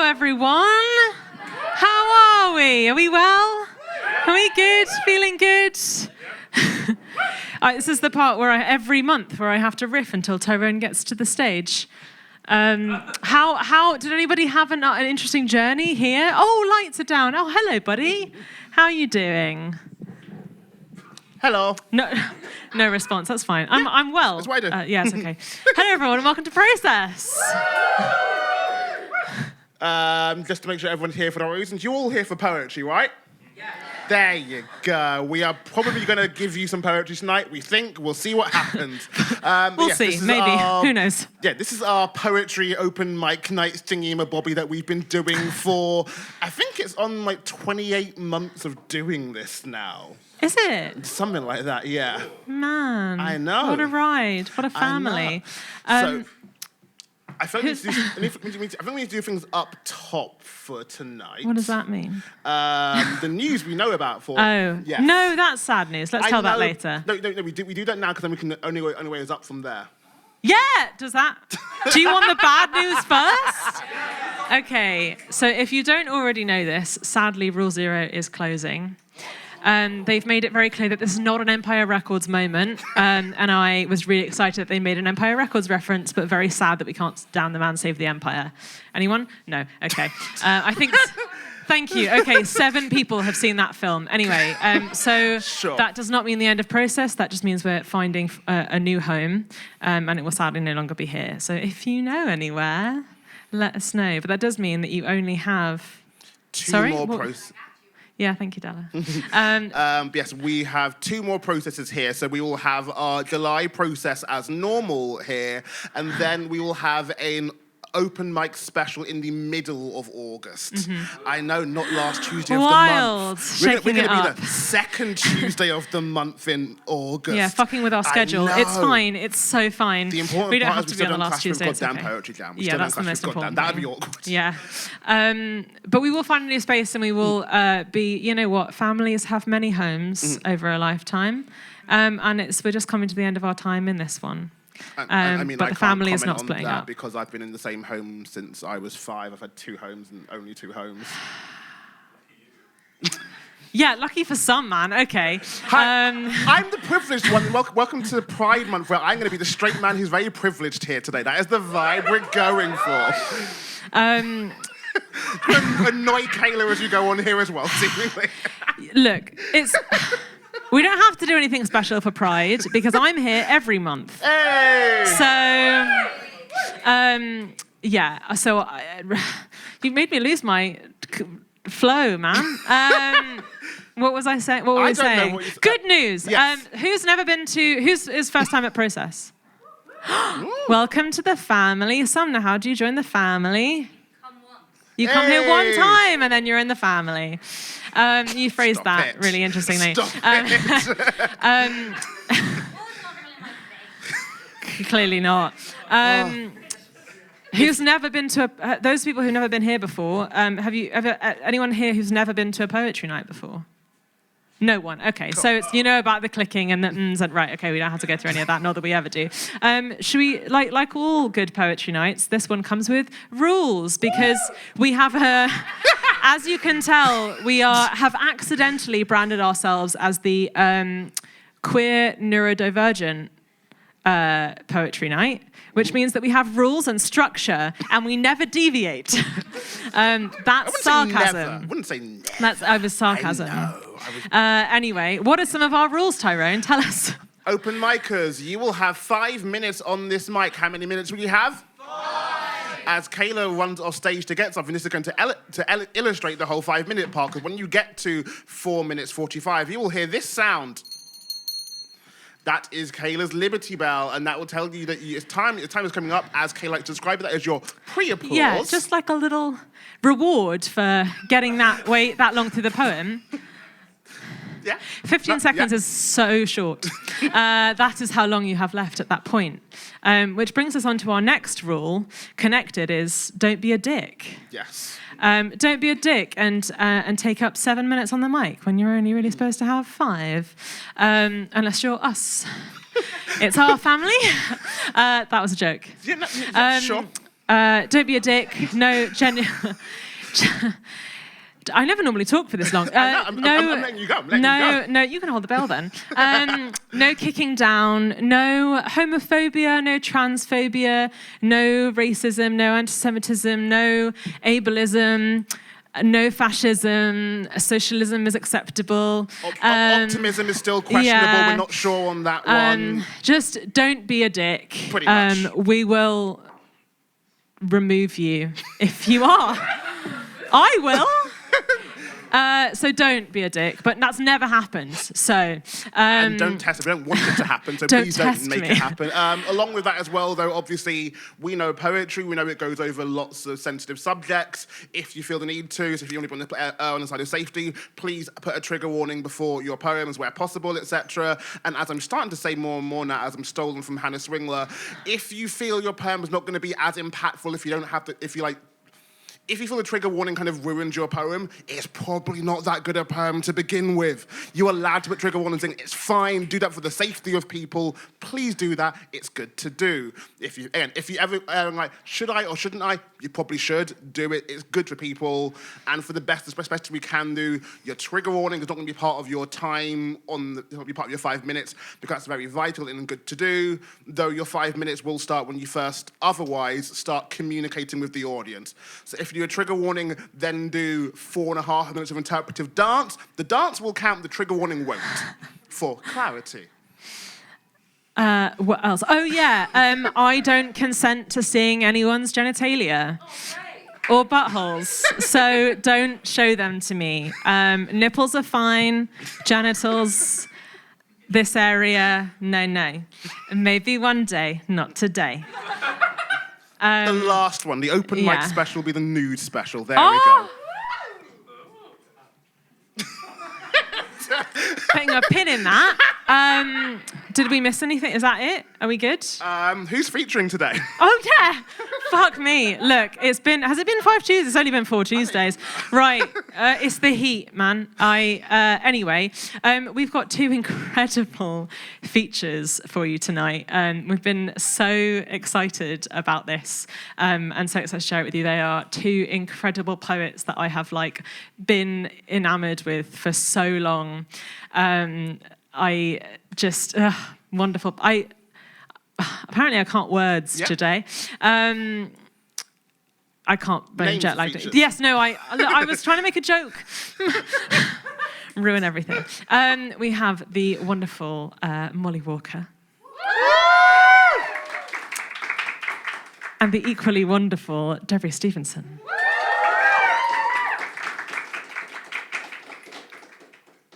everyone. How are we? Are we well? Are we good? Feeling good? This is the part where every month where I have to riff until Tyrone gets to the stage. How did anybody have an interesting journey here? Oh, lights are down. Oh, hello, buddy. How are you doing? Hello. No response. That's fine. I'm well. That's what I do. Yeah, it's okay. Hello, everyone, and welcome to Process. Just to make sure everyone's here for the right reasons. You're all here for poetry, right? Yeah. There you go. We are probably going to give you some poetry tonight. We think. We'll see what happens. We'll see. Maybe. Who knows? Yeah, this is our poetry open mic night thingy-ma-bobby that we've been doing for, I think it's on like 28 months of doing this now. Is it? Something like that, yeah. Man. I know. What a ride. What a family. So, I think we need to do things up top for tonight. What does that mean? The news we know about for. Oh. Yes. No, that's sad news. Let's tell that later. No, we do that now because then we can only way is up from there. Yeah, does that? Do you want the bad news first? Okay, so if you don't already know this, sadly, Rule Zero is closing. They've made it very clear that this is not an Empire Records moment, and I was really excited that they made an Empire Records reference, but very sad that we can't down the man save the Empire. Anyone? No. Okay. I think. Thank you. Okay, 7 people have seen that film. Anyway, so sure. That does not mean the end of Process. That just means we're finding a new home, and it will sadly no longer be here. So if you know anywhere, let us know. But that does mean that you only have two more processes. Yeah, thank you, Della. Yes, we have 2 more processes here. So we will have our July process as normal here, and then we will have an open mic special in the middle of August. Mm-hmm. I know, not last Tuesday of the month. We're going to be the second Tuesday of the month in August. Yeah, fucking with our schedule. It's fine. It's so fine. The important we don't part have is to be on the last Tuesday. Goddamn poetry jam. Yeah, that's the most important. That'd be awkward. Yeah. But we will find a new space, and we will be, you know what, families have many homes over a lifetime. And we're just coming to the end of our time in this one. I mean, but the family is not splitting up. Because I've been in the same home since I was 5. I've had 2 homes and only 2 homes. Yeah, lucky for some, man. Okay. Hi, I'm the privileged one. Welcome to Pride Month, where I'm going to be the straight man who's very privileged here today. That is the vibe we're going for. Annoy Kayla as you go on here as well, seemingly. Look, we don't have to do anything special for Pride because I'm here every month. Hey! So, you made me lose my flow, man. What was I saying? What were we saying? Good news. Yes. Who's first time at Process? Welcome to the family. Sumner, how do you join the family? You come here one time and then you're in the family. You phrased that really interestingly. Clearly not. Who's never been to those people who've never been here before, have you ever, anyone here who's never been to a poetry night before? No one. Okay, so it's, you know about the clicking and the mms and right. Okay, we don't have to go through any of that. Not that we ever do. Should we, like all good poetry nights, this one comes with rules because we have as you can tell, we have accidentally branded ourselves as the queer neurodivergent poetry night, which means that we have rules and structure and we never deviate. That's sarcasm. I wouldn't say never. I was sarcasm. I know. Anyway, what are some of our rules, Tyrone? Tell us. Open micers, you will have 5 minutes on this mic. How many minutes will you have? 5. As Kayla runs off stage to get something, this is going to illustrate the whole 5-minute part, because when you get to 4 minutes 45, you will hear this sound. That is Kayla's Liberty Bell, and that will tell you that it's time is coming up, as Kayla likes to describe it, that is your pre-applause. Yeah, just like a little reward for getting that long through the poem. Yeah. 15 seconds is so short. That is how long you have left at that point. Which brings us on to our next rule. Connected is don't be a dick. Yes. Don't be a dick and take up 7 minutes on the mic when you're only really supposed to have 5. Unless you're us. It's our family. That was a joke. Yeah, sure. Don't be a dick. No, I never normally talk for this long. I'm letting you go. No, you can hold the bell then. No kicking down, no homophobia, no transphobia, no racism, no anti-Semitism, no ableism, no fascism, socialism is acceptable. Optimism is still questionable. Yeah. We're not sure on that one. Just don't be a dick. Pretty much. We will remove you if you are. I will. So don't be a dick, but that's never happened. So and don't test it. We don't want it to happen, so please don't make it happen. Along with that as well, though, obviously we know poetry. We know it goes over lots of sensitive subjects. If you feel the need to, so if you want to be on the side of safety, please put a trigger warning before your poems where possible, etc. And as I'm starting to say more and more now, as I'm stolen from Hannah Silva, if you feel your poem is not going to be as impactful, if you feel the trigger warning kind of ruins your poem, it's probably not that good a poem to begin with. You're allowed to put trigger warnings in. It's fine. Do that for the safety of people. Please do that. It's good to do. If you ever like, should I or shouldn't I? You probably should do it. It's good for people. And for the best we can do, your trigger warning is not going to be part of your time it's not be part of your 5 minutes, because that's very vital and good to do. Though your 5 minutes will start when you first otherwise start communicating with the audience. So if you do a trigger warning, then do 4.5 minutes of interpretive dance, the dance will count, the trigger warning won't, for clarity. What else? Oh, yeah. I don't consent to seeing anyone's genitalia or buttholes, so don't show them to me. Nipples are fine. Genitals, this area, no. Maybe one day, not today. The last one, the open mic special will be the nude special. There we go. Putting a pin in that. Did we miss anything? Is that it? Are we good? Who's featuring today? Oh, yeah. Fuck me. Look, has it been 5 Tuesdays? It's only been 4 Tuesdays. Right. It's the heat, man. Anyway, we've got 2 incredible features for you tonight. We've been so excited about this and so excited to share it with you. They are 2 incredible poets that I have been enamored with for so long. Wonderful. Apparently I can't words today. I can't bone jet like that. Yes, no, I was trying to make a joke. Ruin everything. We have the wonderful Molly Walker. And the equally wonderful Deborah Stevenson.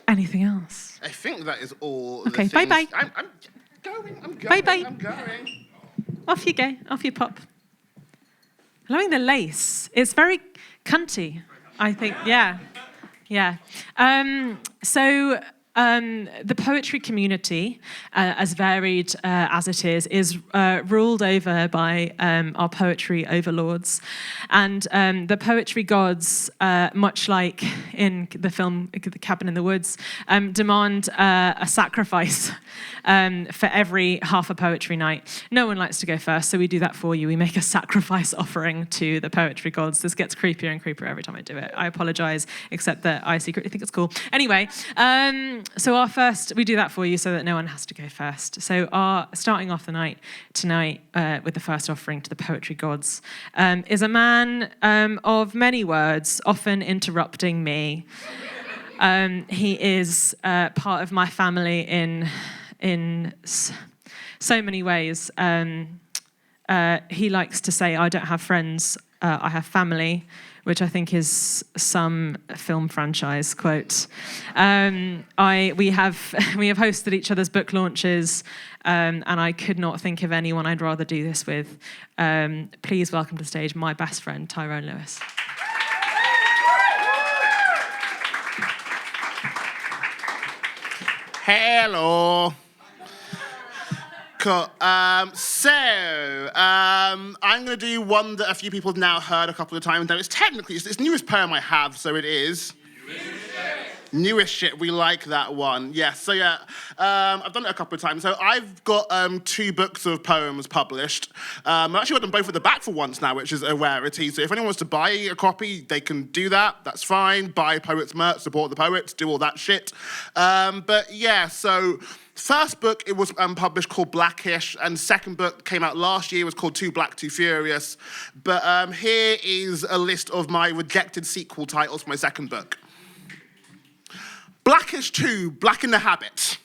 Anything else? I think that is all. Okay, bye-bye. I'm going. Bye-bye. I'm going. Off you go. Off you pop. Loving the lace. It's very cunty, I think. Yeah. The poetry community, as varied as it is ruled over by our poetry overlords. And the poetry gods, much like in the film The Cabin in the Woods, demand a sacrifice for every half a poetry night. No one likes to go first, so we do that for you. We make a sacrifice offering to the poetry gods. This gets creepier and creepier every time I do it. I apologise, except that I secretly think it's cool. Anyway, so we do that for you so that no one has to go first. So starting off the night tonight with the first offering to the poetry gods is a man of many words, often interrupting me. He is part of my family in so many ways. He likes to say, I don't have friends, I have family, which I think is some film franchise quote. We have hosted each other's book launches, and I could not think of anyone I'd rather do this with. Please welcome to the stage my best friend, Tyrone Lewis. Hello. Cool. I'm going to do one that a few people have now heard a couple of times. Now, it's the newest poem I have, so it is. Newish shit, we like that one. Yes, so yeah, I've done it a couple of times. So I've got 2 books of poems published. I've actually got them both at the back for once now, which is a rarity. So if anyone wants to buy a copy, they can do that. That's fine. Buy Poets merch, support the poets, do all that shit. But yeah, so first book, it was published called Blackish, and second book came out last year, was called Too Black, Too Furious. But here is a list of my rejected sequel titles for my second book. Blackish 2, Black in the Habit.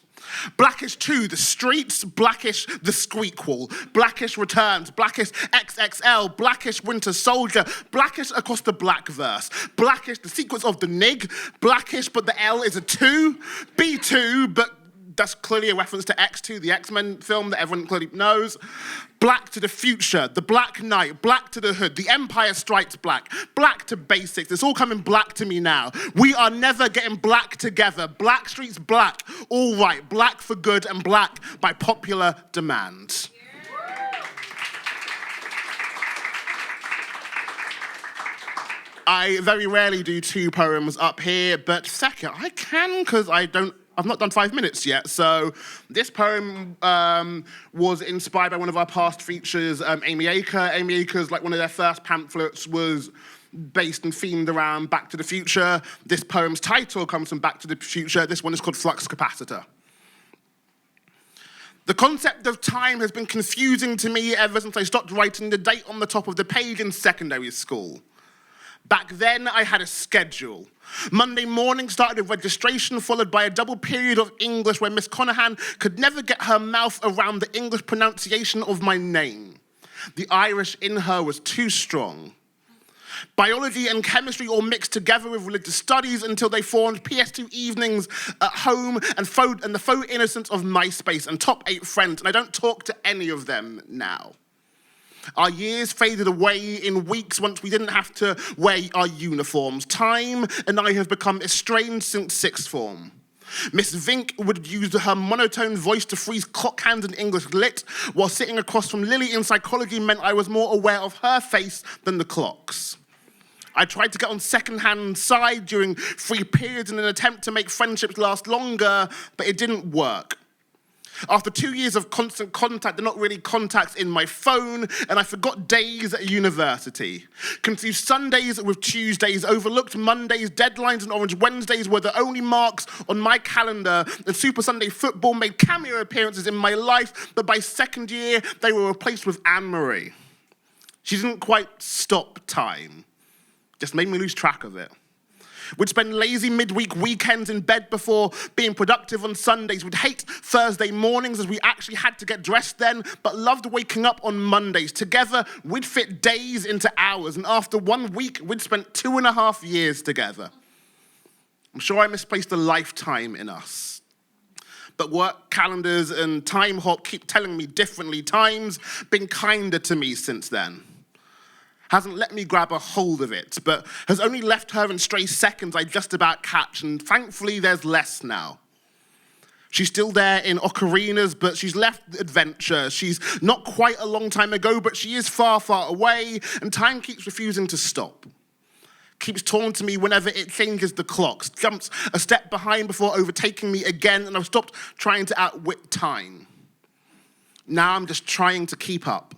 Blackish 2, The Streets. Blackish, The Squeak Wall. Blackish Returns. Blackish XXL. Blackish Winter Soldier. Blackish Across the Black Verse. Blackish, The Secrets of the Nig. Blackish, but the L is a 2. B2, but that's clearly a reference to X2, the X-Men film that everyone clearly knows. Black to the Future, The Black Knight, Black to the Hood, The Empire Strikes Black, Black to Basics. It's all coming black to me now. We are never getting black together. Black Street's black. All right, black for good and black by popular demand. I very rarely do 2 poems up here, but second, I can because I've not done 5 minutes yet. So this poem was inspired by one of our past features, Amy Aker. Amy Aker's, like, one of their first pamphlets was based and themed around Back to the Future. This poem's title comes from Back to the Future. This one is called Flux Capacitor. The concept of time has been confusing to me ever since I stopped writing the date on the top of the page in secondary school. Back then, I had a schedule. Monday morning started with registration, followed by a double period of English where Miss Conahan could never get her mouth around the English pronunciation of my name. The Irish in her was too strong. Biology and chemistry all mixed together with religious studies until they formed PS2 evenings at home and the faux innocence of MySpace and top 8 friends, and I don't talk to any of them now. Our years faded away in weeks once we didn't have to wear our uniforms. Time and I have become estranged since 6th form. Miss Vink would use her monotone voice to freeze clock hands in English lit, while sitting across from Lily in psychology meant I was more aware of her face than the clocks. I tried to get on second-hand side during free periods in an attempt to make friendships last longer, but it didn't work. After 2 years of constant contact, they're not really contacts in my phone, and I forgot days at university. Confused Sundays with Tuesdays, overlooked Mondays, deadlines and Orange Wednesdays were the only marks on my calendar, and Super Sunday football made cameo appearances in my life, but by second year, they were replaced with Anne-Marie. She didn't quite stop time, just made me lose track of it. We'd spend lazy midweek weekends in bed before being productive on Sundays. We'd hate Thursday mornings as we actually had to get dressed then, but loved waking up on Mondays. Together, we'd fit days into hours, and after 1 week, we'd spent 2.5 years together. I'm sure I misplaced a lifetime in us. But work calendars and time hop keep telling me differently. Time's been kinder to me since then. Hasn't let me grab a hold of it, but has only left her in stray seconds I just about catch, and thankfully there's less now. She's still there in ocarinas, but she's left adventure. She's not quite a long time ago, but she is far, far away, and time keeps refusing to stop. Keeps taunting me whenever it changes the clocks, jumps a step behind before overtaking me again, and I've stopped trying to outwit time. Now I'm just trying to keep up.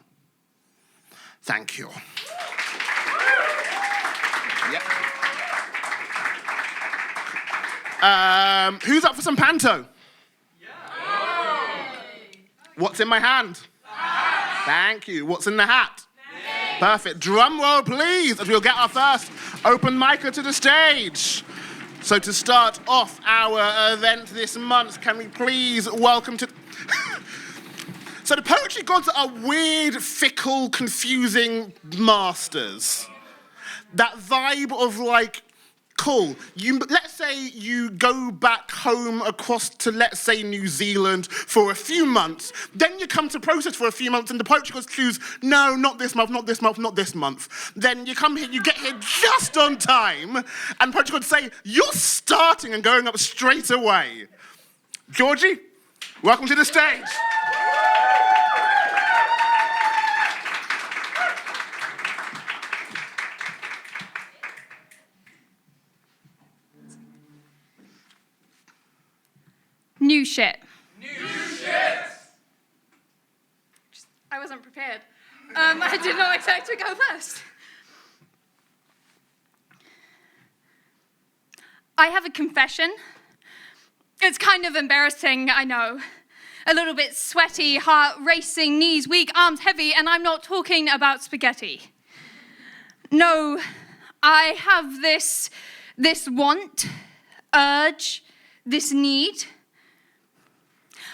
Thank you. Who's up for some panto? Yeah. What's in my hand? Thank you. What's in the hat? Perfect. Drum roll, please, as we'll get our first open micer to the stage. So to start off our event this month, can we please welcome to... So the poetry gods are weird, fickle, confusing masters. That vibe of like, cool, let's say you go back home across to, let's say, New Zealand for a few months. Then you come to process for a few months and the poetry gods choose, no, not this month, not this month, not this month. Then you come here, you get here just on time, and poetry gods say, you're starting and going up straight away. Georgie, welcome to the stage. shit. New shit! I wasn't prepared. I did not expect to go first. I have a confession. It's kind of embarrassing, I know. A little bit sweaty, heart racing, knees weak, arms heavy, and I'm not talking about spaghetti. No, I have this want, urge, this need.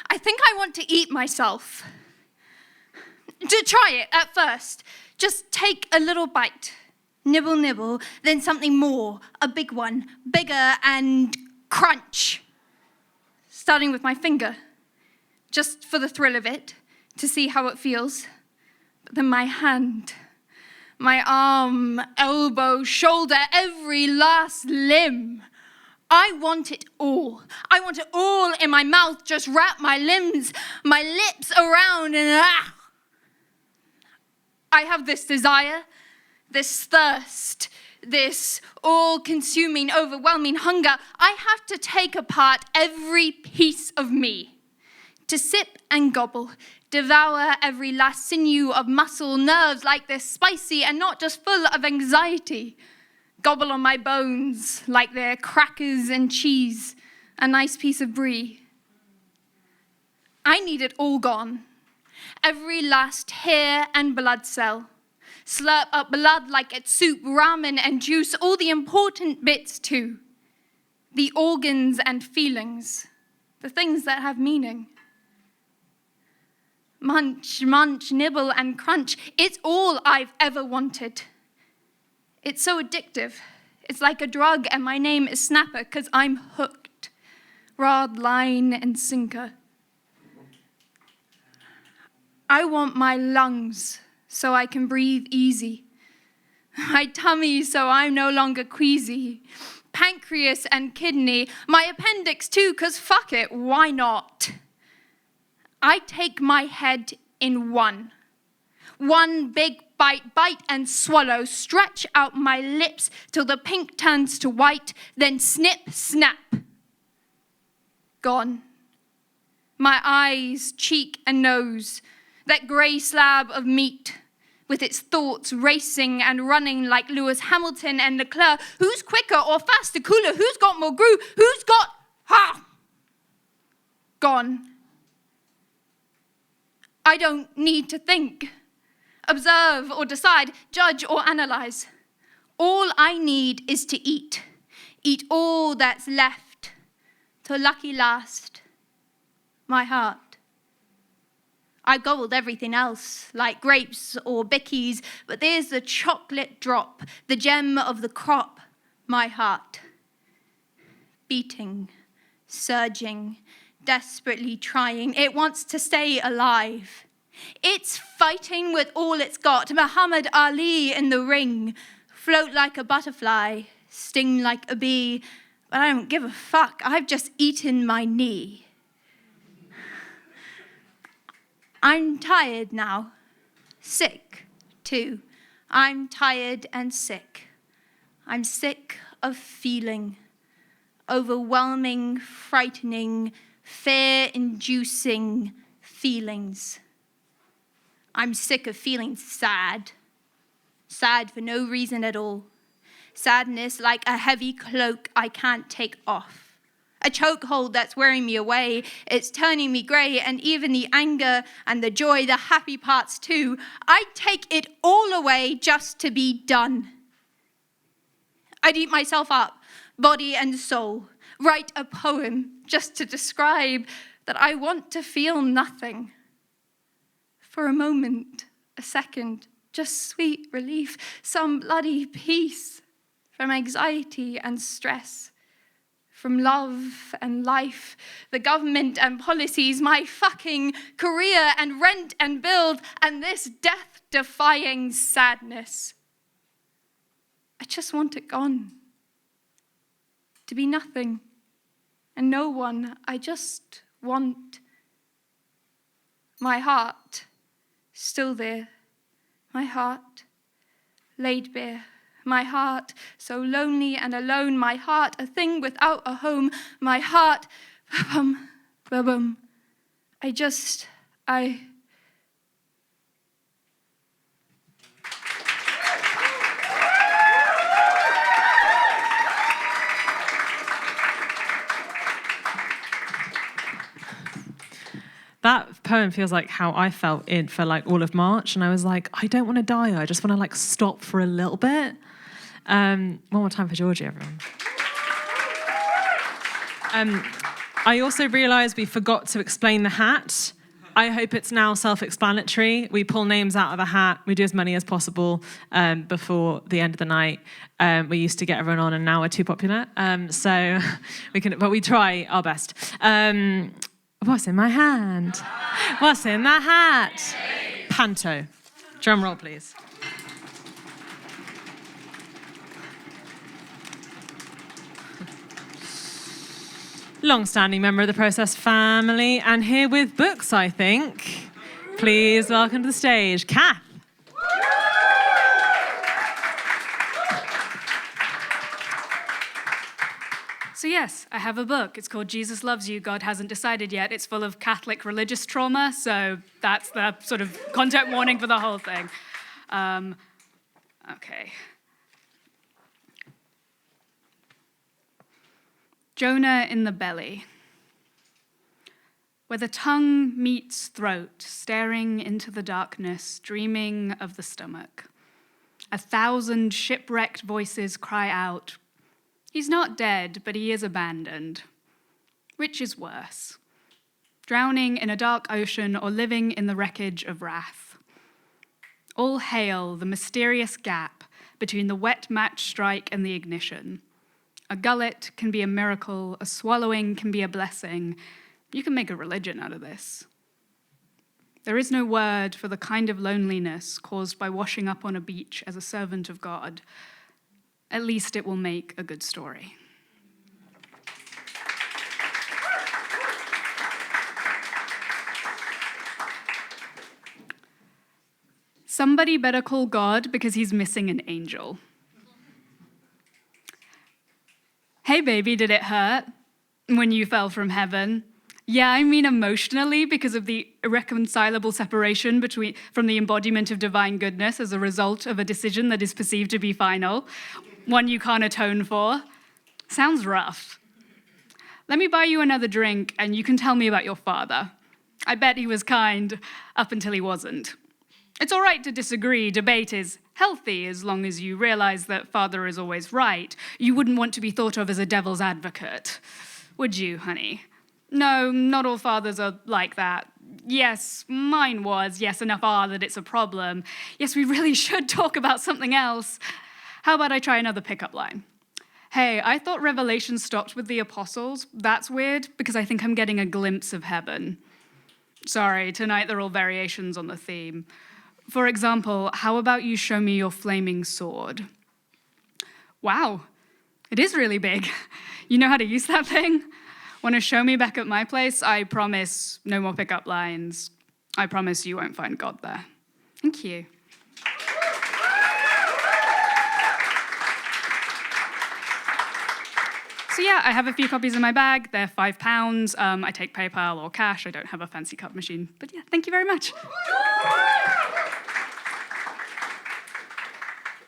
I think I want to eat myself. To try it at first. Just take a little bite. Nibble, nibble, then something more, a big one, bigger, and crunch. Starting with my finger, just for the thrill of it, to see how it feels. But then my hand, my arm, elbow, shoulder, every last limb. I want it all. I want it all in my mouth, just wrap my limbs, my lips around, and I have this desire, this thirst, this all-consuming, overwhelming hunger. I have to take apart every piece of me, to sip and gobble, devour every last sinew of muscle, nerves like they're spicy and not just full of anxiety. Gobble on my bones like they're crackers and cheese, a nice piece of brie. I need it all gone. Every last hair and blood cell. Slurp up blood like it's soup, ramen and juice, all the important bits too. The organs and feelings, the things that have meaning. Munch, munch, nibble and crunch, it's all I've ever wanted. It's so addictive. It's like a drug, and my name is Snapper because I'm hooked. Rod, line, and sinker. I want my lungs so I can breathe easy. My tummy so I'm no longer queasy. Pancreas and kidney. My appendix too, because fuck it, why not? I take my head in one. One big bite and swallow, stretch out my lips till the pink turns to white, then snip, snap. Gone. My eyes, cheek and nose, that grey slab of meat, with its thoughts racing and running like Lewis Hamilton and Leclerc. Who's quicker or faster, cooler? Who's got more groove? Who's got... Ha! Gone. I don't need to think, observe or decide, judge or analyze. All I need is to eat. Eat all that's left, till lucky last, my heart. I gobbled everything else, like grapes or bickies, but there's the chocolate drop, the gem of the crop, my heart. Beating, surging, desperately trying. It wants to stay alive. It's fighting with all it's got. Muhammad Ali in the ring. Float like a butterfly, sting like a bee. But I don't give a fuck. I've just eaten my knee. I'm tired now. Sick, too. I'm tired and sick. I'm sick of feeling. Overwhelming, frightening, fear-inducing feelings. I'm sick of feeling sad. Sad for no reason at all. Sadness like a heavy cloak I can't take off. A chokehold that's wearing me away. It's turning me grey, and even the anger and the joy, the happy parts too. I'd take it all away just to be done. I'd eat myself up, body and soul. Write a poem just to describe that I want to feel nothing. For a moment, a second, just sweet relief, some bloody peace from anxiety and stress, from love and life, the government and policies, my fucking career and rent and build, and this death-defying sadness. I just want it gone. To be nothing and no one. I just want my heart still there. My heart laid bare. My heart so lonely and alone. My heart a thing without a home. My heart That poem feels like how I felt for like all of March, and I was like, I don't want to die. I just want to like stop for a little bit. One more time for Georgie, everyone. I also realised we forgot to explain the hat. I hope it's now self-explanatory. We pull names out of the hat. We do as many as possible before the end of the night. We used to get everyone on, and now we're too popular. So but we try our best. What's in my hand? What's in the hat? Panto. Drum roll, please. Long-standing member of the Process family, and here with books, I think. Please welcome to the stage, Kath. So yes, I have a book. It's called Jesus Loves You, God Hasn't Decided Yet. It's full of Catholic religious trauma, so that's the sort of content warning for the whole thing. Okay. Jonah in the belly. Where the tongue meets throat, staring into the darkness, dreaming of the stomach. 1,000 shipwrecked voices cry out, he's not dead, but he is abandoned. Which is worse? Drowning in a dark ocean or living in the wreckage of wrath? All hail the mysterious gap between the wet match strike and the ignition. A gullet can be a miracle, a swallowing can be a blessing. You can make a religion out of this. There is no word for the kind of loneliness caused by washing up on a beach as a servant of God. At least it will make a good story. Somebody better call God because he's missing an angel. Hey baby, did it hurt when you fell from heaven? Yeah, I mean emotionally because of the irreconcilable separation from the embodiment of divine goodness as a result of a decision that is perceived to be final, one you can't atone for. Sounds rough. Let me buy you another drink and you can tell me about your father. I bet he was kind up until he wasn't. It's all right to disagree. Debate is healthy as long as you realize that father is always right. You wouldn't want to be thought of as a devil's advocate, would you, honey? No, not all fathers are like that. Yes, mine was. Yes, enough are that it's a problem. Yes, we really should talk about something else. How about I try another pickup line? Hey, I thought Revelation stopped with the apostles. That's weird because I think I'm getting a glimpse of heaven. Sorry, tonight they're all variations on the theme. For example, how about you show me your flaming sword? Wow, it is really big. You know how to use that thing? Want to show me back at my place? I promise no more pickup lines. I promise you won't find God there. Thank you. So yeah, I have a few copies in my bag. They're £5. I take PayPal or cash. I don't have a fancy card machine. But yeah, thank you very much.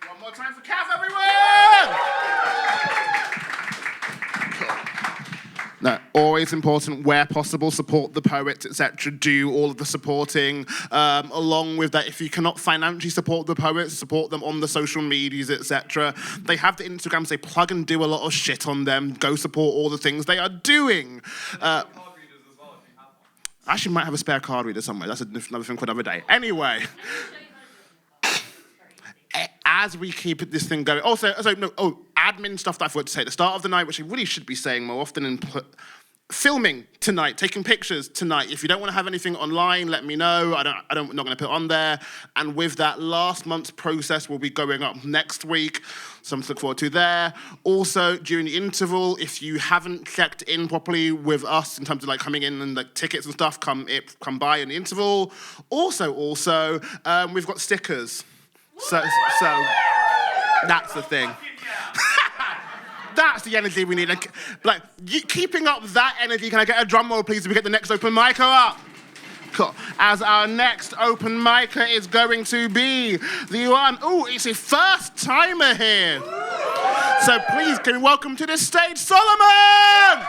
One more time for Kath, everyone! No, always important, where possible, support the poets, etc. Do all of the supporting. Along with that, if you cannot financially support the poets, support them on the social medias, etc. They have the Instagrams, they plug and do a lot of shit on them. Go support all the things they are doing. I actually might have a spare card reader somewhere. That's another thing for another day. Anyway. As we keep this thing going, admin stuff that I forgot to say at the start of the night, which I really should be saying more often, and filming tonight, taking pictures tonight. If you don't want to have anything online, let me know. I'm not going to put it on there. And with that, last month's process will be going up next week. Something to look forward to there. Also, during the interval, if you haven't checked in properly with us in terms of like coming in and like tickets and stuff, come by in the interval. Also, we've got stickers. So that's the thing. That's the energy we need. Like, keeping up that energy, can I get a drum roll, please, if we get the next open micer up? Cool. As our next open micer is going to be the one, it's his first timer here. So please, can we welcome to the stage, Solomon!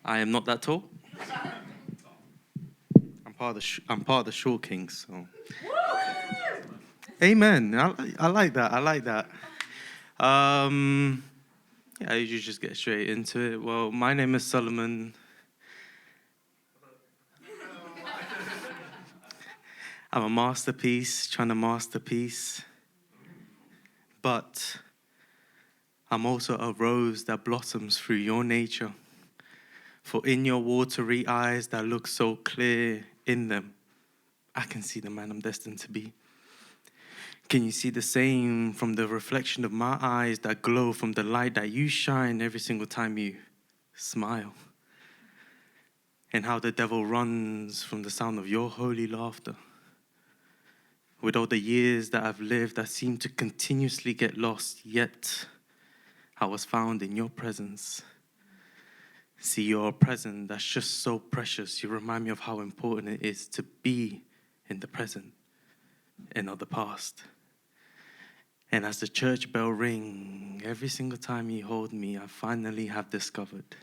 I am not that tall. I'm part of the Short Kings. So. Amen. I like that. I like that. Yeah, you just get straight into it. Well, my name is Solomon. I'm a masterpiece, trying to masterpiece. But I'm also a rose that blossoms through your nature. For in your watery eyes that look so clear, in them, I can see the man I'm destined to be. Can you see the same from the reflection of my eyes that glow from the light that you shine every single time you smile? And how the devil runs from the sound of your holy laughter. With all the years that I've lived, I seem to continuously get lost, yet I was found in your presence. See, you're a present that's just so precious. You remind me of how important it is to be in the present and not the past. And as the church bell ring, every single time you hold me, I finally have discovered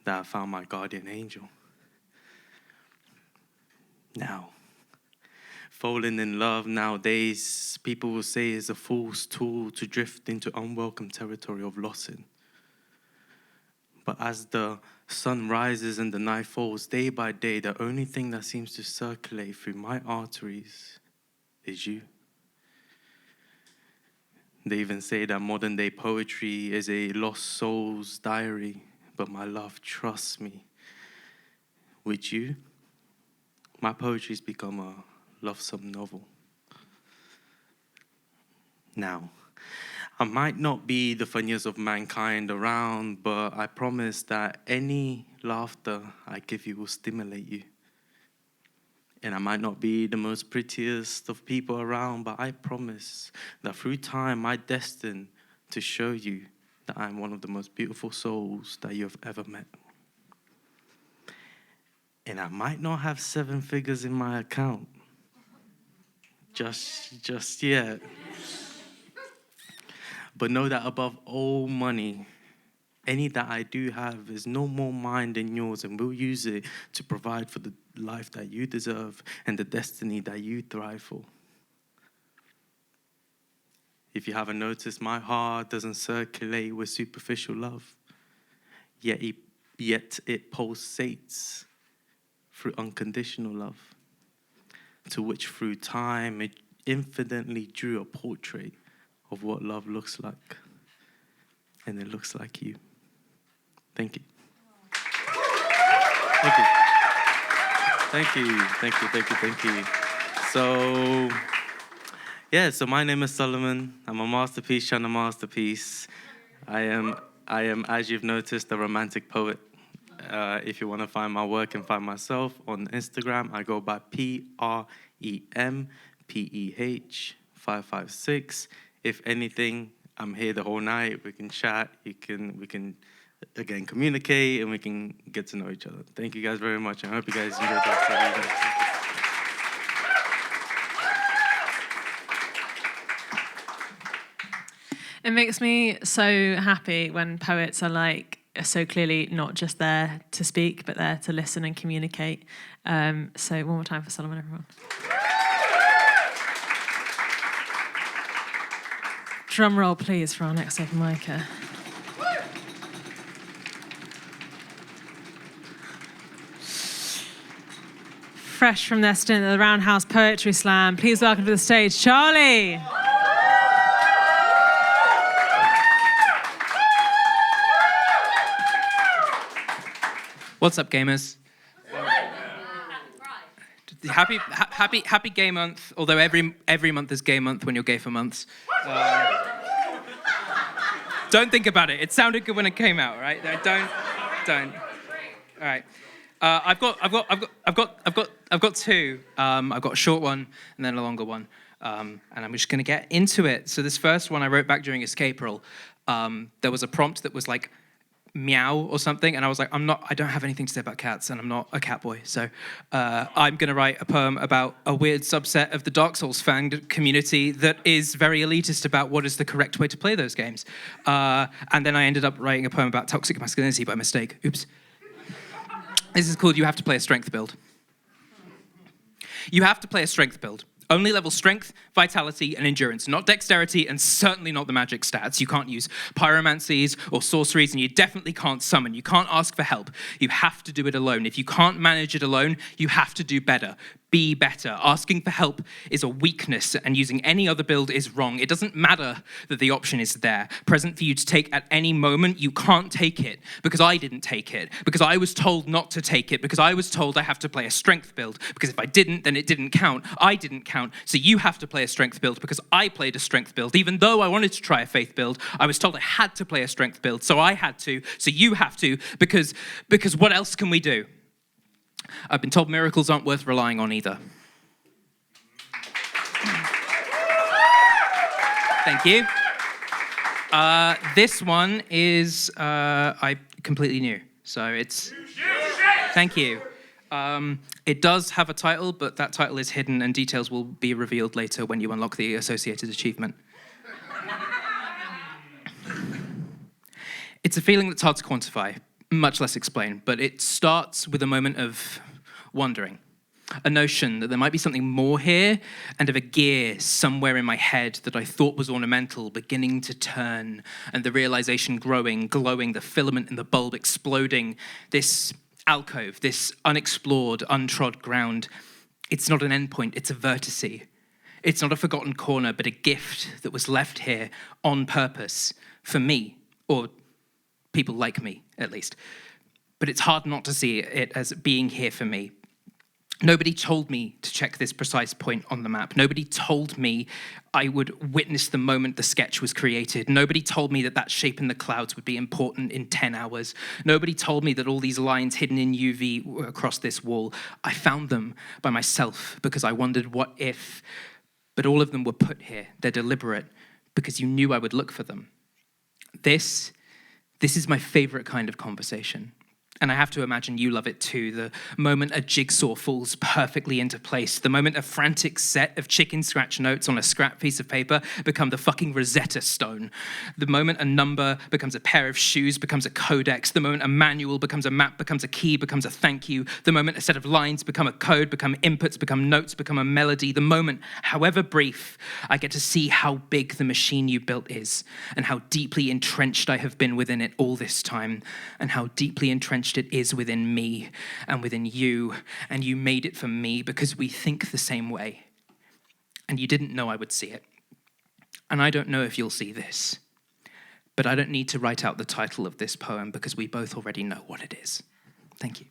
that I found my guardian angel. Now, falling in love nowadays, people will say is a fool's tool to drift into unwelcome territory of losing. But as the sun rises and the night falls, day by day, the only thing that seems to circulate through my arteries is you. They even say that modern day poetry is a lost soul's diary, but my love, trust me, with you, my poetry's become a lovesome novel. Now, I might not be the funniest of mankind around, but I promise that any laughter I give you will stimulate you. And I might not be the most prettiest of people around, but I promise that through time, I'm destined to show you that I'm one of the most beautiful souls that you have ever met. And I might not have 7 figures in my account just yet. But know that above all money, any that I do have is no more mine than yours, and we'll use it to provide for the life that you deserve and the destiny that you thrive for. If you haven't noticed, my heart doesn't circulate with superficial love, yet it pulsates through unconditional love, to which through time it infinitely drew a portrait of what love looks like. And it looks like you. Thank you. Thank you. Thank you. Thank you. Thank you. Thank you. So my name is Solomon. I'm a masterpiece, trying to masterpiece. I am, as you've noticed, a romantic poet. If you want to find my work and find myself on Instagram, I go by PREMPEH556. If anything, I'm here the whole night. We can chat. We can again communicate, and we can get to know each other. Thank you guys very much. I hope you guys enjoyed that. It makes me so happy when poets are so clearly not just there to speak, but there to listen and communicate. So one more time for Solomon, everyone. Drum roll, please, for our next open micer. Fresh from their stint at the Roundhouse Poetry Slam, please welcome to the stage, Charlie. What's up, gamers? Happy Gay Month. Although every month is Gay Month when you're gay for months. Don't think about it. It sounded good when it came out, right? No, don't. All right. I've got two. I've got a short one and then a longer one. And I'm just going to get into it. So this first one I wrote back during escape roll. There was a prompt that was like meow or something, and I was like, I don't have anything to say about cats, and I'm not a cat boy. So I'm going to write a poem about a weird subset of the Dark Souls fan community that is very elitist about what is the correct way to play those games. And then I ended up writing a poem about toxic masculinity by mistake. Oops. This is called You Have to Play a Strength Build. You have to play a strength build. Only level strength, vitality, and endurance, not dexterity, and certainly not the magic stats. You can't use pyromancies or sorceries, and you definitely can't summon. You can't ask for help. You have to do it alone. If you can't manage it alone, you have to do better. Be better. Asking for help is a weakness, and using any other build is wrong. It doesn't matter that the option is there, present for you to take at any moment. You can't take it, because I didn't take it, because I was told not to take it, because I was told I have to play a strength build, because if I didn't, then it didn't count. I didn't count, so you have to play a strength build, because I played a strength build. Even though I wanted to try a faith build, I was told I had to play a strength build, so I had to, so you have to, because what else can we do? I've been told miracles aren't worth relying on either. Thank you. This one is I completely new, so it's. Thank you. It does have a title, but that title is hidden, and details will be revealed later when you unlock the associated achievement. It's a feeling that's hard to quantify, much less explain, but it starts with a moment of wondering, a notion that there might be something more here, and of a gear somewhere in my head that I thought was ornamental beginning to turn, and the realization growing, glowing, the filament in the bulb exploding. This alcove, this unexplored, untrod ground, it's not an endpoint, it's a vertice. It's not a forgotten corner, but a gift that was left here on purpose for me, or people like me, at least. But it's hard not to see it as being here for me. Nobody told me to check this precise point on the map. Nobody told me I would witness the moment the sketch was created. Nobody told me that shape in the clouds would be important in 10 hours. Nobody told me that all these lines hidden in UV were across this wall. I found them by myself because I wondered what if, but all of them were put here. They're deliberate because you knew I would look for them. This is my favorite kind of conversation. And I have to imagine you love it too. The moment a jigsaw falls perfectly into place. The moment a frantic set of chicken scratch notes on a scrap piece of paper become the fucking Rosetta Stone. The moment a number becomes a pair of shoes, becomes a codex. The moment a manual becomes a map, becomes a key, becomes a thank you. The moment a set of lines become a code, become inputs, become notes, become a melody. The moment, however brief, I get to see how big the machine you built is, and how deeply entrenched I have been within it all this time, and how deeply entrenched it is within me and within you, and you made it for me because we think the same way. And you didn't know I would see it. And I don't know if you'll see this, but I don't need to write out the title of this poem because we both already know what it is. Thank you.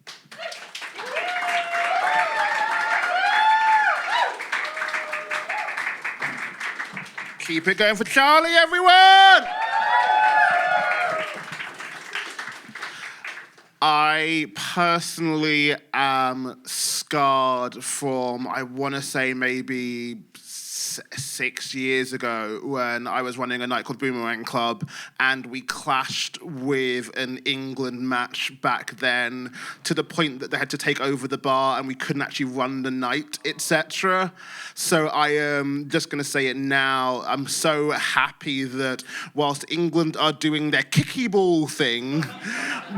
Keep it going for Charlie, everyone! I personally am scarred from, I want to say maybe 6 years ago when I was running a night called Boomerang Club, and we clashed with an England match back then to the point that they had to take over the bar and we couldn't actually run the night, etc. So I am just going to say it now. I'm so happy that whilst England are doing their kicky ball thing,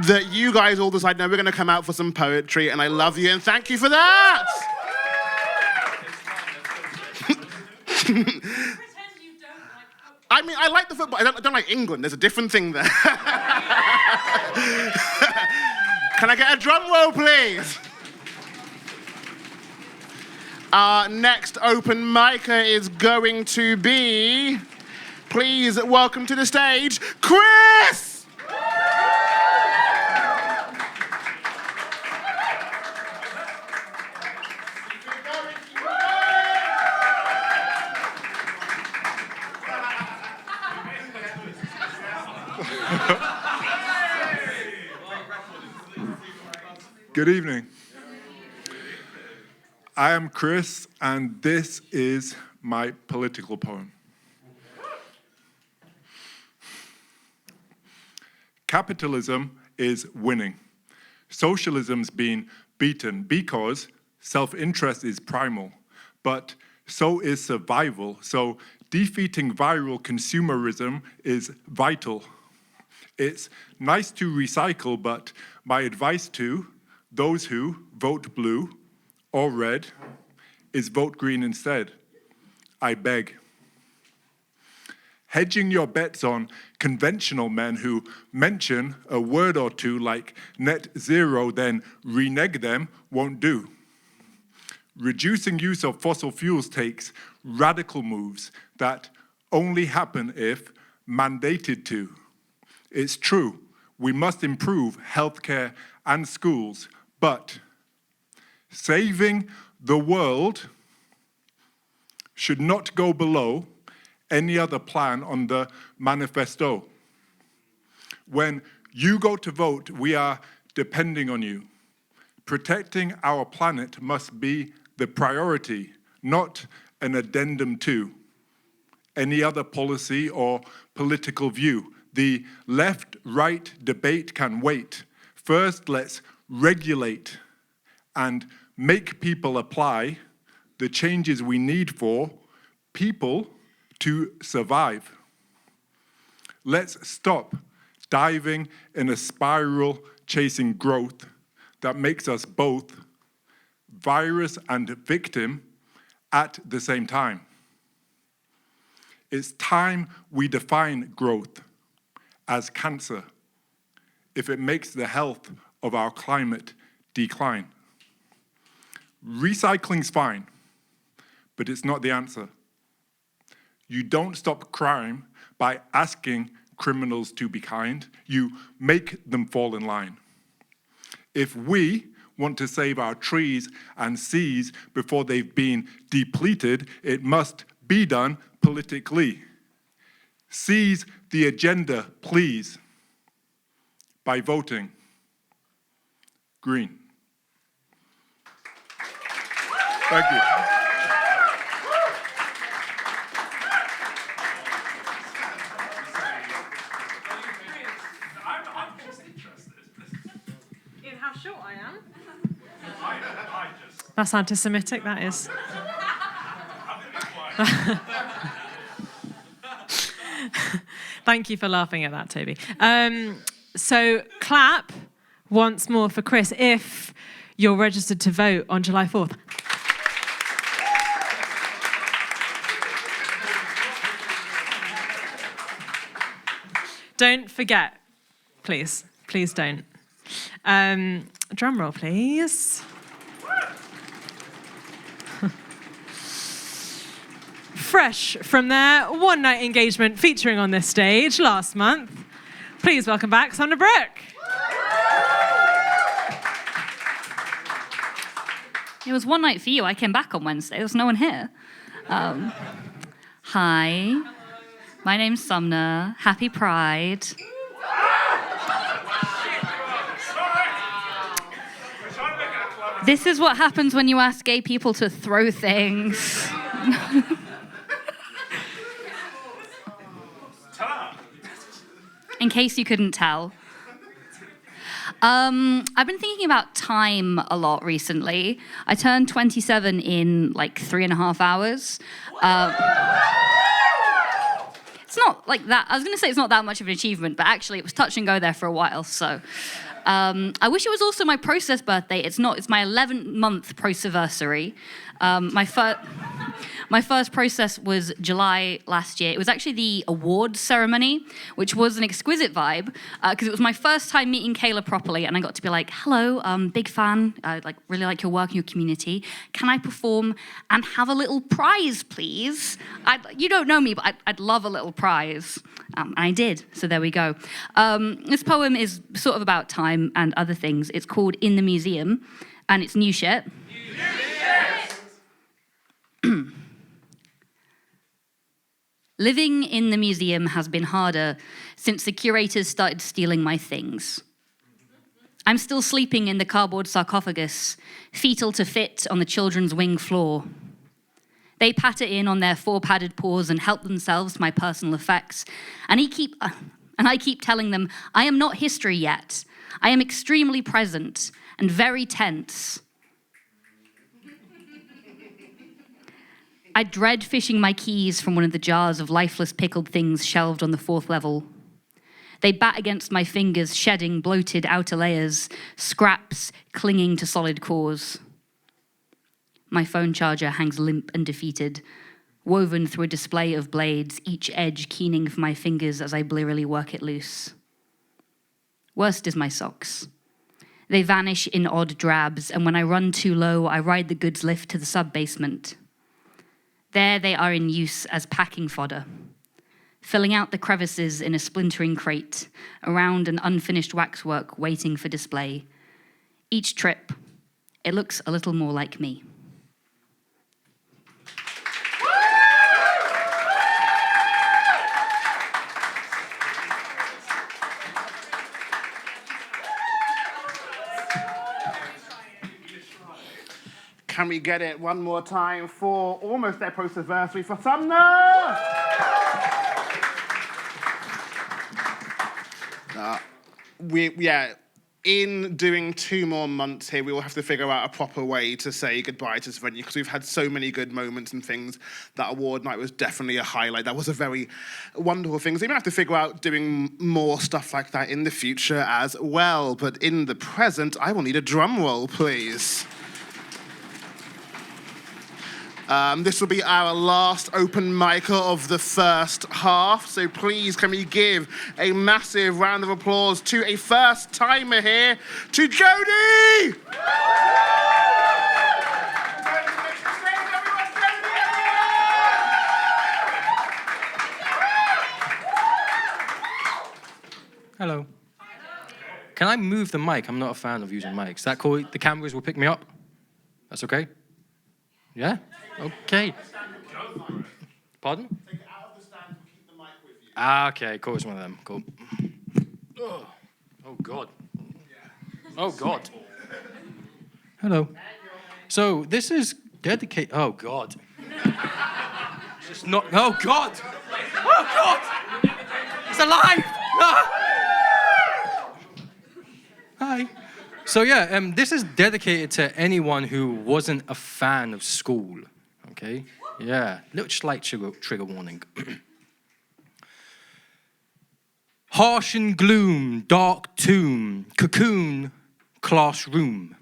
that you guys all decide, no, we're going to come out for some poetry, and I love you and thank you for that. I mean, I like the football. I don't like England. There's a different thing there. Can I get a drum roll, please? Our next open micer is going to be, please welcome to the stage, Chris! Good evening. I am Chris, and this is my political poem. Capitalism is winning. Socialism's been beaten because self-interest is primal, but so is survival. So defeating viral consumerism is vital. It's nice to recycle, but my advice to those who vote blue or red is vote green instead. I beg. Hedging your bets on conventional men who mention a word or two like net zero, then renege them, won't do. Reducing use of fossil fuels takes radical moves that only happen if mandated to. It's true, we must improve healthcare and schools, but saving the world should not go below any other plan on the manifesto. When you go to vote, we are depending on you. Protecting our planet must be the priority, not an addendum to any other policy or political view. The left-right debate can wait. First, let's regulate and make people apply the changes we need for people to survive. Let's stop diving in a spiral chasing growth that makes us both virus and victim at the same time. It's time we define growth as cancer if it makes the health of our climate decline. Recycling's fine, but it's not the answer. You don't stop crime by asking criminals to be kind. You make them fall in line. If we want to save our trees and seas before they've been depleted, it must be done politically. Seize the agenda, please, by voting green. Thank you. I'm just interested in how short I am. That's anti-Semitic, that is. Thank you for laughing at that, Toby. So clap once more for Chris if you're registered to vote on July 4th. Don't forget, please don't. Drum roll, please. Fresh from their one-night engagement featuring on this stage last month, please welcome back Oxford Brookes. It was one night for you. I came back on Wednesday. There was no one here. Hi, my name's Sumner. Happy Pride. This is what happens when you ask gay people to throw things. In case you couldn't tell. I've been thinking about time a lot recently. I turned 27 in like 3.5 hours. It's not like that. I was going to say it's not that much of an achievement, but actually it was touch and go there for a while. So I wish it was also my process birthday. It's not. It's my 11th processiversary. My first process was July last year. It was actually the awards ceremony, which was an exquisite vibe because it was my first time meeting Kayla properly, and I got to be like, "Hello, big fan. I really like your work in your community. Can I perform and have a little prize, please? You don't know me, but I'd love a little prize." And I did. So there we go. This poem is sort of about time and other things. It's called "In the Museum," and it's new shit. Living in the museum has been harder since the curators started stealing my things. I'm still sleeping in the cardboard sarcophagus, fetal to fit on the children's wing floor. They patter in on their 4-padded paws and help themselves to my personal effects, and I keep telling them, I am not history yet. I am extremely present and very tense. I dread fishing my keys from one of the jars of lifeless pickled things shelved on the 4th level. They bat against my fingers, shedding bloated outer layers, scraps clinging to solid cores. My phone charger hangs limp and defeated, woven through a display of blades, each edge keening for my fingers as I blearily work it loose. Worst is my socks. They vanish in odd drabs, and when I run too low, I ride the goods lift to the sub-basement. There they are in use as packing fodder, filling out the crevices in a splintering crate, around an unfinished waxwork waiting for display. Each trip, it looks a little more like me. Can we get it one more time for almost their post-anniversary for Sumner? In doing 2 more months here, we will have to figure out a proper way to say goodbye to this venue because we've had so many good moments and things. That award night was definitely a highlight. That was a very wonderful thing. So we're going to have to figure out doing more stuff like that in the future as well. But in the present, I will need a drum roll, please. This will be our last open micer of the first half, so please can we give a massive round of applause to a first timer here, to Jodie! Hello. Can I move the mic? I'm not a fan of using mics. Is that cool? The cameras will pick me up? That's okay? Yeah? Okay. Pardon? Take it out of the stand and keep the mic with you. Ah, okay, cool. It's one of them. Cool. Oh, God. Oh, God. Hello. So this is dedicated. Oh, God. Just not. Oh, God. Oh, God. It's alive. Ah. Hi. So yeah, this is dedicated to anyone who wasn't a fan of school. Okay? Yeah. Little slight trigger warning. Harsh and gloom, dark tomb, cocoon, classroom.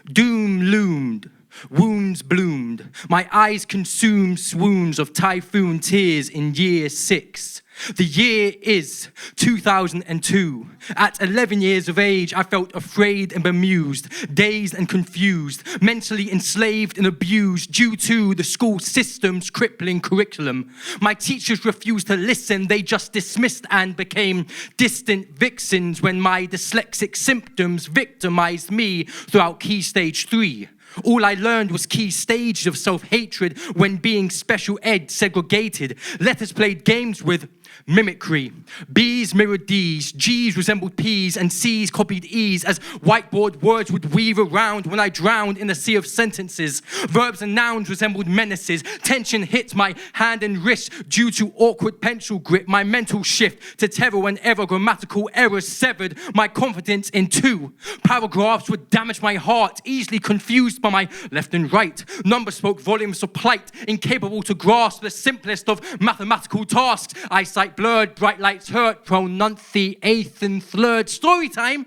Doom loomed, wounds bloomed. My eyes consumed swoons of typhoon tears in year 6. The year is 2002. At 11 years of age, I felt afraid and bemused, dazed and confused, mentally enslaved and abused due to the school system's crippling curriculum. My teachers refused to listen. They just dismissed and became distant vixens when my dyslexic symptoms victimized me throughout Key Stage 3. All I learned was key stages of self-hatred when being special ed segregated. Letters played games with mimicry. B's mirrored D's, G's resembled P's, and C's copied E's as whiteboard words would weave around when I drowned in a sea of sentences. Verbs and nouns resembled menaces. Tension hit my hand and wrist due to awkward pencil grip. My mental shift to terror whenever grammatical errors severed my confidence in 2. Paragraphs would damage my heart, easily confused by my left and right. Numbers spoke volumes of plight, incapable to grasp the simplest of mathematical tasks. Eyesight blurred, bright lights hurt, pronunciation and slurred. Story time?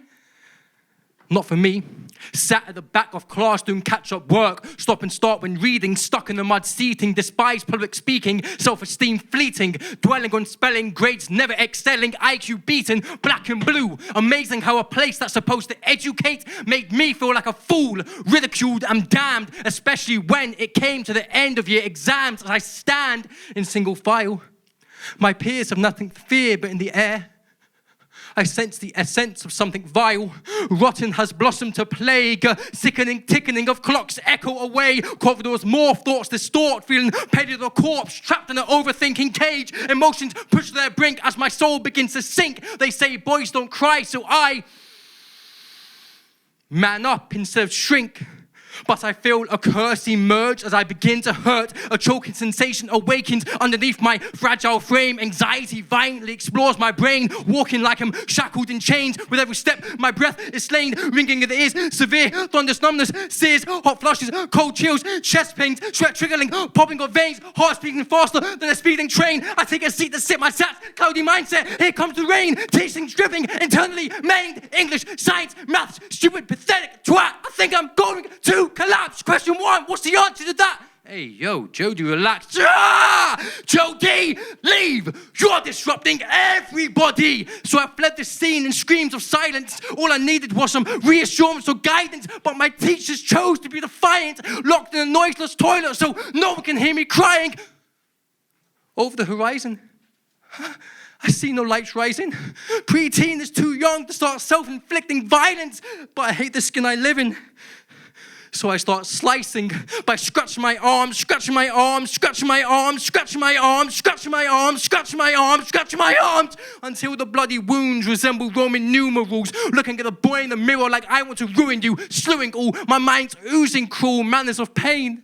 Not for me. Sat at the back of classroom, catch-up work, stop and start when reading, stuck in the mud seating, despised public speaking, self-esteem fleeting, dwelling on spelling, grades never excelling, IQ beaten, black and blue. Amazing how a place that's supposed to educate made me feel like a fool, ridiculed and damned, especially when it came to the end of year exams as I stand in single file. My peers have nothing to fear, but in the air, I sense the essence of something vile. Rotten has blossomed to plague. Sickening tickening of clocks echo away. Corridors morph, thoughts distort, feeling petty the corpse, trapped in an overthinking cage. Emotions push their brink as my soul begins to sink. They say boys don't cry, so I man up instead of shrink. But I feel a curse emerge as I begin to hurt. A choking sensation awakens underneath my fragile frame. Anxiety violently explores my brain, walking like I'm shackled in chains. With every step, my breath is slain, ringing in the ears. Severe thunderous numbness, sears, hot flushes, cold chills, chest pains, sweat trickling, popping of veins, heart speeding faster than a speeding train. I take a seat to sip my sats, cloudy mindset. Here comes the rain, teachings dripping, internally maimed. English, science, maths, stupid, pathetic twat. I think I'm going to collapse. Question 1, what's the answer to that? Hey, yo, Jody, relax. Jody, leave. You're disrupting everybody. So I fled the scene in screams of silence. All I needed was some reassurance or guidance, but my teachers chose to be defiant, locked in a noiseless toilet so no one can hear me crying. Over the horizon, I see no lights rising. Preteen is too young to start self-inflicting violence, but I hate the skin I live in. So I start slicing by scratching my arms, scratching my arms, scratching my arms, scratching my arms, scratching my arms, scratching my arms, scratching my arms, until the bloody wounds resemble Roman numerals, looking at the boy in the mirror like I want to ruin you, slewing all my mind's oozing cruel manners of pain.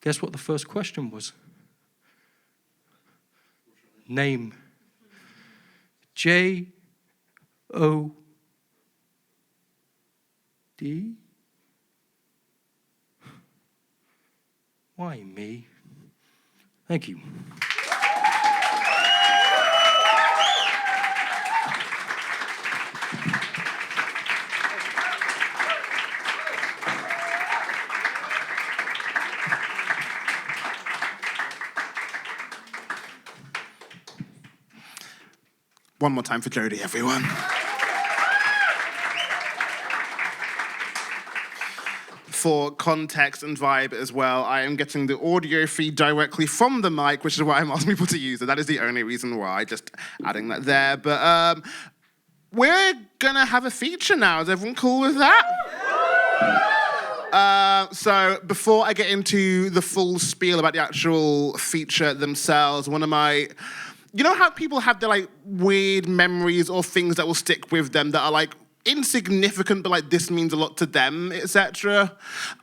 Guess what the first question was? Name. J-O-D? Why me? Thank you. One more time for Jody, everyone. For context and vibe as well, I am getting the audio feed directly from the mic, which is why I'm asking people to use it. That is the only reason why, just adding that there. But we're gonna have a feature now. Is everyone cool with that? So before I get into the full spiel about the actual feature themselves, one of my... You know how people have their like weird memories or things that will stick with them that are like insignificant, but like this means a lot to them, etc.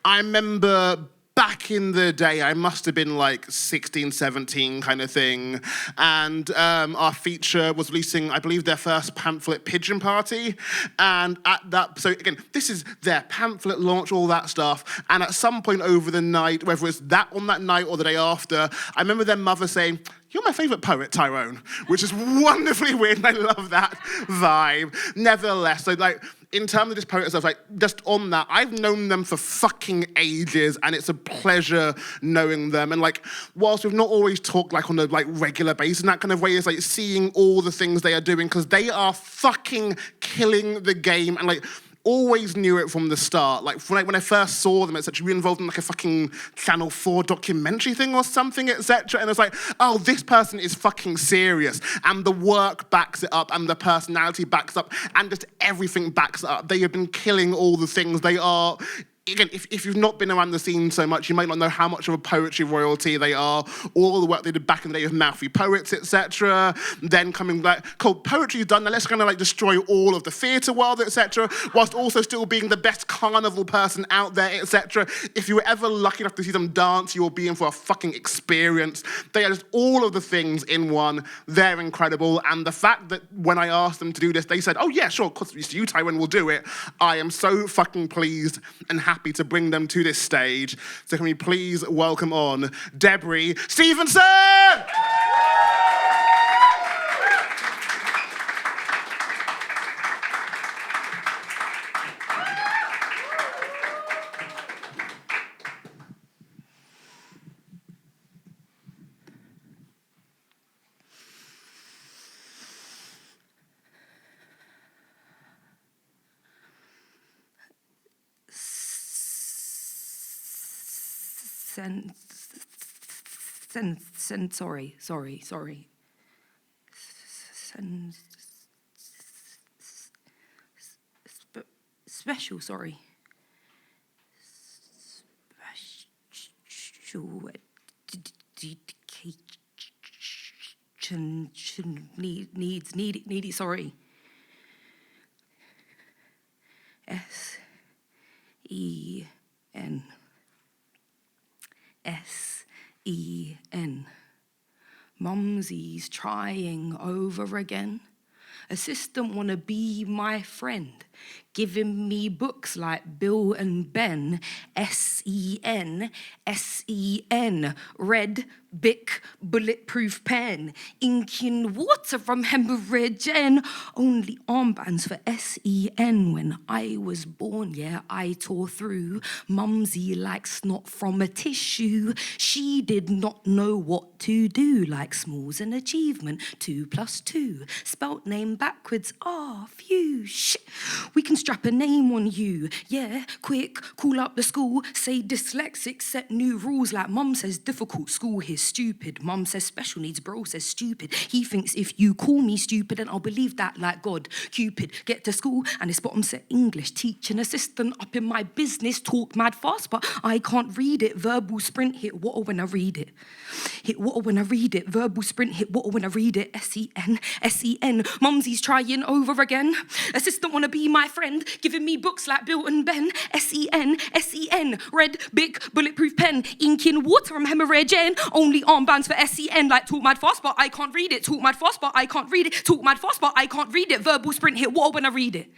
I remember back in the day, I must have been like 16, 17 kind of thing, and our feature was releasing, I believe, their first pamphlet, Pigeon Party, and at that, so again, this is their pamphlet launch, all that stuff, and at some point over the night, whether it's that on that night or the day after, I remember their mother saying, "You're my favourite poet, Tyrone," which is wonderfully weird, and I love that vibe. Nevertheless, so like, in terms of this poet stuff, like, just on that, I've known them for fucking ages, and it's a pleasure knowing them. And like, whilst we've not always talked like on a like regular basis in that kind of way, it's like seeing all the things they are doing, because they are fucking killing the game, and like, always knew it from the start. Like when I first saw them, it's like, we were involved in like a fucking Channel 4 documentary thing or something, etc. And it's like, oh, this person is fucking serious. And the work backs it up, and the personality backs up, and just everything backs it up. They have been killing all the things. They are... Again, if you've not been around the scene so much, you might not know how much of a poetry royalty they are. All the work they did back in the day with Mouthy Poets, etc. Then coming back, cool, poetry's done, now let's kind of like destroy all of the theatre world, etc. Whilst also still being the best carnival person out there, etc. If you were ever lucky enough to see them dance, you'll be in for a fucking experience. They are just all of the things in one. They're incredible. And the fact that when I asked them to do this, they said, oh yeah, sure, of course, it's you, Tywin, will do it. I am so fucking pleased and happy to bring them to this stage. So can we please welcome on Debris Stevenson! Sorry. Special, sorry. Special education needy, sorry. S-E-N. S-E-N. Mumsy's trying over again. Assistant wanna be my friend, giving me books like Bill and Ben. S-E-N, S-E-N, red, Bic, bulletproof pen, inking water from hemorrhage, and only armbands for S-E-N. When I was born, yeah, I tore through. Mumsy like snot from a tissue. She did not know what to do, like small's an achievement. 2 + 2, spelt name backwards, phew, shit. We can strap a name on you, yeah, quick, call up the school, say dyslexic, set new rules like mum says difficult, school here's stupid, mum says special needs, bro says stupid. He thinks if you call me stupid, then I'll believe that like God. Cupid, get to school, and his bottom set English, teaching assistant up in my business, talk mad fast, but I can't read it. Verbal sprint, hit water when I read it. Hit water when I read it. Verbal sprint, hit water when I read it. S-E-N, S-E-N. Mumsy's trying over again. Assistant wanna be my friend, giving me books like Bill and Ben. S-E-N, S-E-N. Red, big, bulletproof pen, inking water from hemorrhage, and only armbands for S-E-N. Like talk mad fast, but I can't read it. Talk mad fast, but I can't read it. Talk mad fast, but I can't read it. Verbal sprint, hit water when I read it.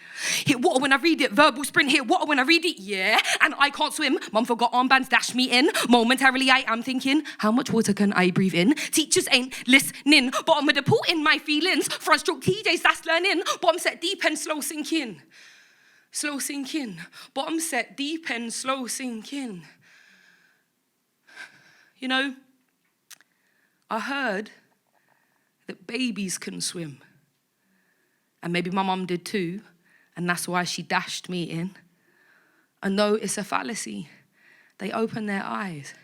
Hit water when I read it. Verbal sprint, hit water when I read it. Yeah, and I can't swim. Mum forgot armbands, dash me in. Momentarily I am thinking, how much water can I breathe in? Teachers ain't listening. Bottom of the pool in my feelings. Front stroke TJs, that's learning. Bottom set deep and slow sink in. Slow sink in. Bottom set deep and slow sink in. You know, I heard that babies can swim. And maybe my mum did too, and that's why she dashed me in. I know it's a fallacy. They open their eyes,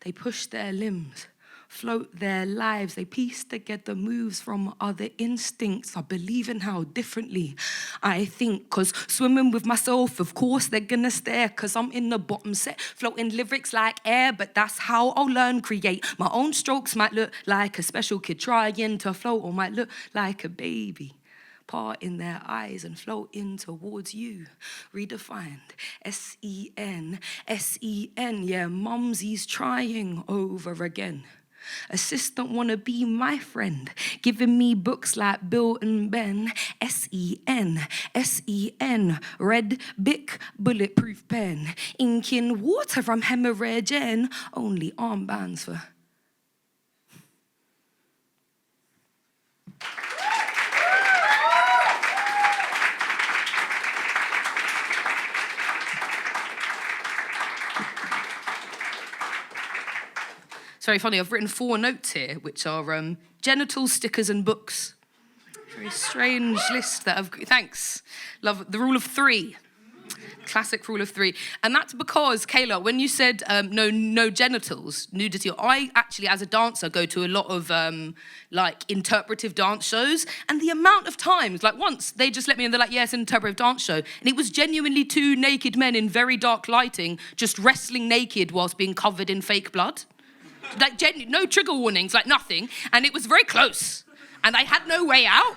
they push their limbs, float their lives, they piece together moves from other instincts. I believe in how differently I think, cause swimming with myself, of course they're gonna stare, cause I'm in the bottom set, floating lyrics like air, but that's how I'll learn, create. My own strokes might look like a special kid trying to float, or might look like a baby part in their eyes and float in towards you. Redefined. S-E-N, S-E-N, yeah, Mumsy's trying over again. Assistant wanna be my friend, giving me books like Bill and Ben. S-E-N, S-E-N, red, Bic, bulletproof pen, inking water from hemorrhage, and only armbands for... It's very funny, I've written 4 notes here, which are genitals, stickers, and books. Very strange list that I've... Thanks. Love the rule of 3. Classic rule of 3. And that's because, Kayla, when you said no genitals, nudity, I actually, as a dancer, go to a lot of, like, interpretive dance shows. And the amount of times, like, once, they just let me in, they're like, yeah, it's an interpretive dance show. And it was genuinely 2 naked men in very dark lighting, just wrestling naked whilst being covered in fake blood. Like, no trigger warnings, like nothing. And it was very close. And I had no way out.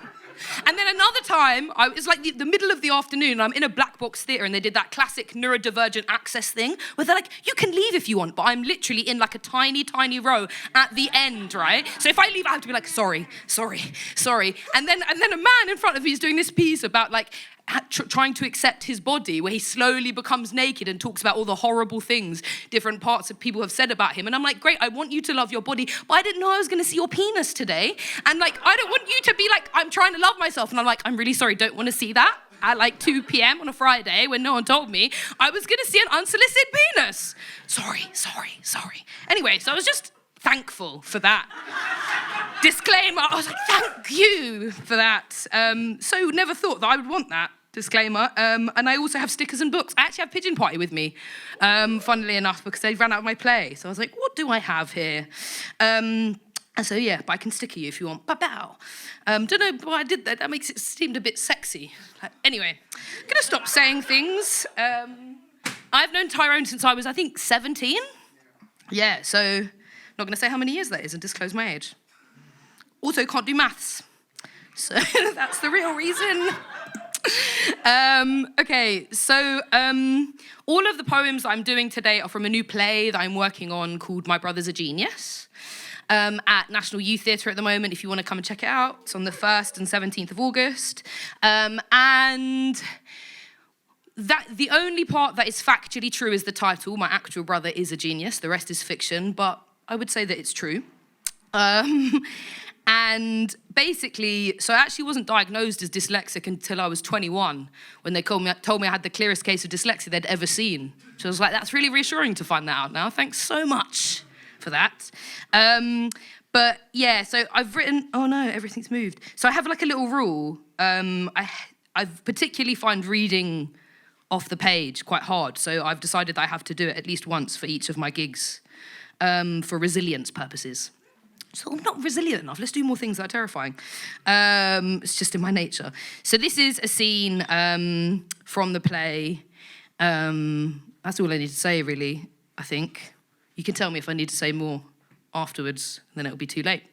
And then another time, it was like the middle of the afternoon, and I'm in a black box theatre, and they did that classic neurodivergent access thing, where they're like, you can leave if you want, but I'm literally in like a tiny, tiny row at the end, right? So if I leave, I have to be like, sorry. And then a man in front of me is doing this piece about like, trying to accept his body, where he slowly becomes naked and talks about all the horrible things different parts of people have said about him. And I'm like, great, I want you to love your body, but I didn't know I was going to see your penis today. And like, I don't want you to be like, I'm trying to love myself. And I'm like, I'm really sorry, don't want to see that at like 2 p.m. on a Friday when no one told me I was going to see an unsolicited penis. Sorry. Anyway, so I was just thankful for that disclaimer. I was like, thank you for that. So never thought that I would want that disclaimer. And I also have stickers and books. I actually have Pigeon Party with me, funnily enough, because they ran out of my play. So I was like, what do I have here? And so, yeah, but I can sticker you if you want. Ba-bow. Don't know why I did that. That makes it seemed a bit sexy. Anyway, I'm going to stop saying things. I've known Tyrone since I was, I think, 17. Yeah, so not going to say how many years that is and disclose my age. Also can't do maths. So that's the real reason. Okay, so all of the poems I'm doing today are from a new play that I'm working on called My Brother's a Genius. At National Youth Theatre at the moment, if you want to come and check it out. It's on the 1st and 17th of August. And that the only part that is factually true is the title. My actual brother is a genius. The rest is fiction, but I would say that it's true. And basically, so I actually wasn't diagnosed as dyslexic until I was 21, when they told me I had the clearest case of dyslexia they'd ever seen. So I was like, that's really reassuring to find that out now. Thanks so much for that. But yeah, so I've written, oh no, everything's moved. So I have like a little rule. I particularly find reading off the page quite hard. So I've decided that I have to do it at least once for each of my gigs for resilience purposes. So I'm not resilient enough. Let's do more things that are terrifying. It's just in my nature. So this is a scene from the play. That's all I need to say, really, I think. You can tell me if I need to say more afterwards, then it'll be too late.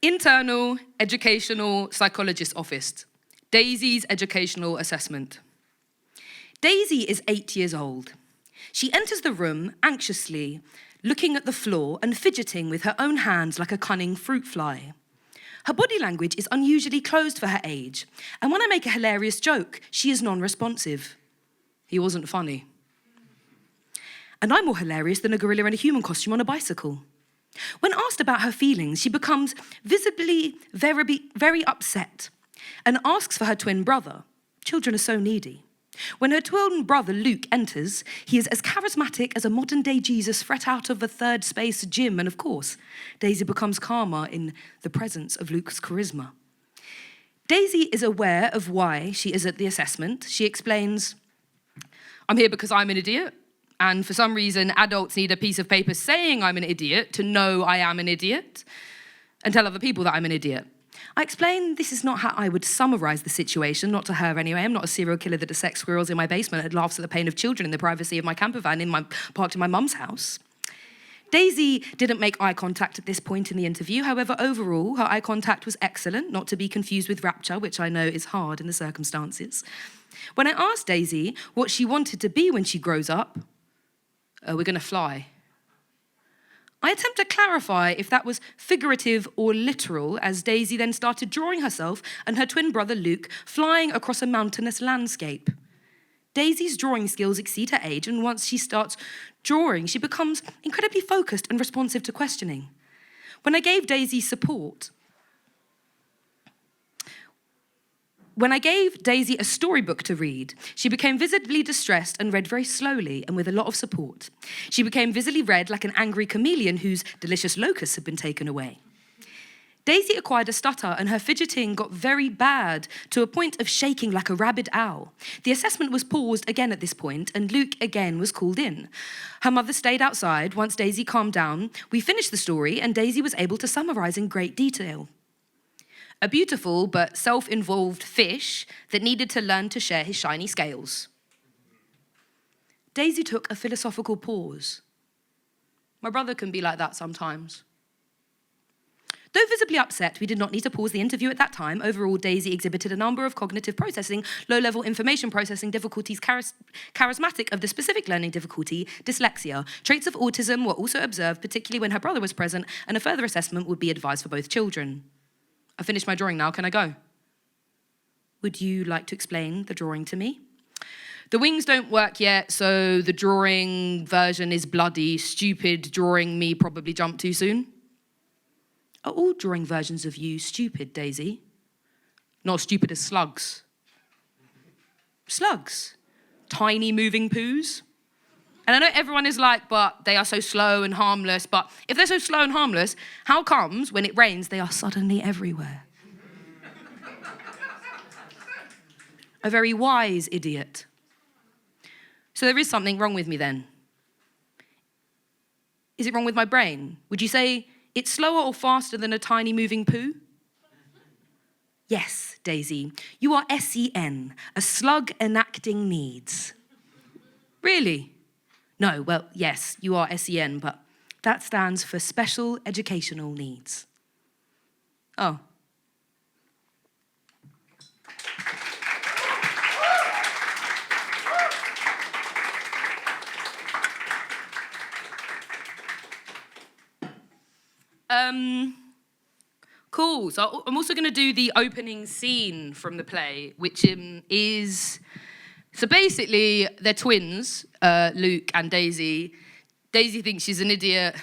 Internal Educational Psychologist Office. Daisy's Educational Assessment. Daisy is 8 years old. She enters the room anxiously, looking at the floor and fidgeting with her own hands like a cunning fruit fly. Her body language is unusually closed for her age, and when I make a hilarious joke, she is non-responsive. He wasn't funny. And I'm more hilarious than a gorilla in a human costume on a bicycle. When asked about her feelings, she becomes visibly very upset and asks for her twin brother. Children are so needy. When her twin brother Luke enters, he is as charismatic as a modern-day Jesus fresh out of a third space gym, and of course, Daisy becomes calmer in the presence of Luke's charisma. Daisy is aware of why she is at the assessment. She explains, I'm here because I'm an idiot, and for some reason, adults need a piece of paper saying I'm an idiot to know I am an idiot, and tell other people that I'm an idiot. I explain this is not how I would summarize the situation, not to her anyway. I'm not a serial killer that dissects squirrels in my basement and laughs at the pain of children in the privacy of my camper van parked in my mum's house. Daisy didn't make eye contact at this point in the interview. However, overall, her eye contact was excellent, not to be confused with rapture, which I know is hard in the circumstances. When I asked Daisy what she wanted to be when she grows up, we're going to fly. I attempt to clarify if that was figurative or literal, as Daisy then started drawing herself and her twin brother Luke flying across a mountainous landscape. Daisy's drawing skills exceed her age, and once she starts drawing, she becomes incredibly focused and responsive to questioning. When I gave Daisy a storybook to read, she became visibly distressed and read very slowly and with a lot of support. She became visibly red like an angry chameleon whose delicious locusts had been taken away. Daisy acquired a stutter and her fidgeting got very bad to a point of shaking like a rabid owl. The assessment was paused again at this point and Luke again was called in. Her mother stayed outside. Once Daisy calmed down, we finished the story and Daisy was able to summarize in great detail. A beautiful but self-involved fish that needed to learn to share his shiny scales. Daisy took a philosophical pause. My brother can be like that sometimes. Though visibly upset, we did not need to pause the interview at that time. Overall, Daisy exhibited a number of cognitive processing, low-level information processing difficulties charismatic of the specific learning difficulty, dyslexia. Traits of autism were also observed, particularly when her brother was present, and a further assessment would be advised for both children. I finished my drawing now, can I go? Would you like to explain the drawing to me? The wings don't work yet, so the drawing version is bloody. Stupid drawing me probably jumped too soon. Are all drawing versions of you stupid, Daisy? Not as stupid as slugs. Slugs? Tiny moving poos? And I know everyone is like, but they are so slow and harmless. But if they're so slow and harmless, how comes when it rains, they are suddenly everywhere? A very wise idiot. So there is something wrong with me then. Is it wrong with my brain? Would you say it's slower or faster than a tiny moving poo? Yes, Daisy, you are SEN, a slug enacting needs. Really? No, well, yes, you are SEN, but that stands for special educational needs. Oh. Cool. So I'm also going to do the opening scene from the play, which is... So basically, they're twins, Luke and Daisy. Daisy thinks she's an idiot.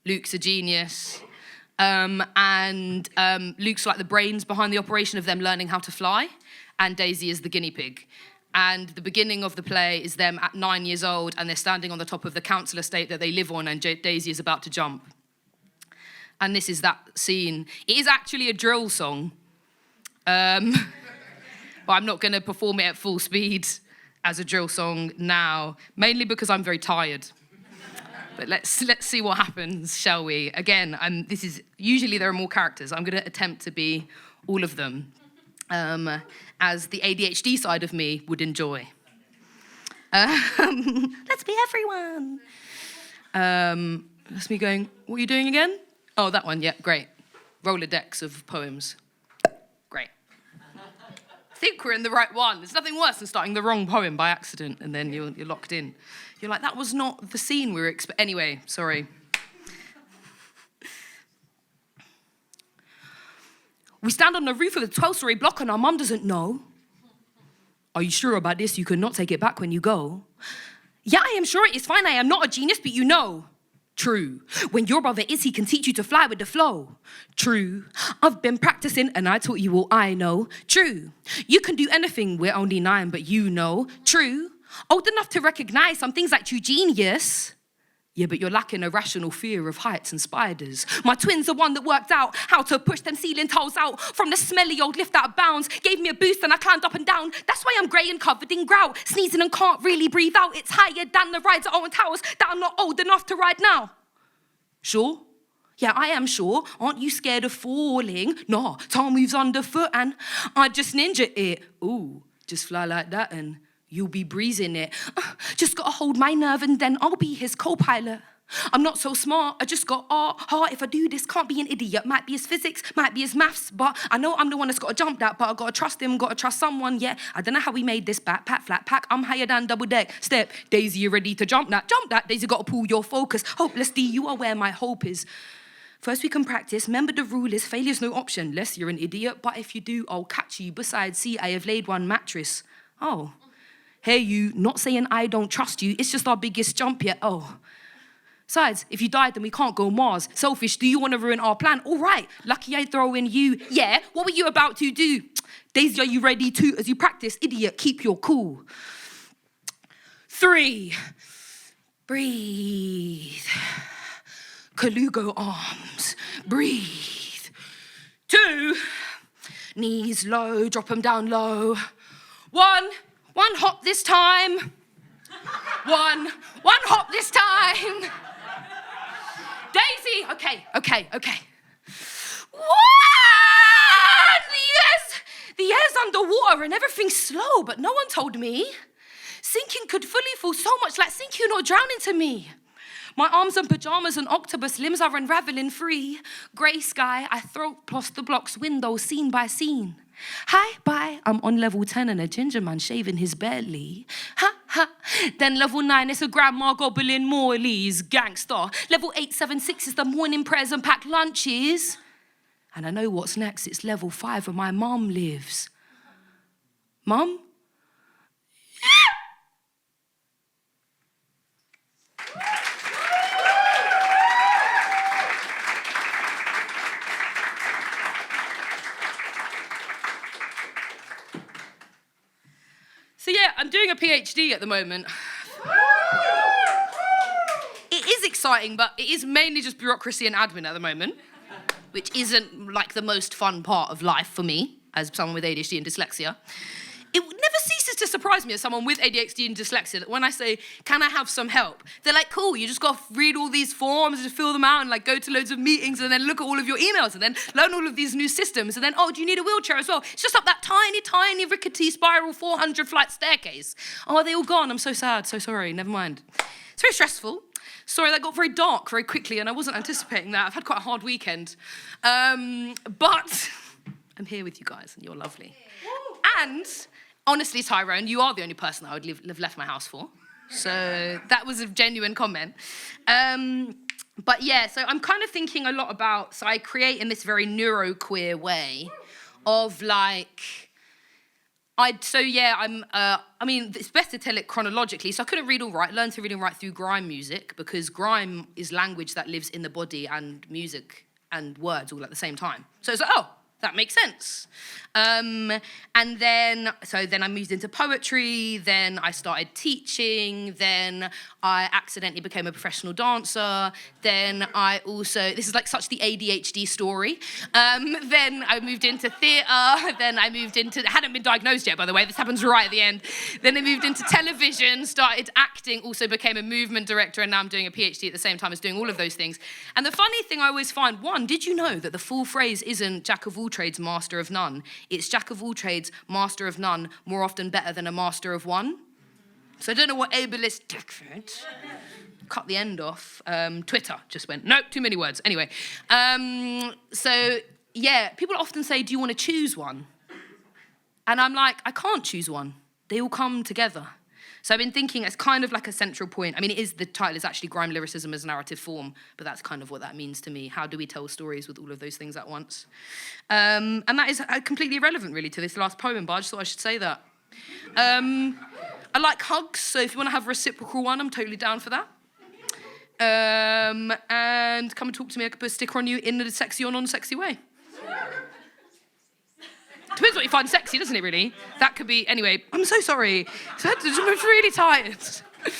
Luke's a genius. And Luke's like the brains behind the operation of them learning how to fly. And Daisy is the guinea pig. And the beginning of the play is them at 9 years old, and they're standing on the top of the council estate that they live on, and Daisy is about to jump. And this is that scene. It is actually a drill song. But I'm not going to perform it at full speed as a drill song now, mainly because I'm very tired. But let's see what happens, shall we? Again, this is usually there are more characters. I'm going to attempt to be all of them, as the ADHD side of me would enjoy. Let's be everyone. That's me going, what are you doing again? Oh, that one, yeah, great. Rolodex of poems. Great. I think we're in the right one. There's nothing worse than starting the wrong poem by accident, and then you're locked in. You're like, that was not the scene we were expecting. Anyway, sorry. We stand on the roof of the 12-story block and our mum doesn't know. Are you sure about this? You cannot take it back when you go. Yeah, I am sure it is fine. I am not a genius, but you know. True. When your brother is, he can teach you to fly with the flow. True. I've been practicing and I taught you all I know. True. You can do anything, we're only 9, but you know. True. Old enough to recognize some things like true genius. Yeah, but you're lacking a rational fear of heights and spiders. My twins are one that worked out how to push them ceiling tiles out from the smelly old lift out of bounds. Gave me a boost and I climbed up and down. That's why I'm grey and covered in grout. Sneezing and can't really breathe out. It's higher than the rides at Owen Towers that I'm not old enough to ride now. Sure? Yeah, I am sure. Aren't you scared of falling? Nah, Tom moves underfoot and I just ninja it. Ooh, just fly like that and you'll be breezing it. Just gotta hold my nerve and then I'll be his co-pilot. I'm not so smart, I just got heart. If I do this, can't be an idiot. Might be his physics, might be his maths, but I know I'm the one that's gotta jump that, but I gotta trust him, gotta trust someone, yeah. I don't know how we made this backpack, flat pack. I'm higher than double deck. Step, Daisy, you ready to jump that? Jump that, Daisy gotta pull your focus. Hopeless D, you are where my hope is. First we can practice, remember the rule is failure's no option, lest you're an idiot, but if you do, I'll catch you. Besides, see, I have laid one mattress. Oh. Hey you, not saying I don't trust you, it's just our biggest jump yet, oh. Besides, if you died, then we can't go Mars. Selfish, do you want to ruin our plan? All right, lucky I throw in you. Yeah, what were you about to do? Daisy, are you ready to? As you practice, idiot, keep your cool. 3, breathe. Kalugo arms, breathe. 2, knees low, drop them down low. 1 hop this time. One hop this time. Daisy, okay. 1! Yes! The air's underwater and everything's slow, but no one told me. Sinking could fully feel so much like sinking or drowning to me. My arms and pajamas and octopus limbs are unraveling free. Grey sky, I throat past the block's window, scene by scene. Hi, bye, I'm on level 10 and a ginger man shaving his belly. Ha, ha. Then level 9 is a grandma gobbling Morley's gangster. Level 876 is the morning prayers and packed lunches. And I know what's next, it's level 5 where my mum lives. Mum? So yeah, I'm doing a PhD at the moment. It is exciting, but it is mainly just bureaucracy and admin at the moment, which isn't like the most fun part of life for me, as someone with ADHD and dyslexia. it never ceases to surprise me as someone with ADHD and dyslexia that when I say, can I have some help? They're like, cool, you just got to read all these forms and fill them out and like go to loads of meetings and then look at all of your emails and then learn all of these new systems and then, oh, do you need a wheelchair as well? It's just up that tiny, tiny, rickety spiral 400-flight staircase. Oh, are they all gone? I'm so sad, so sorry, never mind. It's very stressful. Sorry, that got very dark very quickly and I wasn't anticipating that. I've had quite a hard weekend. But I'm here with you guys and you're lovely. And honestly, Tyrone, you are the only person I would have left my house for. So that was a genuine comment. But yeah, so I'm kind of thinking a lot about, so I create in this very neuroqueer way of like, it's best to tell it chronologically. So I couldn't learn to read and write through grime music because grime is language that lives in the body and music and words all at the same time. So it's like, oh, that makes sense. And then I moved into poetry, then I started teaching, then I accidentally became a professional dancer, then I also, this is like such the ADHD story, then I moved into theatre, then I moved into, hadn't been diagnosed yet, by the way, this happens right at the end, then I moved into television, started acting, also became a movement director, and now I'm doing a PhD at the same time as doing all of those things. And the funny thing I always find, one, did you know that the full phrase isn't jack of all trades, master of none? It's jack of all trades, master of none, more often better than a master of one. So I don't know what ableist Dickford, cut the end off, Twitter just went, nope, too many words. Anyway, so yeah, people often say, do you want to choose one? And I'm like, I can't choose one. They all come together. So I've been thinking it's kind of like a central point. I mean, the title is actually Grime Lyricism as narrative form, but that's kind of what that means to me. How do we tell stories with all of those things at once? And that is completely irrelevant, really, to this last poem, but I just thought I should say that. I like hugs, so if you want to have a reciprocal one, I'm totally down for that. And come and talk to me. I could put a sticker on you in a sexy or non-sexy way. Depends what you find sexy, doesn't it, really? That could be, anyway, I'm so sorry. I'm really tired. But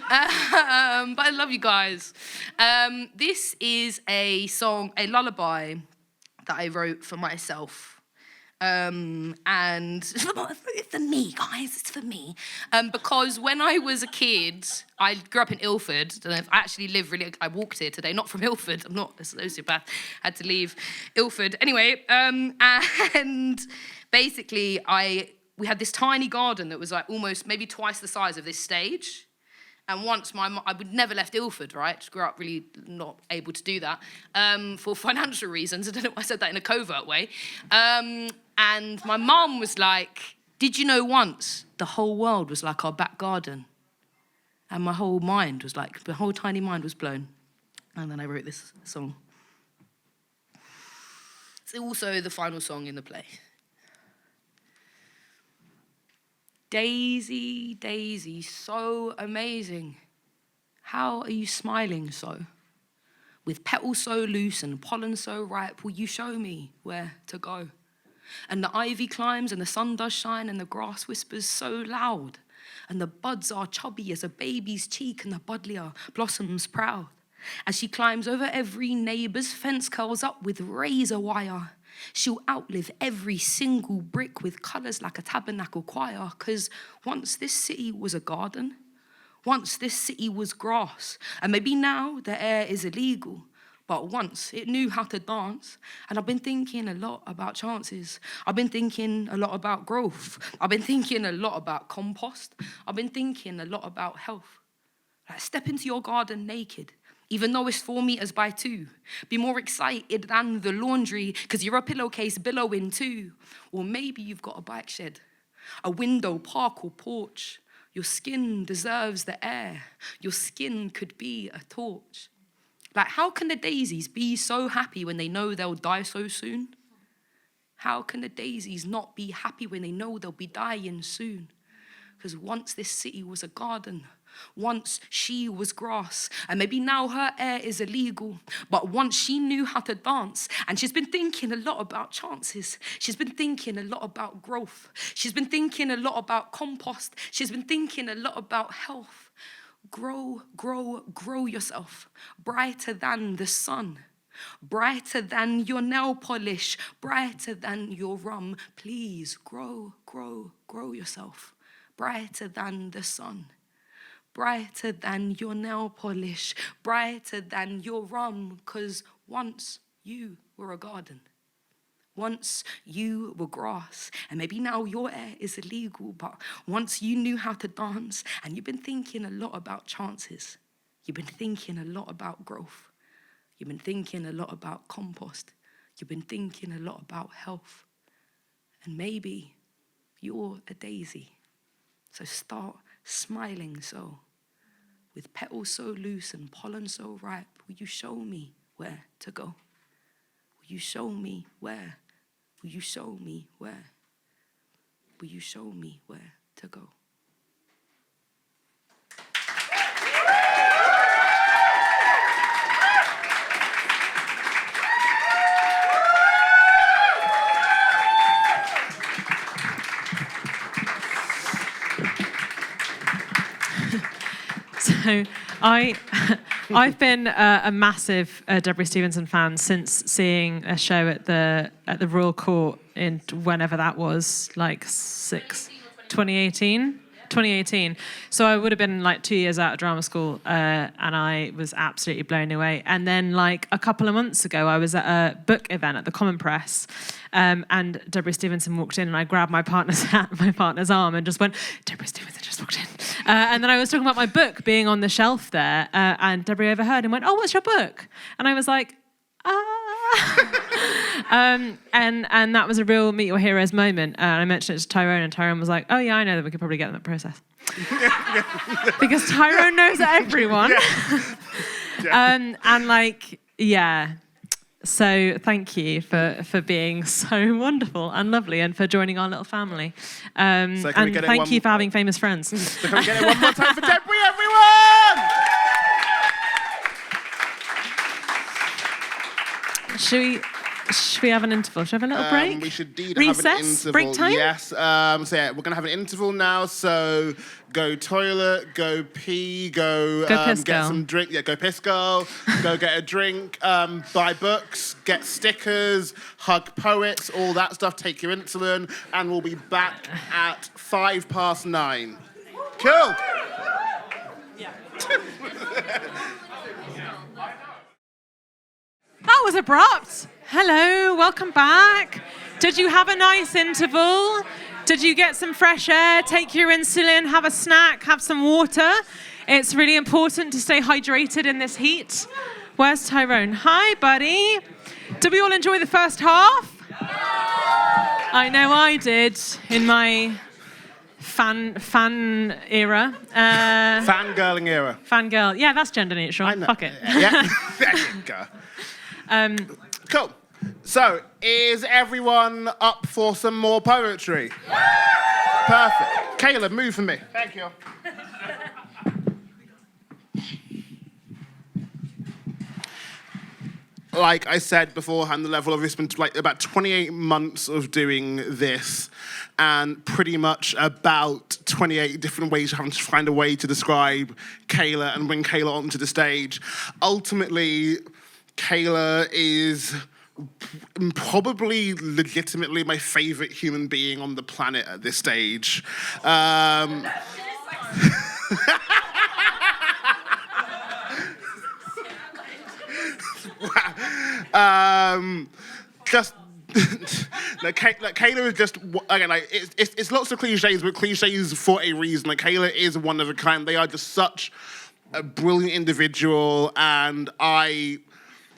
I love you guys. This is a song, a lullaby that I wrote for myself. And it's for me, guys, it's for me. Because when I was a kid, I grew up in Ilford. I actually live I walked here today, not from Ilford. I'm not a sociopath. I had to leave Ilford. Anyway, and basically we had this tiny garden that was like almost maybe twice the size of this stage. And once I would never left Ilford, right? Grew up really not able to do that for financial reasons. I don't know why I said that in a covert way. And my mum was like, did you know once the whole world was like our back garden? And my whole mind was like, the whole tiny mind was blown. And then I wrote this song. It's also the final song in the play. Daisy, Daisy, so amazing. How are you smiling so? With petals so loose and pollen so ripe, will you show me where to go? And the ivy climbs and the sun does shine and the grass whispers so loud. And the buds are chubby as a baby's cheek and the buddleia blossoms proud. As she climbs over every neighbour's fence curls up with razor wire. She'll outlive every single brick with colours like a tabernacle choir. 'Cause once this city was a garden, once this city was grass. And maybe now the air is illegal. But once it knew how to dance. And I've been thinking a lot about chances. I've been thinking a lot about growth. I've been thinking a lot about compost. I've been thinking a lot about health. Like step into your garden naked, even though it's 4 meters by 2. Be more excited than the laundry, because you're a pillowcase billowing too. Or maybe you've got a bike shed, a window, park or porch. Your skin deserves the air. Your skin could be a torch. Like, how can the daisies be so happy when they know they'll die so soon? How can the daisies not be happy when they know they'll be dying soon? Because once this city was a garden, once she was grass, and maybe now her air is illegal, but once she knew how to dance, and she's been thinking a lot about chances. She's been thinking a lot about growth. She's been thinking a lot about compost. She's been thinking a lot about health. Grow, grow, grow yourself, brighter than the sun. brighter than your nail polish, brighter than your rum. Please grow, grow, grow yourself, brighter than the sun, brighter than your nail polish, brighter than your rum, 'cause once you were a garden. Once you were grass, and maybe now your air is illegal, but once you knew how to dance, and you've been thinking a lot about chances. You've been thinking a lot about growth. You've been thinking a lot about compost. You've been thinking a lot about health. And maybe you're a daisy. So start smiling so, with petals so loose and pollen so ripe. Will you show me where to go? Will you show me where? Will you show me where? Will you show me where to go? So I've been a massive Deborah Stevenson fan since seeing a show at the Royal Court in whenever that was, like 2018. 2018. So I would have been like 2 years out of drama school, and I was absolutely blown away. And then like a couple of months ago, I was at a book event at the Common Press, and Deborah Stevenson walked in, and I grabbed my partner's arm, and just went, "Deborah Stevenson just walked in." And then I was talking about my book being on the shelf there, and Deborah overheard and went, "Oh, what's your book?" And I was like, and that was a real Meet Your Heroes moment. And I mentioned it to Tyrone, and Tyrone was like, "Oh yeah, I know that we could probably get them at Process." Because Tyrone knows everyone. And like, yeah. So thank you for being so wonderful and lovely, and for joining our little family. And thank you for having famous friends. So can we get it one more time for Deborah, everyone? Should we have an interval? Should we have a little break? We should indeed Recess? have an interval. Break time? Yes. So yeah, we're going to have an interval now. So go toilet, go pee, go piss, get girl. some drink. Yeah, go piss, girl. Go get a drink. Buy books, get stickers, hug poets, all that stuff. Take your insulin, and we'll be back at 9:05. Cool. That was abrupt. Hello, welcome back. Did you have a nice interval? Did you get some fresh air, take your insulin, have a snack, have some water? It's really important to stay hydrated in this heat. Where's Tyrone? Hi, buddy. Did we all enjoy the first half? I know I did in my fan era. Fangirling era. Fangirl. Yeah, that's gender neutral. Fuck it. Yeah. There you go. Cool. So, is everyone up for some more poetry? Perfect. Caleb, move for me. Thank you. Like I said beforehand, the level of this has been like about 28 months of doing this, and pretty much about 28 different ways of having to find a way to describe Kayla and bring Kayla onto the stage. Ultimately, Kayla is probably legitimately my favorite human being on the planet at this stage. Kayla is just, again, like, it's lots of cliches, but cliches for a reason. Like, Kayla is one of a kind. They are just such a brilliant individual, and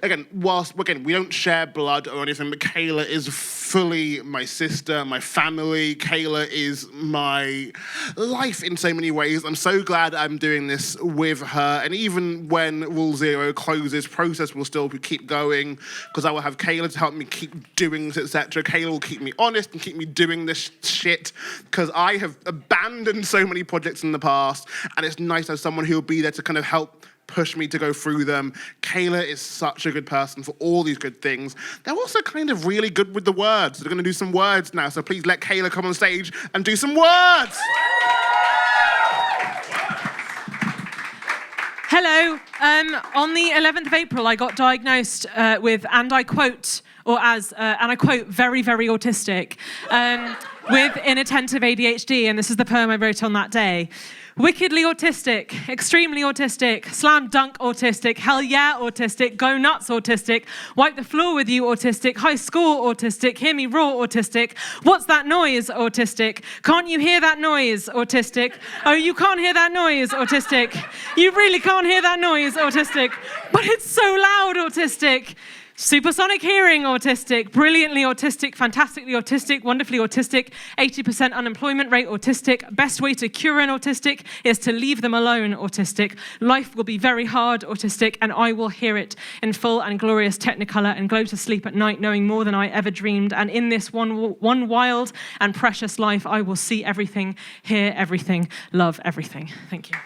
again, we don't share blood or anything, but Kayla is fully my sister, my family. Kayla is my life in so many ways. I'm so glad I'm doing this with her. And even when Rule Zero closes, Process will still keep going, because I will have Kayla to help me keep doing this, etc. Kayla will keep me honest and keep me doing this shit, because I have abandoned so many projects in the past, and it's nice to have someone who will be there to kind of help push me to go through them. Kayla is such a good person for all these good things. They're also kind of really good with the words. They're going to do some words now, so please let Kayla come on stage and do some words. Hello. On the 11th of April, I got diagnosed with, and I quote, very, very autistic, with inattentive ADHD, and this is the poem I wrote on that day. Wickedly autistic, extremely autistic, slam dunk autistic, hell yeah autistic, go nuts autistic, wipe the floor with you autistic, high score autistic, hear me roar autistic, what's that noise autistic, can't you hear that noise autistic, oh you can't hear that noise autistic, you really can't hear that noise autistic, but it's so loud autistic. Supersonic hearing autistic, brilliantly autistic, fantastically autistic, wonderfully autistic, 80% unemployment rate autistic, best way to cure an autistic is to leave them alone autistic, life will be very hard autistic, and I will hear it in full and glorious technicolor and go to sleep at night knowing more than I ever dreamed, and in this one wild and precious life I will see everything, hear everything, love everything. Thank you.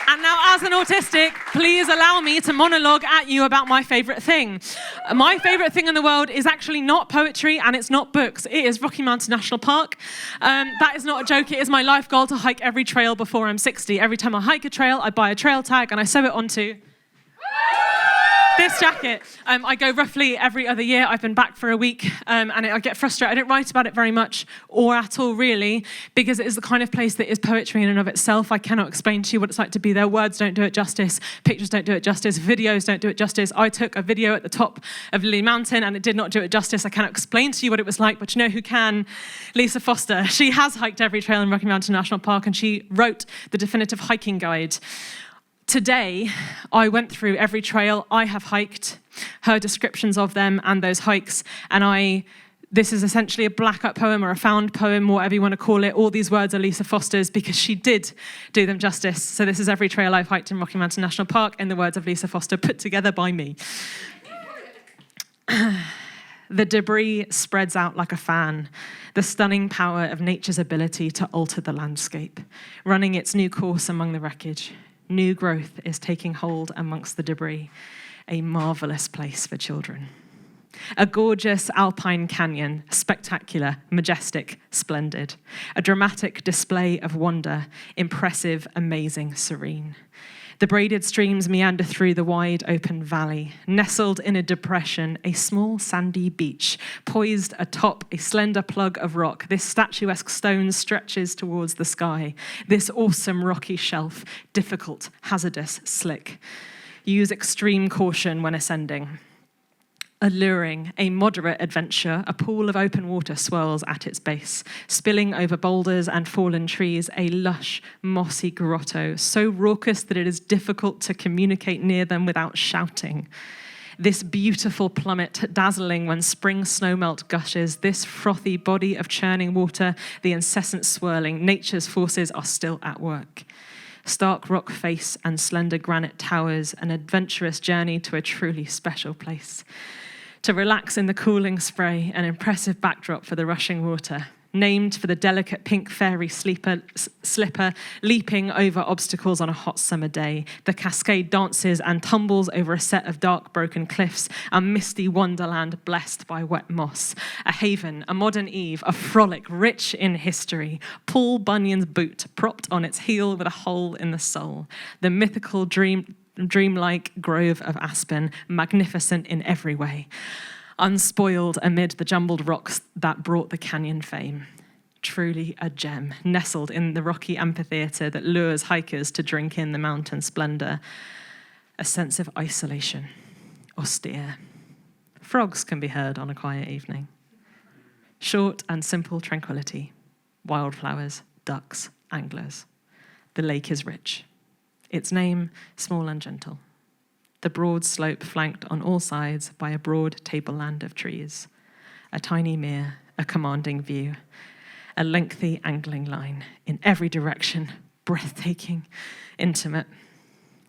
And now, as an autistic, please allow me to monologue at you about my favourite thing. My favourite thing in the world is actually not poetry and it's not books. It is Rocky Mountain National Park. That is not a joke. It is my life goal to hike every trail before I'm 60. Every time I hike a trail, I buy a trail tag and I sew it onto this jacket. I go roughly every other year. I've been back for a week and I get frustrated. I don't write about it very much or at all really because it is the kind of place that is poetry in and of itself. I cannot explain to you what it's like to be there. Words don't do it justice. Pictures don't do it justice. Videos don't do it justice. I took a video at the top of Lily Mountain and it did not do it justice. I cannot explain to you what it was like, but you know who can? Lisa Foster. She has hiked every trail in Rocky Mountain National Park and she wrote the definitive hiking guide. Today, I went through every trail I have hiked, her descriptions of them and those hikes, and this is essentially a black-up poem or a found poem, whatever you want to call it. All these words are Lisa Foster's because she did do them justice. So this is every trail I've hiked in Rocky Mountain National Park in the words of Lisa Foster, put together by me. The debris spreads out like a fan, the stunning power of nature's ability to alter the landscape, running its new course among the wreckage. New growth is taking hold amongst the debris, a marvelous place for children. A gorgeous alpine canyon, spectacular, majestic, splendid. A dramatic display of wonder, impressive, amazing, serene. The braided streams meander through the wide open valley. Nestled in a depression, a small sandy beach, poised atop a slender plug of rock, this statuesque stone stretches towards the sky. This awesome rocky shelf, difficult, hazardous, slick. Use extreme caution when ascending. Alluring, a moderate adventure, a pool of open water swirls at its base, spilling over boulders and fallen trees, a lush, mossy grotto, so raucous that it is difficult to communicate near them without shouting. This beautiful plummet, dazzling when spring snowmelt gushes, this frothy body of churning water, the incessant swirling, nature's forces are still at work. Stark rock face and slender granite towers, an adventurous journey to a truly special place. To relax in the cooling spray, an impressive backdrop for the rushing water. Named for the delicate pink fairy slipper leaping over obstacles on a hot summer day. The cascade dances and tumbles over a set of dark broken cliffs, a misty wonderland blessed by wet moss. A haven, a modern Eve, a frolic rich in history. Paul Bunyan's boot propped on its heel with a hole in the sole. The mythical dreamlike grove of aspen, magnificent in every way, unspoiled amid the jumbled rocks that brought the canyon fame. Truly a gem, nestled in the rocky amphitheater that lures hikers to drink in the mountain splendor. A sense of isolation, austere. Frogs can be heard on a quiet evening. Short and simple tranquility, wildflowers, ducks, anglers. The lake is rich. Its name, small and gentle. The broad slope flanked on all sides by a broad tableland of trees. A tiny mere, a commanding view. A lengthy angling line in every direction, breathtaking, intimate,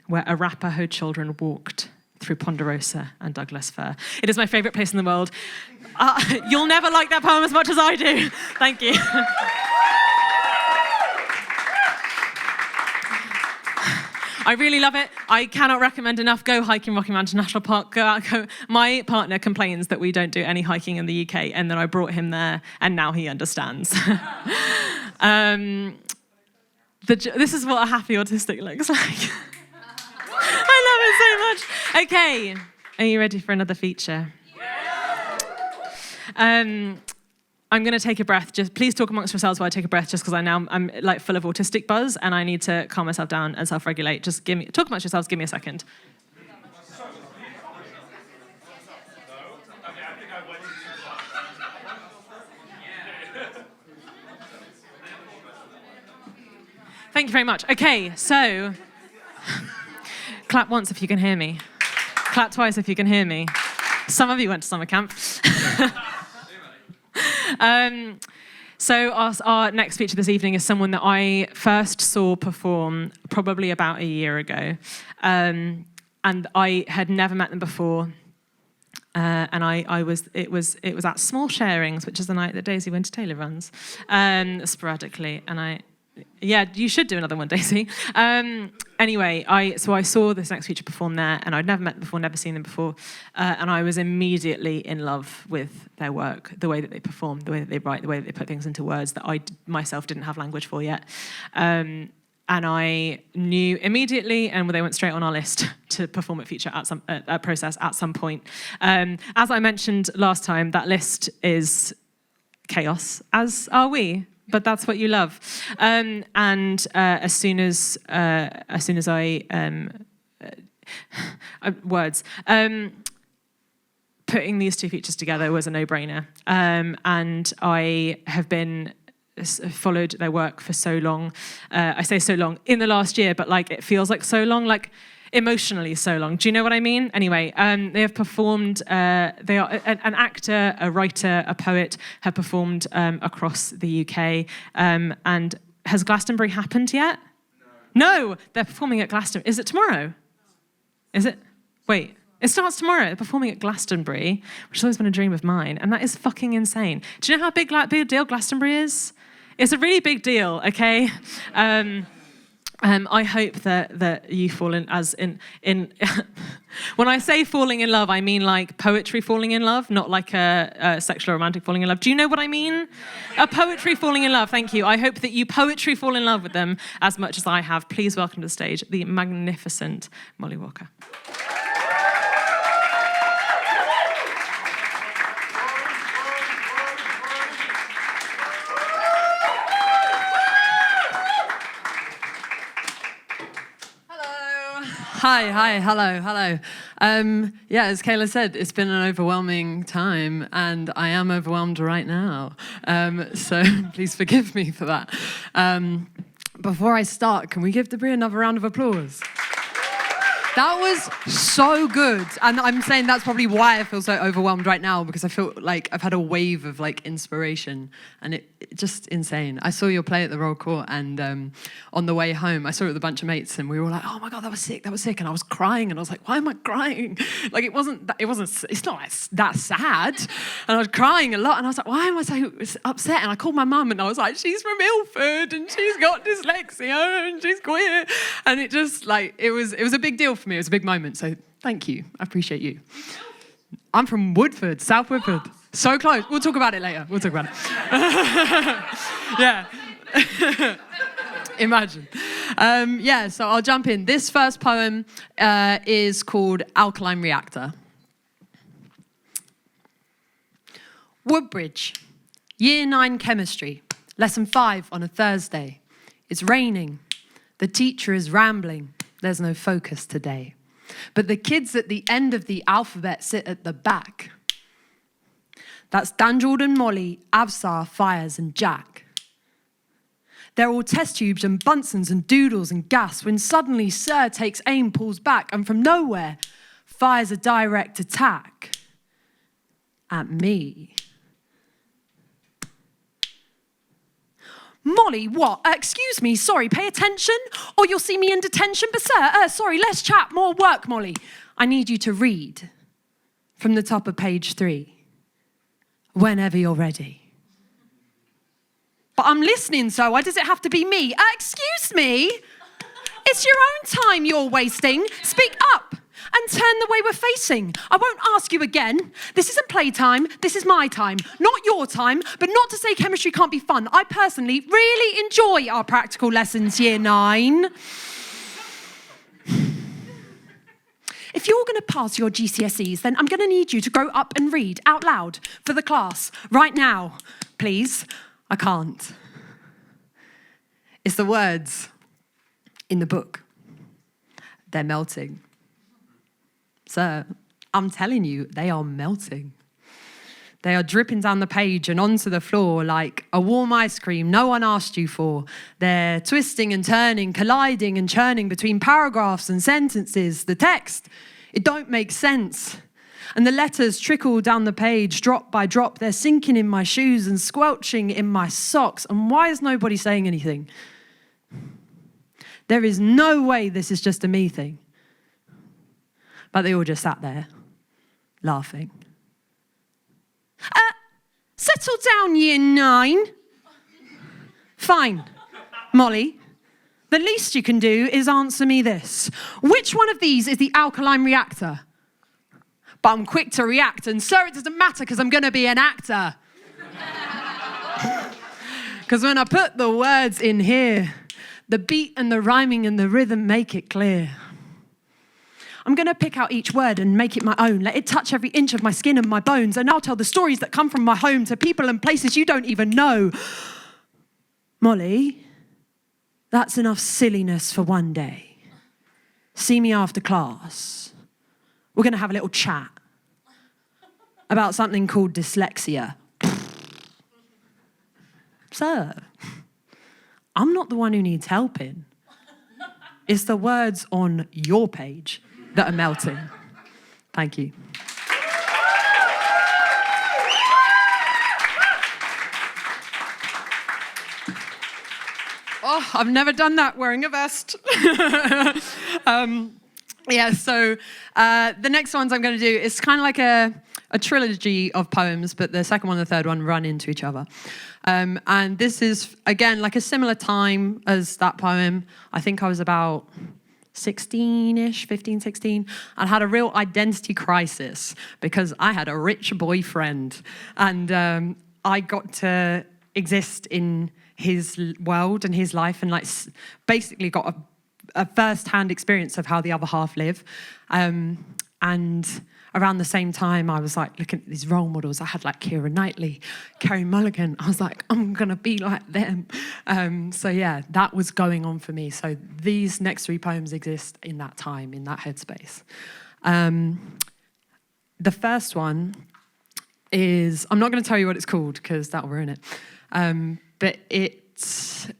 where Arapaho children walked through Ponderosa and Douglas fir. It is my favorite place in the world. You'll never like that poem as much as I do. Thank you. I really love it. I cannot recommend enough. Go hiking Rocky Mountain National Park. Go. My partner complains that we don't do any hiking in the UK, and then I brought him there, and now he understands. This is what a happy autistic looks like. I love it so much. Okay, are you ready for another feature? I'm going to take a breath. Just please talk amongst yourselves while I take a breath, just because I'm like full of autistic buzz and I need to calm myself down and self-regulate. Just talk amongst yourselves. Give me a second. Thank you very much. Okay, so clap once if you can hear me. Clap twice if you can hear me. Some of you went to summer camp. So our next feature this evening is someone that I first saw perform probably about a year ago. And I had never met them before. And it was at Small Sharings, which is the night that Daisy Winter Taylor runs, sporadically. And yeah, you should do another one, Daisy. Anyway, I saw this next feature perform there, and I'd never met them before, never seen them before, and I was immediately in love with their work, the way that they perform, the way that they write, the way that they put things into words that I myself didn't have language for yet. And I knew immediately, and they went straight on our list to perform at feature at Process at some point. As I mentioned last time, that list is chaos, as are we. But that's what you love. And as soon as I putting these two features together was a no-brainer. And I have been followed their work for so long. I say so long in the last year, but like it feels like so long, like emotionally so long. Do you know what I mean? Anyway, they have performed, they are an actor, a writer, a poet, have performed across the UK. And has Glastonbury happened yet? No, they're performing at Glastonbury. Is it tomorrow? Is it? Wait, it starts tomorrow. They're performing at Glastonbury, which has always been a dream of mine. And that is fucking insane. Do you know how big a deal Glastonbury is? It's a really big deal, okay? I hope that you fall in, as in when I say falling in love, I mean like poetry falling in love, not like a sexual or romantic falling in love. Do you know what I mean? A poetry falling in love, thank you. I hope that you poetry fall in love with them as much as I have. Please welcome to the stage the magnificent Molly Walker. Hi, hello. Yeah, as Kayla said, it's been an overwhelming time, and I am overwhelmed right now. So please forgive me for that. Before I start, can we give Debris another round of applause? That was so good. And I'm saying that's probably why I feel so overwhelmed right now, because I feel like I've had a wave of like inspiration, and it just insane. I saw your play at the Royal Court, and on the way home, I saw it with a bunch of mates, and we were all like, oh my God, that was sick. And I was crying, and I was like, why am I crying? Like it's not like that sad. And I was crying a lot, and I was like, why am I so upset? And I called my mum, and I was like, she's from Ilford, and she's got dyslexia, and she's queer. And it just like, it was a big deal for me. It was a big moment, so thank you. I appreciate you. I'm from Woodford, South Woodford. So close. We'll talk about it later. Yeah. Imagine. So I'll jump in. This first poem is called Alkaline Reactor. Woodbridge, Year 9 Chemistry, Lesson 5 on a Thursday. It's raining. The teacher is rambling. There's no focus today. But the kids at the end of the alphabet sit at the back. That's Dan, Jordan, Molly, Avsar, Fires, and Jack. They're all test tubes and Bunsen's and doodles and gas when suddenly Sir takes aim, pulls back, and from nowhere fires a direct attack at me. Molly, what? Excuse me, sorry, pay attention, or you'll see me in detention. But sir, sorry, less chat, more work, Molly. I need you to read from the top of page 3, whenever you're ready. But I'm listening, so why does it have to be me? Excuse me? It's your own time you're wasting. Speak up. and turn the way we're facing. I won't ask you again. This isn't playtime. This is my time, not your time. But not to say chemistry can't be fun. I personally really enjoy our practical lessons, Year 9. If you're going to pass your GCSEs, then I'm going to need you to grow up and read out loud for the class right now. Please. I can't. It's the words in the book. They're melting. Sir, I'm telling you, they are melting. They are dripping down the page and onto the floor like a warm ice cream no one asked you for. They're twisting and turning, colliding and churning between paragraphs and sentences. The text, it don't make sense. And the letters trickle down the page, drop by drop. They're sinking in my shoes and squelching in my socks. And why is nobody saying anything? There is no way this is just a me thing. But they all just sat there, laughing. Settle down, Year 9. Fine, Molly. The least you can do is answer me this. Which one of these is the alkaline reactor? But I'm quick to react, and sir, it doesn't matter because I'm going to be an actor. Because when I put the words in here, the beat and the rhyming and the rhythm make it clear. I'm going to pick out each word and make it my own. Let it touch every inch of my skin and my bones. And I'll tell the stories that come from my home to people and places you don't even know. Molly, that's enough silliness for one day. See me after class. We're going to have a little chat about something called dyslexia. Sir, I'm not the one who needs helping. It's the words on your page that are melting. Thank you. Oh, I've never done that wearing a vest. So the next ones I'm going to do is kind of like a trilogy of poems, but the second one and the third one run into each other. And this is, again, like a similar time as that poem. I think I was about 16-ish, 15, 16, and had a real identity crisis because I had a rich boyfriend and I got to exist in his world and his life and like basically got a first-hand experience of how the other half live. And around the same time, I was like looking at these role models. I had like Keira Knightley, Carey Mulligan. I was like, I'm gonna be like them. So yeah, that was going on for me. So these next three poems exist in that time, in that headspace. The first one is, I'm not gonna tell you what it's called because that'll ruin it. But it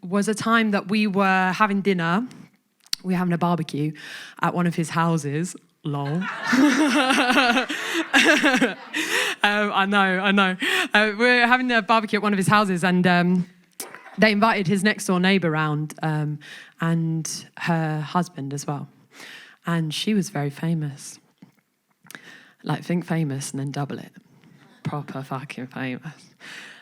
was a time that we were having dinner. We were having a barbecue at one of his houses. Lol. I know. We're having a barbecue at one of his houses and they invited his next door neighbour round and her husband as well. And she was very famous. Like, think famous and then double it. Proper fucking famous.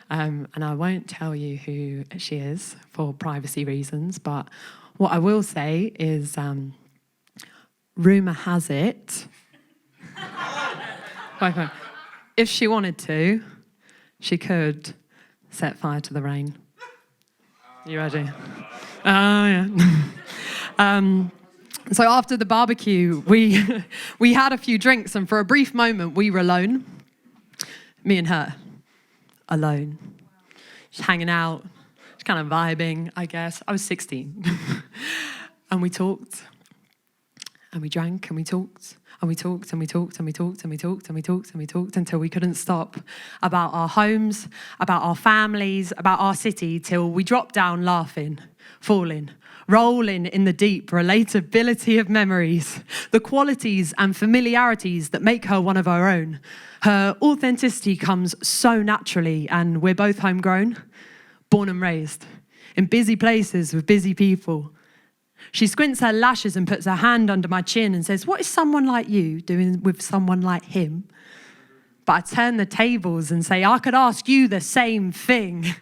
And I won't tell you who she is for privacy reasons, but what I will say is rumour has it, if she wanted to, she could set fire to the rain. You ready? Yeah. So after the barbecue, we had a few drinks, and for a brief moment, we were alone. Me and her, alone. Just hanging out, just kind of vibing, I guess. I was 16. And we talked. And we drank and we talked and we talked and we talked and we talked and we talked and we talked and we talked until we couldn't stop about our homes, about our families, about our city, till we dropped down laughing, falling, rolling in the deep relatability of memories, the qualities and familiarities that make her one of our own. Her authenticity comes so naturally, and we're both homegrown, born and raised, in busy places with busy people. She squints her lashes and puts her hand under my chin and says, "What is someone like you doing with someone like him?" But I turn the tables and say, "I could ask you the same thing."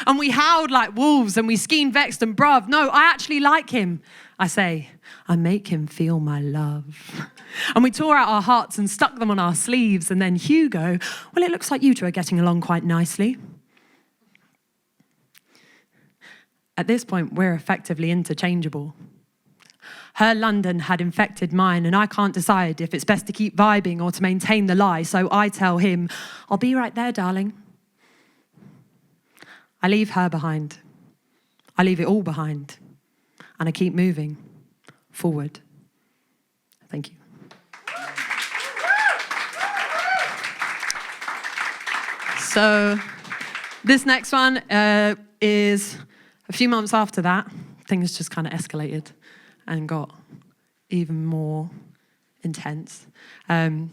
And we howled like wolves and we schemed, vexed and bruv. No, I actually like him. I say, I make him feel my love. And we tore out our hearts and stuck them on our sleeves. And then Hugo, well, it looks like you two are getting along quite nicely. At this point, we're effectively interchangeable. Her London had infected mine, and I can't decide if it's best to keep vibing or to maintain the lie, so I tell him, I'll be right there, darling. I leave her behind. I leave it all behind. And I keep moving forward. Thank you. So this next one is a few months after that. Things just kind of escalated and got even more intense. And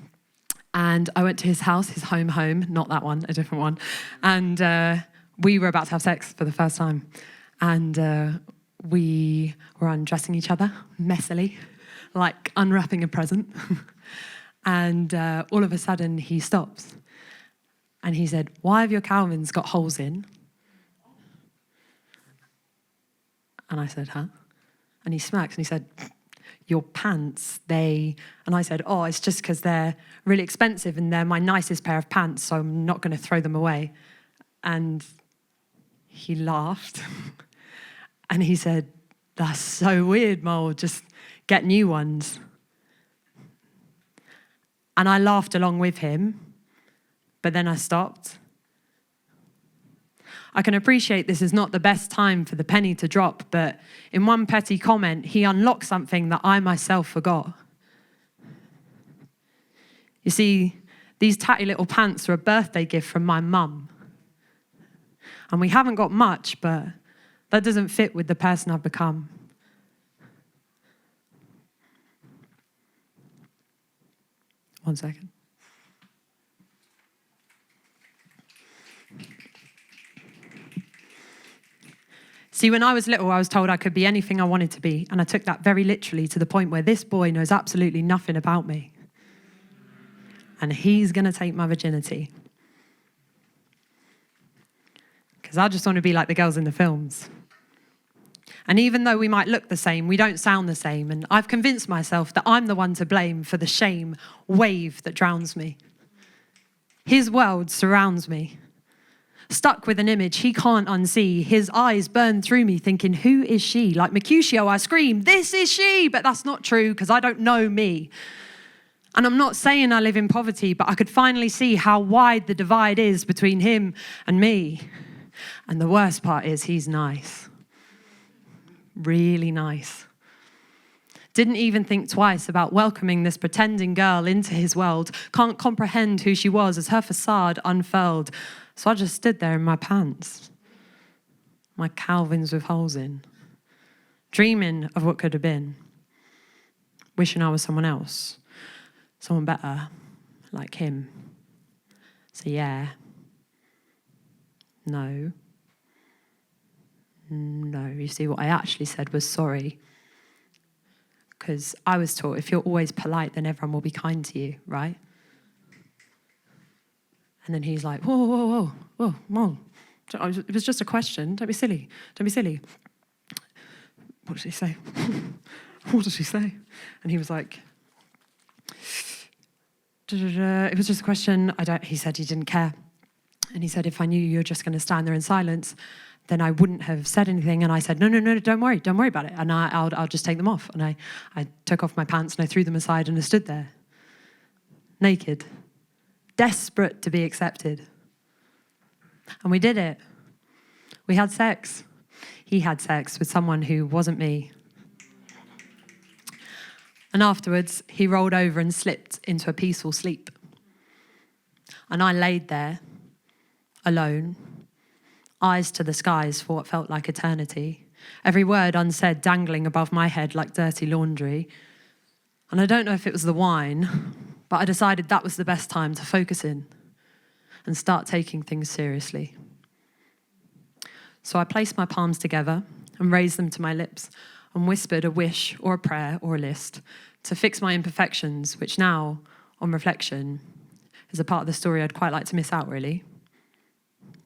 I went to his house, his home, not that one, a different one. And we were about to have sex for the first time. And we were undressing each other messily, like unwrapping a present. And all of a sudden he stops. And he said, why have your Calvins got holes in? And I said, huh? And he smacks and he said, your pants, they... And I said, oh, it's just because they're really expensive and they're my nicest pair of pants, so I'm not going to throw them away. And he laughed. And he said, that's so weird, Mole, just get new ones. And I laughed along with him, but then I stopped. I can appreciate this is not the best time for the penny to drop, but in one petty comment, he unlocked something that I myself forgot. You see, these tatty little pants are a birthday gift from my mum. And we haven't got much, but that doesn't fit with the person I've become. One second. See, when I was little, I was told I could be anything I wanted to be, and I took that very literally to the point where this boy knows absolutely nothing about me. And he's going to take my virginity. Because I just want to be like the girls in the films. And even though we might look the same, we don't sound the same. And I've convinced myself that I'm the one to blame for the shame wave that drowns me. His world surrounds me. Stuck with an image he can't unsee. His eyes burn through me thinking, who is she? Like Mercutio, I scream, this is she! But that's not true because I don't know me. And I'm not saying I live in poverty, but I could finally see how wide the divide is between him and me. And the worst part is he's nice. Really nice. Didn't even think twice about welcoming this pretending girl into his world. Can't comprehend who she was as her facade unfurled. So I just stood there in my pants, my Calvins with holes in, dreaming of what could have been, wishing I was someone else, someone better, like him. So yeah, no, you see what I actually said was sorry. Because I was taught if you're always polite, then everyone will be kind to you, right? And then he's like, whoa, Mom, it was just a question. Don't be silly. What did he say? What did he say? And he was like, it was just a question. He said he didn't care. And he said, if I knew you were just going to stand there in silence, then I wouldn't have said anything. And I said, no, don't worry about it. And I'll just take them off. And I took off my pants and I threw them aside and I stood there, naked, desperate to be accepted. And we did it. We had sex. He had sex with someone who wasn't me. And afterwards, he rolled over and slipped into a peaceful sleep. And I laid there, alone, eyes to the skies for what felt like eternity, every word unsaid dangling above my head like dirty laundry. And I don't know if it was the wine, but I decided that was the best time to focus in and start taking things seriously. So I placed my palms together and raised them to my lips and whispered a wish or a prayer or a list to fix my imperfections, which now, on reflection, is a part of the story I'd quite like to miss out, really.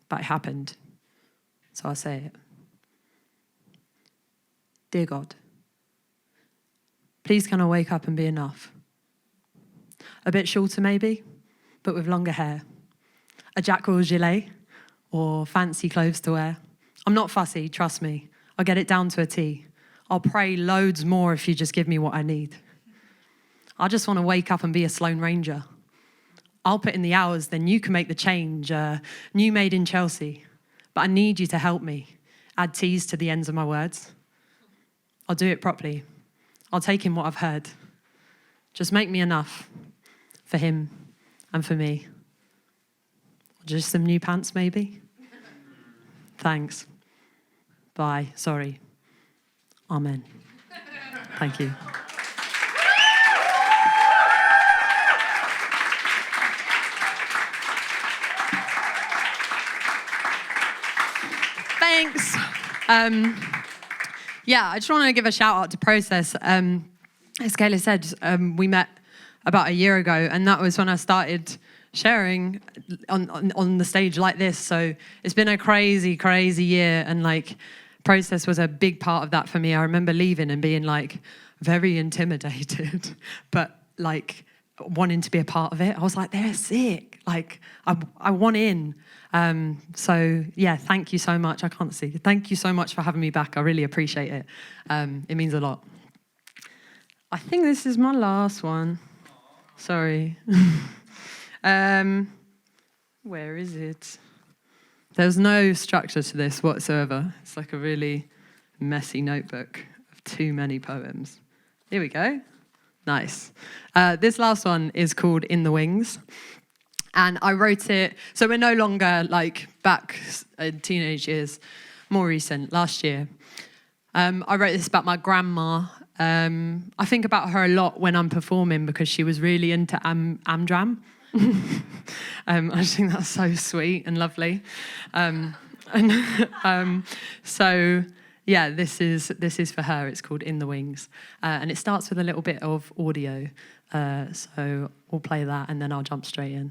But it happened. So I'll say it. Dear God, Please can I wake up and be enough? A bit shorter maybe, but with longer hair. A jackal gilet or fancy clothes to wear. I'm not fussy, trust me. I'll get it down to a T. I'll pray loads more if you just give me what I need. I just want to wake up and be a Sloane Ranger. I'll put in the hours, then you can make the change. New made in Chelsea. But I need you to help me. Add T's to the ends of my words. I'll do it properly. I'll take in what I've heard. Just make me enough for him and for me. Just some new pants, maybe? Thanks. Bye. Sorry. Amen. Thank you. Thanks. Yeah, I just want to give a shout out to Process. As Kayla said, we met about a year ago, and that was when I started sharing on the stage like this. So it's been a crazy, crazy year, and like Process was a big part of that for me. I remember leaving and being like very intimidated, but like wanting to be a part of it. I was like, they're sick. Like I want in. So yeah, thank you so much. I can't see. Thank you so much for having me back. I really appreciate it. It means a lot. I think this is my last one. Sorry. Where is it? There's no structure to this whatsoever. It's like a really messy notebook of too many poems. Here we go. Nice. This last one is called In the Wings. And I wrote it, so we're no longer like back in teenage years, more recent, last year. I wrote this about my grandma. I think about her a lot when I'm performing because she was really into Amdram. I just think that's so sweet and lovely. So yeah, this is for her. It's called In the Wings, and it starts with a little bit of audio. So we'll play that, and then I'll jump straight in.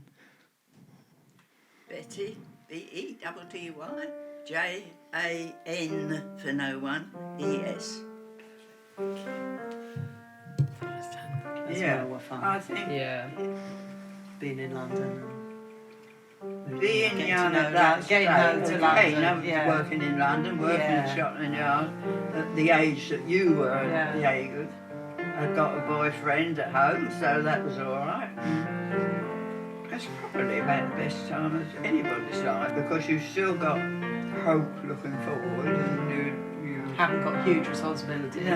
Betty, B-E-T-T-Y, J-A-N for no one, E-S. Yeah, I think. Yeah. Being in London. Being young at that getting home to London. Nobody's working in London, working in Scotland Yard at the age that you were at the age of. I got a boyfriend at home, so that was all right. It's probably about the best time of anybody's life because you've still got hope looking forward and you haven't got huge responsibilities. No,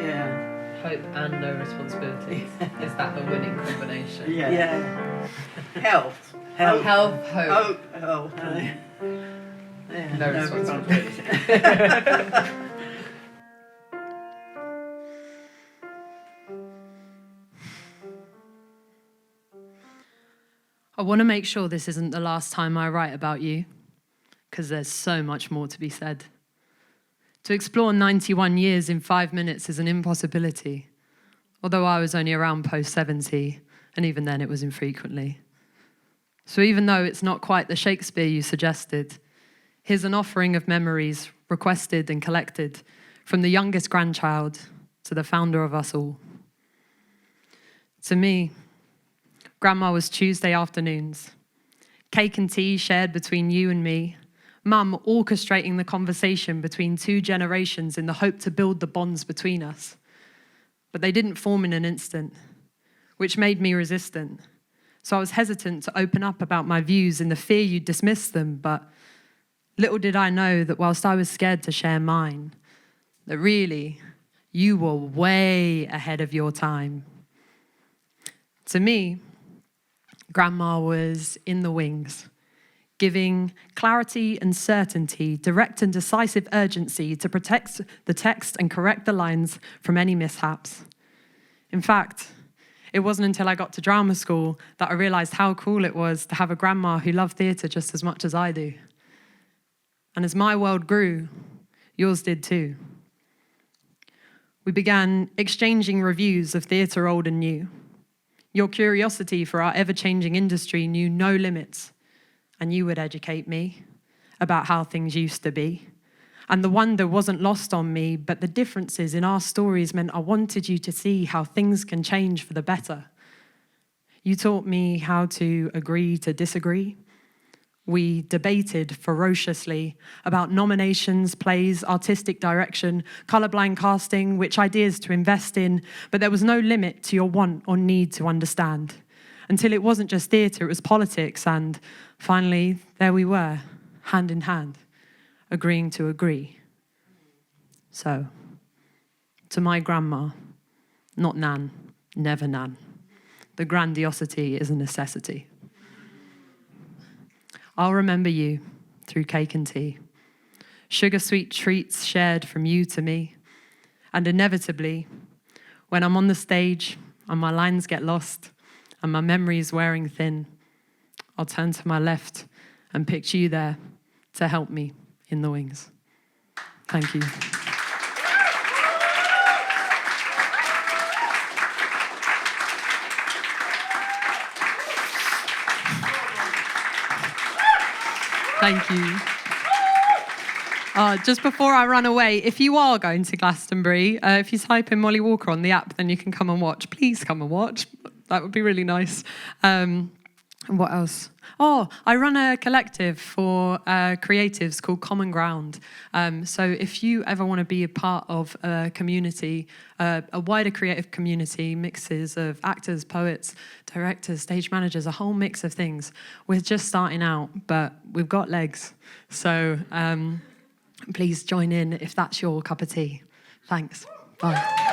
yeah. Hope and no responsibility. Is that the winning combination? Yeah. Health. Health, hope. Hope, health. No responsibility. I want to make sure this isn't the last time I write about you, because there's so much more to be said. To explore 91 years in 5 minutes is an impossibility, although I was only around post-70, and even then it was infrequently. So even though it's not quite the Shakespeare you suggested, here's an offering of memories requested and collected from the youngest grandchild to the founder of us all. To me, Grandma was Tuesday afternoons, cake and tea shared between you and me, Mum orchestrating the conversation between two generations in the hope to build the bonds between us. But they didn't form in an instant, which made me resistant. So I was hesitant to open up about my views in the fear you'd dismiss them, but little did I know that whilst I was scared to share mine, that really, you were way ahead of your time. To me, Grandma was in the wings, giving clarity and certainty, direct and decisive urgency to protect the text and correct the lines from any mishaps. In fact, it wasn't until I got to drama school that I realized how cool it was to have a grandma who loved theatre just as much as I do. And as my world grew, yours did too. We began exchanging reviews of theatre old and new. Your curiosity for our ever-changing industry knew no limits, and you would educate me about how things used to be. And the wonder wasn't lost on me, but the differences in our stories meant I wanted you to see how things can change for the better. You taught me how to agree to disagree. We debated ferociously about nominations, plays, artistic direction, colourblind casting, which ideas to invest in, but there was no limit to your want or need to understand. Until it wasn't just theatre, it was politics, and finally, there we were, hand in hand, agreeing to agree. So, to my grandma, not Nan, never Nan, the grandiosity is a necessity. I'll remember you through cake and tea, sugar-sweet treats shared from you to me, and inevitably, when I'm on the stage and my lines get lost and my memory's wearing thin, I'll turn to my left and picture you there to help me in the wings. Thank you. Thank you. Just before I run away, if you are going to Glastonbury, if you type in Molly Walker on the app, then you can come and watch. Please come and watch. That would be really nice. And what else? Oh, I run a collective for creatives called Common Ground. So if you ever want to be a part of a community, a wider creative community, mixes of actors, poets, directors, stage managers, a whole mix of things. We're just starting out, but we've got legs. So please join in if that's your cup of tea. Thanks. Bye.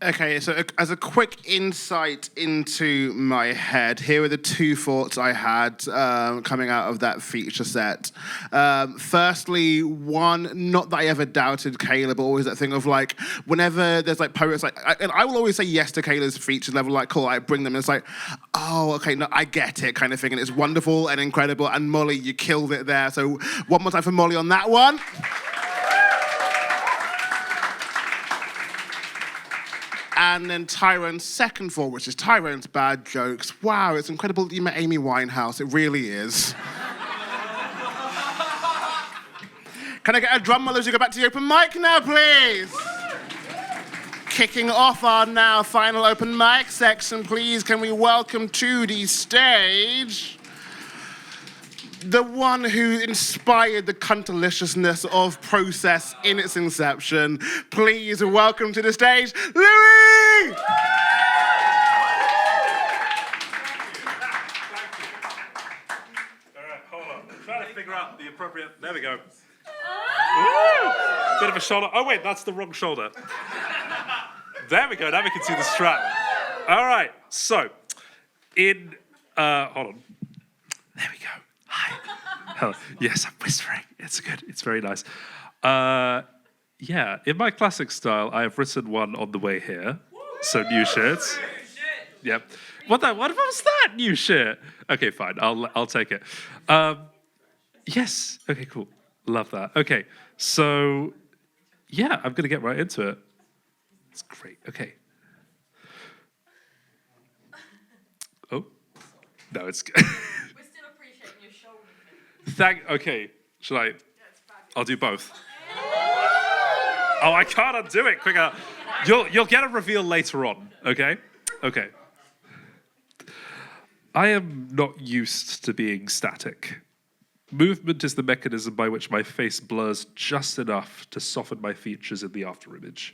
Okay, so as a quick insight into my head, here are the two thoughts I had coming out of that feature set. Firstly, one, not that I ever doubted Kayla, but always that thing of like, whenever there's like poets, like, and I will always say yes to Kayla's feature level, like, cool, I bring them, and it's like, oh, okay, no, I get it, kind of thing, and it's wonderful and incredible, and Molly, you killed it there, so one more time for Molly on that one. And then Tyrone's second thought, which is Tyrone's bad jokes. Wow, it's incredible that you met Amy Winehouse. It really is. Can I get a drum roll as you go back to the open mic now, please? Kicking off our now final open mic section, please, can we welcome to the stage the one who inspired the cuntaliciousness of Process in its inception. Please welcome to the stage, Louis! All right, hold on. I'm trying to figure out the appropriate... There we go. Woo! Bit of a shoulder. Oh, wait, that's the wrong shoulder. There we go. Now we can see the strap. All right, so in... hold on. There we go. Hi. Hello. Yes, I'm whispering. It's good. It's very nice. Yeah, in my classic style, I have written one on the way here. So new shit. Yep. What was that? New shit. Okay, fine. I'll take it. Yes. Okay, cool. Love that. Okay, so yeah, I'm gonna get right into it. It's great. Okay. Oh, no, it's good. Okay, should I? I'll do both. Oh, I can't undo it quicker. You'll get a reveal later on, okay? Okay. I am not used to being static. Movement is the mechanism by which my face blurs just enough to soften my features in the afterimage.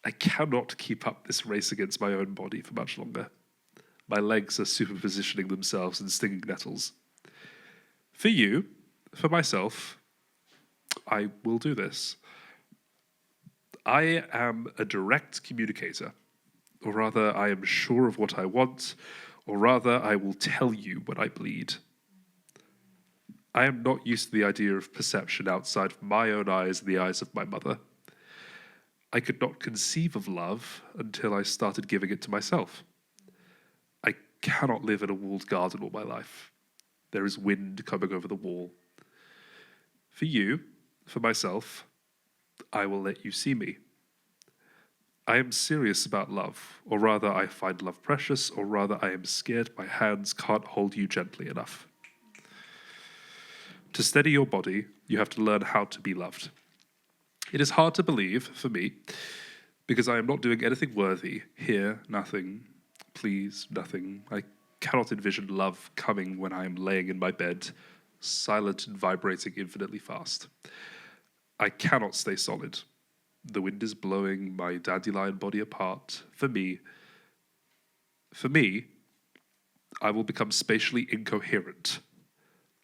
I cannot keep up this race against my own body for much longer. My legs are superpositioning themselves in stinging nettles. For you, for myself, I will do this. I am a direct communicator, or rather, I am sure of what I want, or rather, I will tell you when I bleed. I am not used to the idea of perception outside of my own eyes and the eyes of my mother. I could not conceive of love until I started giving it to myself. I cannot live in a walled garden all my life. There is wind coming over the wall. For you, for myself, I will let you see me. I am serious about love, or rather I find love precious, or rather I am scared my hands can't hold you gently enough. To steady your body, you have to learn how to be loved. It is hard to believe, for me, because I am not doing anything worthy. Here, nothing. Please, nothing. I cannot envision love coming when I am laying in my bed, silent and vibrating infinitely fast. I cannot stay solid. The wind is blowing my dandelion body apart. For me, I will become spatially incoherent.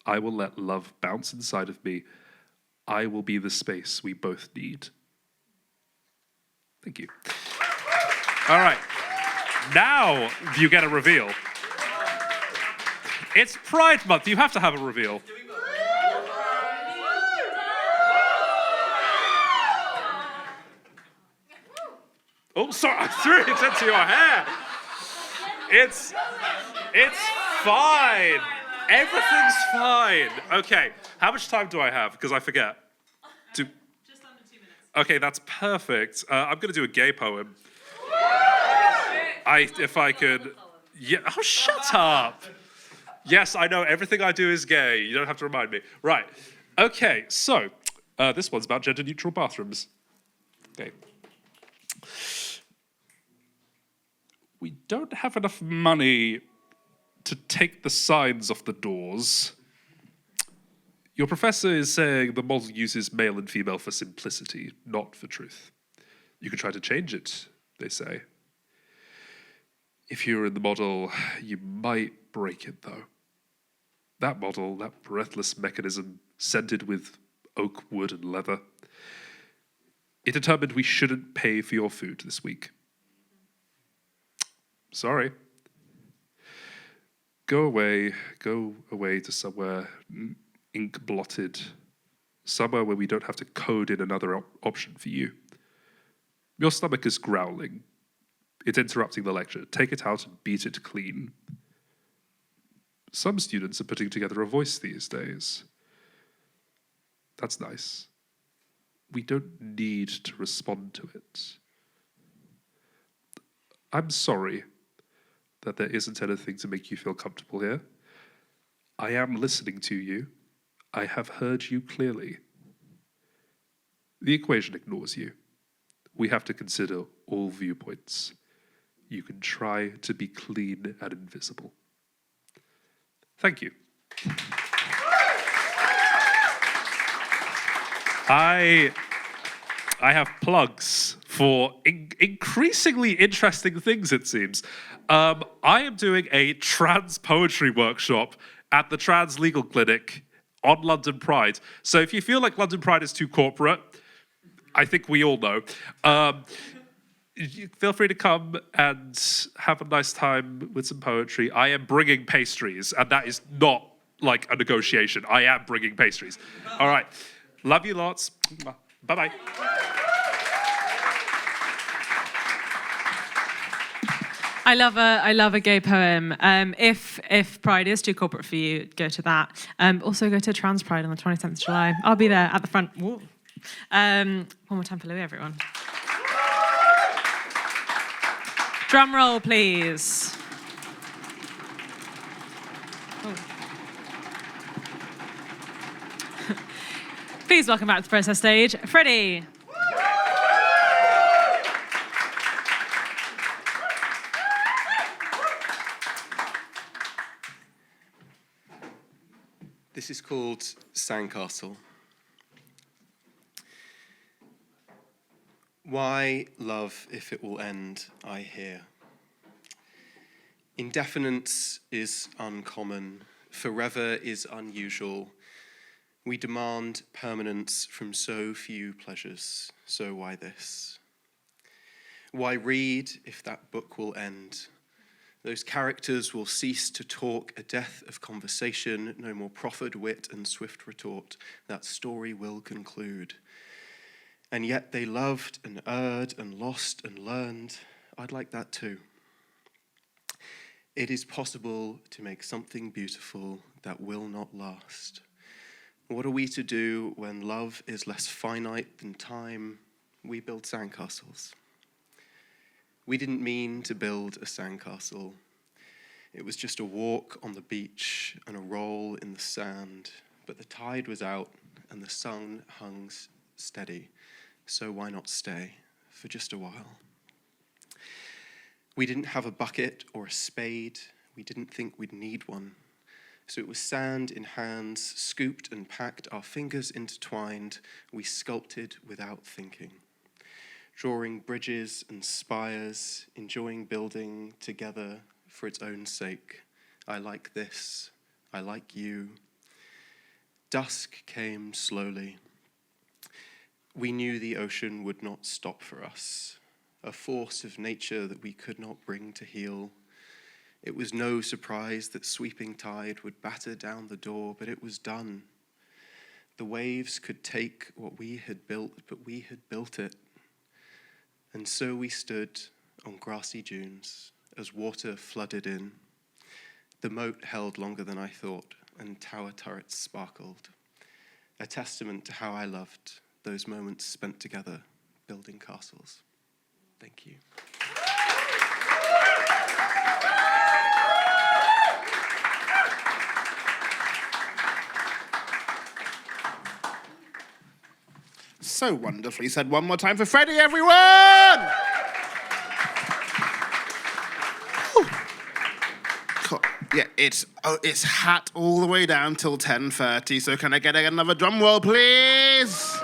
I will let love bounce inside of me. I will be the space we both need. Thank you. All right. Now you get a reveal. It's Pride Month. You have to have a reveal. Oh, sorry, I threw it into your hair. It's fine. Everything's fine. Okay, how much time do I have? Because I forget. Just under 2 minutes. Okay, that's perfect. I'm going to do a gay poem. If I could. Yeah. Oh, shut up. Yes, I know everything I do is gay. You don't have to remind me. Right. Okay, so this one's about gender-neutral bathrooms. Okay. We don't have enough money to take the signs off the doors. Your professor is saying the model uses male and female for simplicity, not for truth. You can try to change it, they say. If you're in the model, you might break it, though. That model, that breathless mechanism, scented with oak, wood, and leather, it determined we shouldn't pay for your food this week. Sorry. Go away to somewhere ink-blotted, somewhere where we don't have to code in another option for you. Your stomach is growling. It's interrupting the lecture. Take it out and beat it clean. Some students are putting together a voice these days. That's nice. We don't need to respond to it. I'm sorry that there isn't anything to make you feel comfortable here. I am listening to you. I have heard you clearly. The equation ignores you. We have to consider all viewpoints. You can try to be clean and invisible. Thank you. I have plugs for increasingly interesting things, it seems. I am doing a trans poetry workshop at the Trans Legal Clinic on London Pride. So if you feel like London Pride is too corporate, I think we all know, feel free to come and have a nice time with some poetry. I am bringing pastries, and that is not like a negotiation. I am bringing pastries. All right. Love you lots. Bye-bye. I love a gay poem. If Pride is too corporate for you, go to that. Also go to Trans Pride on the 27th of July. I'll be there at the front. One more time for Louis, everyone. Drum roll, please. Oh. Please welcome back to the process stage, Freddie. This is called Sandcastle. Why love if it will end, I hear. Indefinite is uncommon, forever is unusual. We demand permanence from so few pleasures, so why this? Why read if that book will end? Those characters will cease to talk, a death of conversation, no more proffered wit and swift retort. That story will conclude. And yet they loved and erred and lost and learned. I'd like that too. It is possible to make something beautiful that will not last. What are we to do when love is less finite than time? We build sandcastles. We didn't mean to build a sandcastle. It was just a walk on the beach and a roll in the sand, but the tide was out and the sun hung steady, so why not stay for just a while? We didn't have a bucket or a spade. We didn't think we'd need one. So it was sand in hands, scooped and packed, our fingers intertwined. We sculpted without thinking, drawing bridges and spires, enjoying building together for its own sake. I like this. I like you. Dusk came slowly. We knew the ocean would not stop for us, a force of nature that we could not bring to heal. It was no surprise that sweeping tide would batter down the door, but it was done. The waves could take what we had built, but we had built it. And so we stood on grassy dunes as water flooded in. The moat held longer than I thought, and tower turrets sparkled, a testament to how I loved those moments spent together building castles. Thank you. So wonderfully said. One more time for Freddie, everyone! Yeah, it's hat all the way down till 10:30, so can I get another drum roll, please?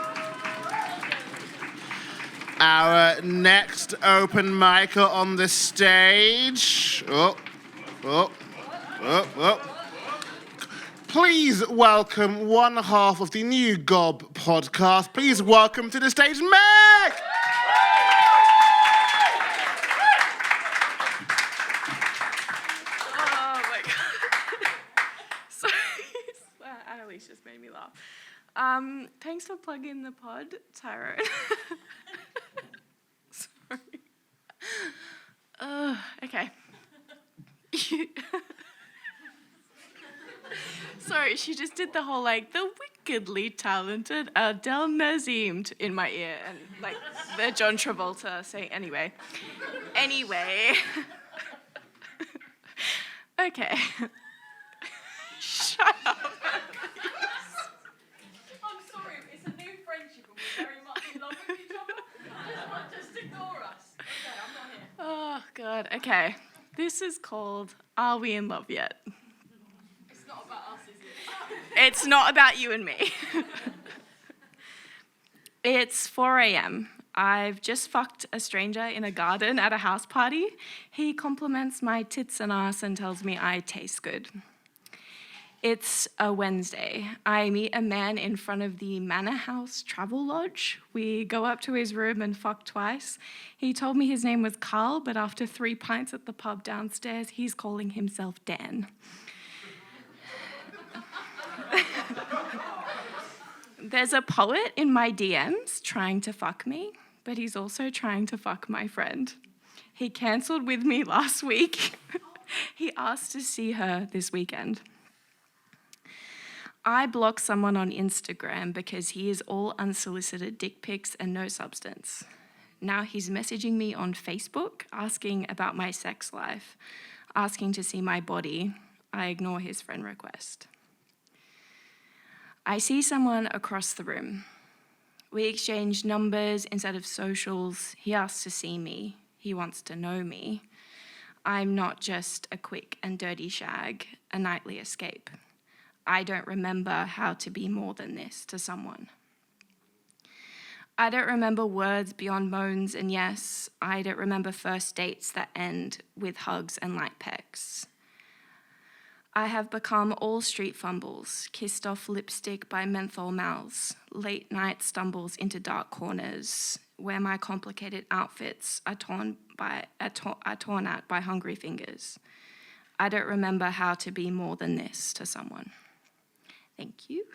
Our next open micer on the stage. Please welcome one half of the new Gob podcast. Please welcome to the stage, Meg! Oh my God. Sorry, Annalise just made me laugh. Thanks for plugging the pod, Tyrone. Sorry. Okay. Sorry, she just did the whole, like, the wickedly talented Adele Nazim in my ear, and, like, the John Travolta saying, anyway. Okay. Shut up. I'm sorry, it's a new friendship and we're very much in love with each other. Just ignore us. Okay, I'm not here. Oh, God. Okay. This is called Are We in Love Yet? It's not about us, is it? It's not about you and me. It's 4 a.m. I've just fucked a stranger in a garden at a house party. He compliments my tits and ass and tells me I taste good. It's a Wednesday. I meet a man in front of the Manor House Travel Lodge. We go up to his room and fuck twice. He told me his name was Carl, but after 3 pints at the pub downstairs, he's calling himself Dan. There's a poet in my DMs trying to fuck me, but he's also trying to fuck my friend. He cancelled with me last week. He asked to see her this weekend. I blocked someone on Instagram because he is all unsolicited dick pics and no substance. Now he's messaging me on Facebook, asking about my sex life, asking to see my body. I ignore his friend request. I see someone across the room. We exchange numbers instead of socials. He asks to see me. He wants to know me. I'm not just a quick and dirty shag, a nightly escape. I don't remember how to be more than this to someone. I don't remember words beyond moans and yes. I don't remember first dates that end with hugs and light pecks. I have become all street fumbles, kissed off lipstick by menthol mouths, late night stumbles into dark corners, where my complicated outfits are torn at by hungry fingers. I don't remember how to be more than this to someone. Thank you.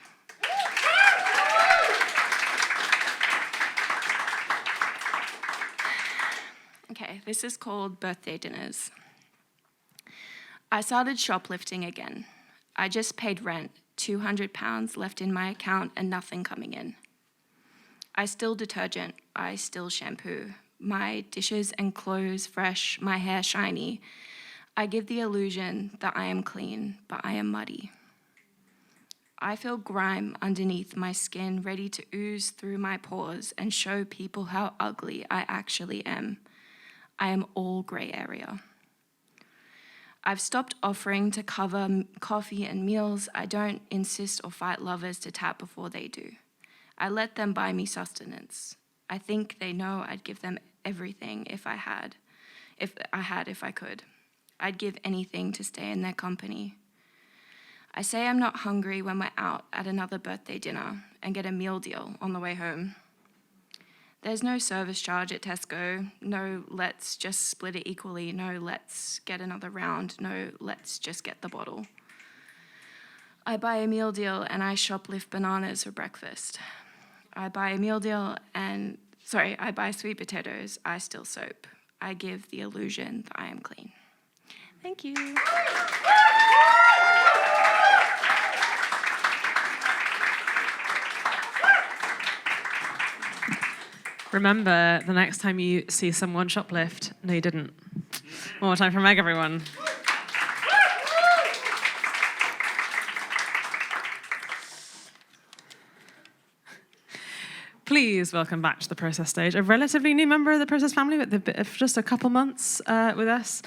Okay, this is called Birthday Dinners. I started shoplifting again. I just paid rent, £200 left in my account and nothing coming in. I steal detergent, I steal shampoo, my dishes and clothes fresh, my hair shiny. I give the illusion that I am clean, but I am muddy. I feel grime underneath my skin, ready to ooze through my pores and show people how ugly I actually am. I am all gray area. I've stopped offering to cover coffee and meals. I don't insist or fight lovers to tap before they do. I let them buy me sustenance. I think they know I'd give them everything if I could. I'd give anything to stay in their company. I say I'm not hungry when we're out at another birthday dinner and get a meal deal on the way home. There's no service charge at Tesco, no let's just split it equally, no let's get another round, no let's just get the bottle. I buy a meal deal and I shoplift bananas for breakfast. I buy sweet potatoes, I steal soap. I give the illusion that I am clean. Thank you. Remember, the next time you see someone shoplift, no, you didn't. One more time for Meg, everyone. Please welcome back to the Process stage a relatively new member of the Process family with just a couple months with us.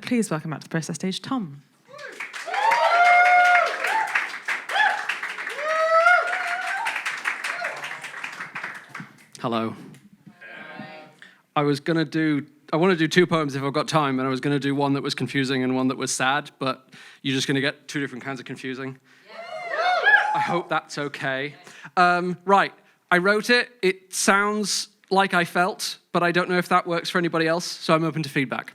Please welcome back to the Process stage, Tom. Hello. I want to do two poems if I've got time, and I was going to do one that was confusing and one that was sad, but you're just going to get two different kinds of confusing. I hope that's okay. Right, I wrote it. It sounds like I felt, but I don't know if that works for anybody else, so I'm open to feedback.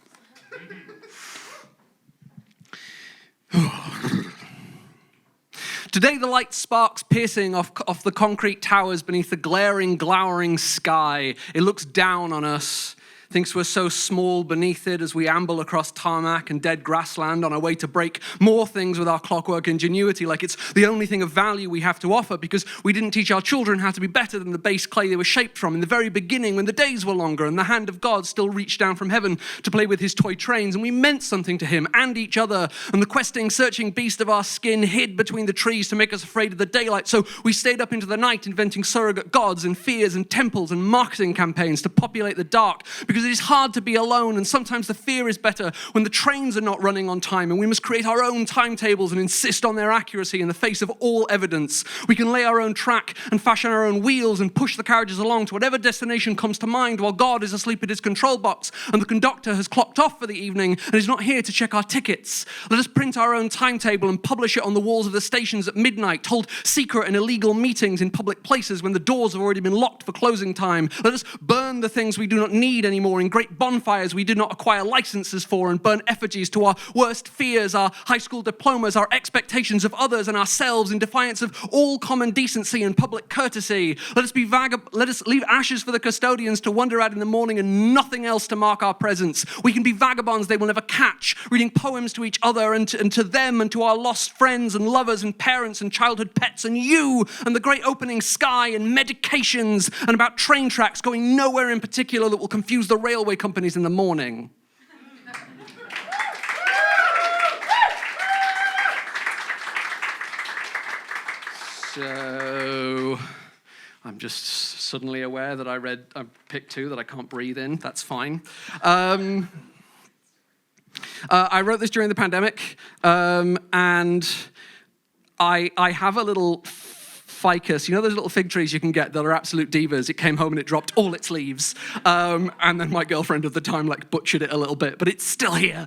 Today the light sparks piercing off the concrete towers beneath the glaring, glowering sky. It looks down on us, thinks we're so small beneath it as we amble across tarmac and dead grassland on our way to break more things with our clockwork ingenuity, like it's the only thing of value we have to offer because we didn't teach our children how to be better than the base clay they were shaped from in the very beginning when the days were longer and the hand of God still reached down from heaven to play with his toy trains, and we meant something to him and each other, and the questing, searching beast of our skin hid between the trees to make us afraid of the daylight, so we stayed up into the night inventing surrogate gods and fears and temples and marketing campaigns to populate the dark, because it is hard to be alone, and sometimes the fear is better when the trains are not running on time, and we must create our own timetables and insist on their accuracy in the face of all evidence. We can lay our own track and fashion our own wheels and push the carriages along to whatever destination comes to mind while God is asleep at his control box and the conductor has clocked off for the evening and is not here to check our tickets. Let us print our own timetable and publish it on the walls of the stations at midnight, hold secret and illegal meetings in public places when the doors have already been locked for closing time. Let us burn the things we do not need anymore in great bonfires we did not acquire licenses for, and burn effigies to our worst fears, our high school diplomas, our expectations of others and ourselves in defiance of all common decency and public courtesy. Let us leave ashes for the custodians to wander out in the morning and nothing else to mark our presence. We can be vagabonds they will never catch, reading poems to each other and to them and to our lost friends and lovers and parents and childhood pets and you and the great opening sky and medications and about train tracks going nowhere in particular that will confuse the railway companies in the morning. So I'm just suddenly aware that I picked two that I can't breathe in. That's fine. I wrote this during the pandemic, and I have a little ficus. You know those little fig trees you can get that are absolute divas? It came home and it dropped all its leaves. And then my girlfriend at the time butchered it a little bit, but it's still here.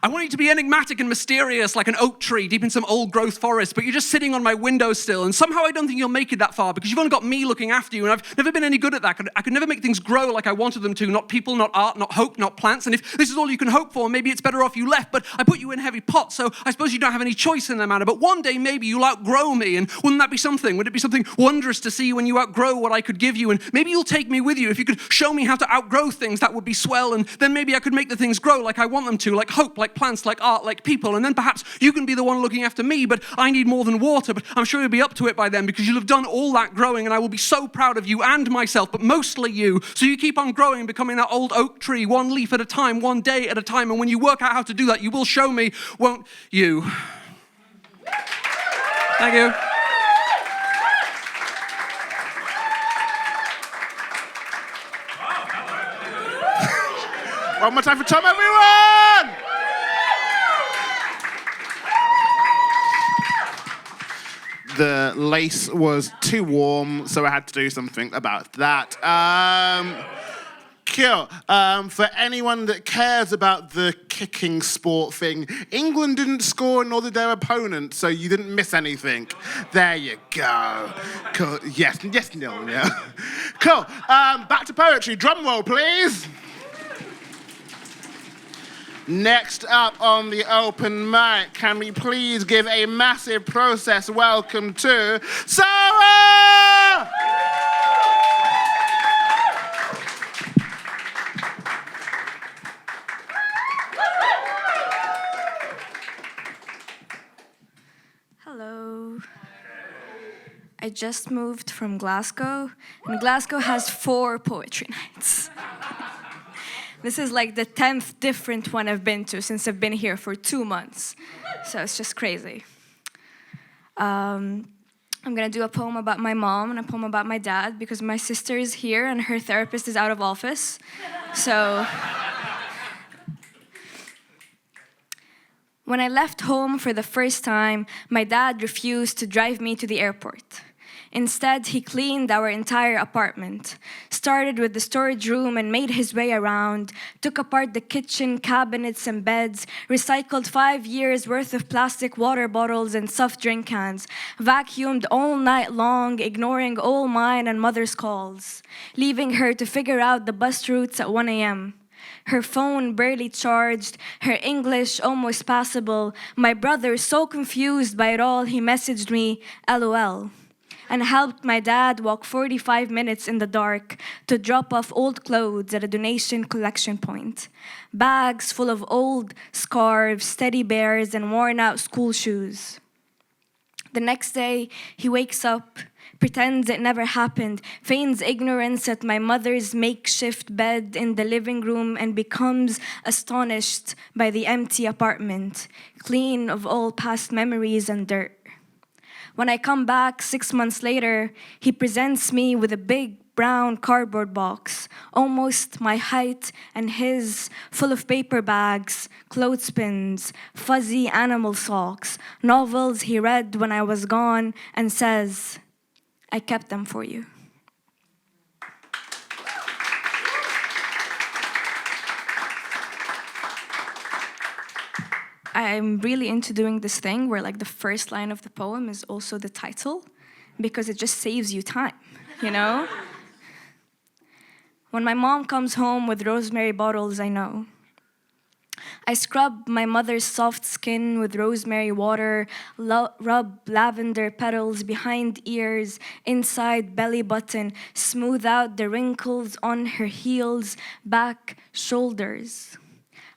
I want you to be enigmatic and mysterious like an oak tree deep in some old growth forest, but you're just sitting on my windowsill, and somehow I don't think you'll make it that far because you've only got me looking after you, and I've never been any good at that. I could never make things grow like I wanted them to, not people, not art, not hope, not plants, and if this is all you can hope for, maybe it's better off you left, but I put you in heavy pots, so I suppose you don't have any choice in that matter, but one day maybe you'll outgrow me, and wouldn't that be something? Would it be something wondrous to see when you outgrow what I could give you, and maybe you'll take me with you. If you could show me how to outgrow things, that would be swell, and then maybe I could make the things grow like I want them to, like hope hope, like plants, like art, like people, and then perhaps you can be the one looking after me, but I need more than water, but I'm sure you'll be up to it by then because you'll have done all that growing, and I will be so proud of you and myself, but mostly you. So you keep on growing, becoming that old oak tree, one leaf at a time, one day at a time, and when you work out how to do that, you will show me, won't you? Thank you. One more time for Tom, everyone! The lace was too warm, so I had to do something about that. Cool. For anyone that cares about the kicking sport thing, England didn't score, nor did their opponent, so you didn't miss anything. There you go. Cool. Yes, no, yeah. Cool. Back to poetry. Drum roll, please. Next up on the open mic, can we please give a massive process welcome to Sarah! Hello. I just moved from Glasgow, and Glasgow has 4 poetry nights. This is like the 10th different one I've been to since I've been here for 2 months. So it's just crazy. I'm gonna do a poem about my mom and a poem about my dad because my sister is here and her therapist is out of office. So when I left home for the first time, my dad refused to drive me to the airport. Instead, he cleaned our entire apartment, started with the storage room and made his way around, took apart the kitchen, cabinets, and beds, recycled 5 years' worth of plastic water bottles and soft drink cans, vacuumed all night long, ignoring all mine and mother's calls, leaving her to figure out the bus routes at 1 a.m. Her phone barely charged, her English almost passable, my brother so confused by it all, he messaged me, LOL. And helped my dad walk 45 minutes in the dark to drop off old clothes at a donation collection point. Bags full of old scarves, teddy bears, and worn-out school shoes. The next day, he wakes up, pretends it never happened, feigns ignorance at my mother's makeshift bed in the living room, and becomes astonished by the empty apartment, clean of all past memories and dirt. When I come back 6 months later, he presents me with a big brown cardboard box, almost my height and his, full of paper bags, clothespins, fuzzy animal socks, novels he read when I was gone, and says, I kept them for you. I'm really into doing this thing where like the first line of the poem is also the title because it just saves you time, you know? When my mom comes home with rosemary bottles, I know. I scrub my mother's soft skin with rosemary water, rub lavender petals behind ears, inside belly button, smooth out the wrinkles on her heels, back, shoulders.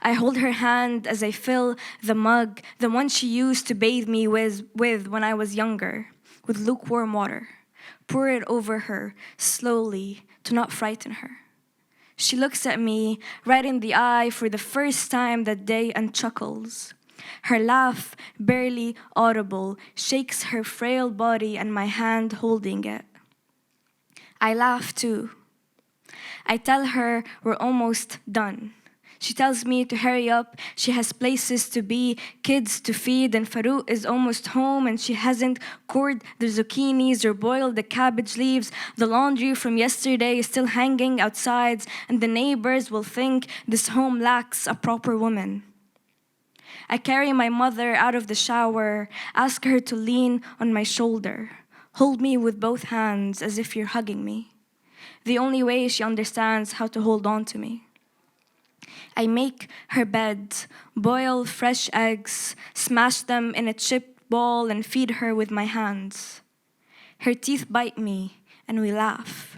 I hold her hand as I fill the mug, the one she used to bathe me with when I was younger, with lukewarm water. Pour it over her, slowly, to not frighten her. She looks at me, right in the eye for the first time that day and chuckles. Her laugh, barely audible, shakes her frail body and my hand holding it. I laugh too. I tell her we're almost done. She tells me to hurry up, she has places to be, kids to feed, and Farouk is almost home and she hasn't cored the zucchinis or boiled the cabbage leaves. The laundry from yesterday is still hanging outside, and the neighbors will think this home lacks a proper woman. I carry my mother out of the shower, ask her to lean on my shoulder, hold me with both hands as if you're hugging me. The only way she understands how to hold on to me. I make her bed, boil fresh eggs, smash them in a chipped ball and feed her with my hands. Her teeth bite me and we laugh.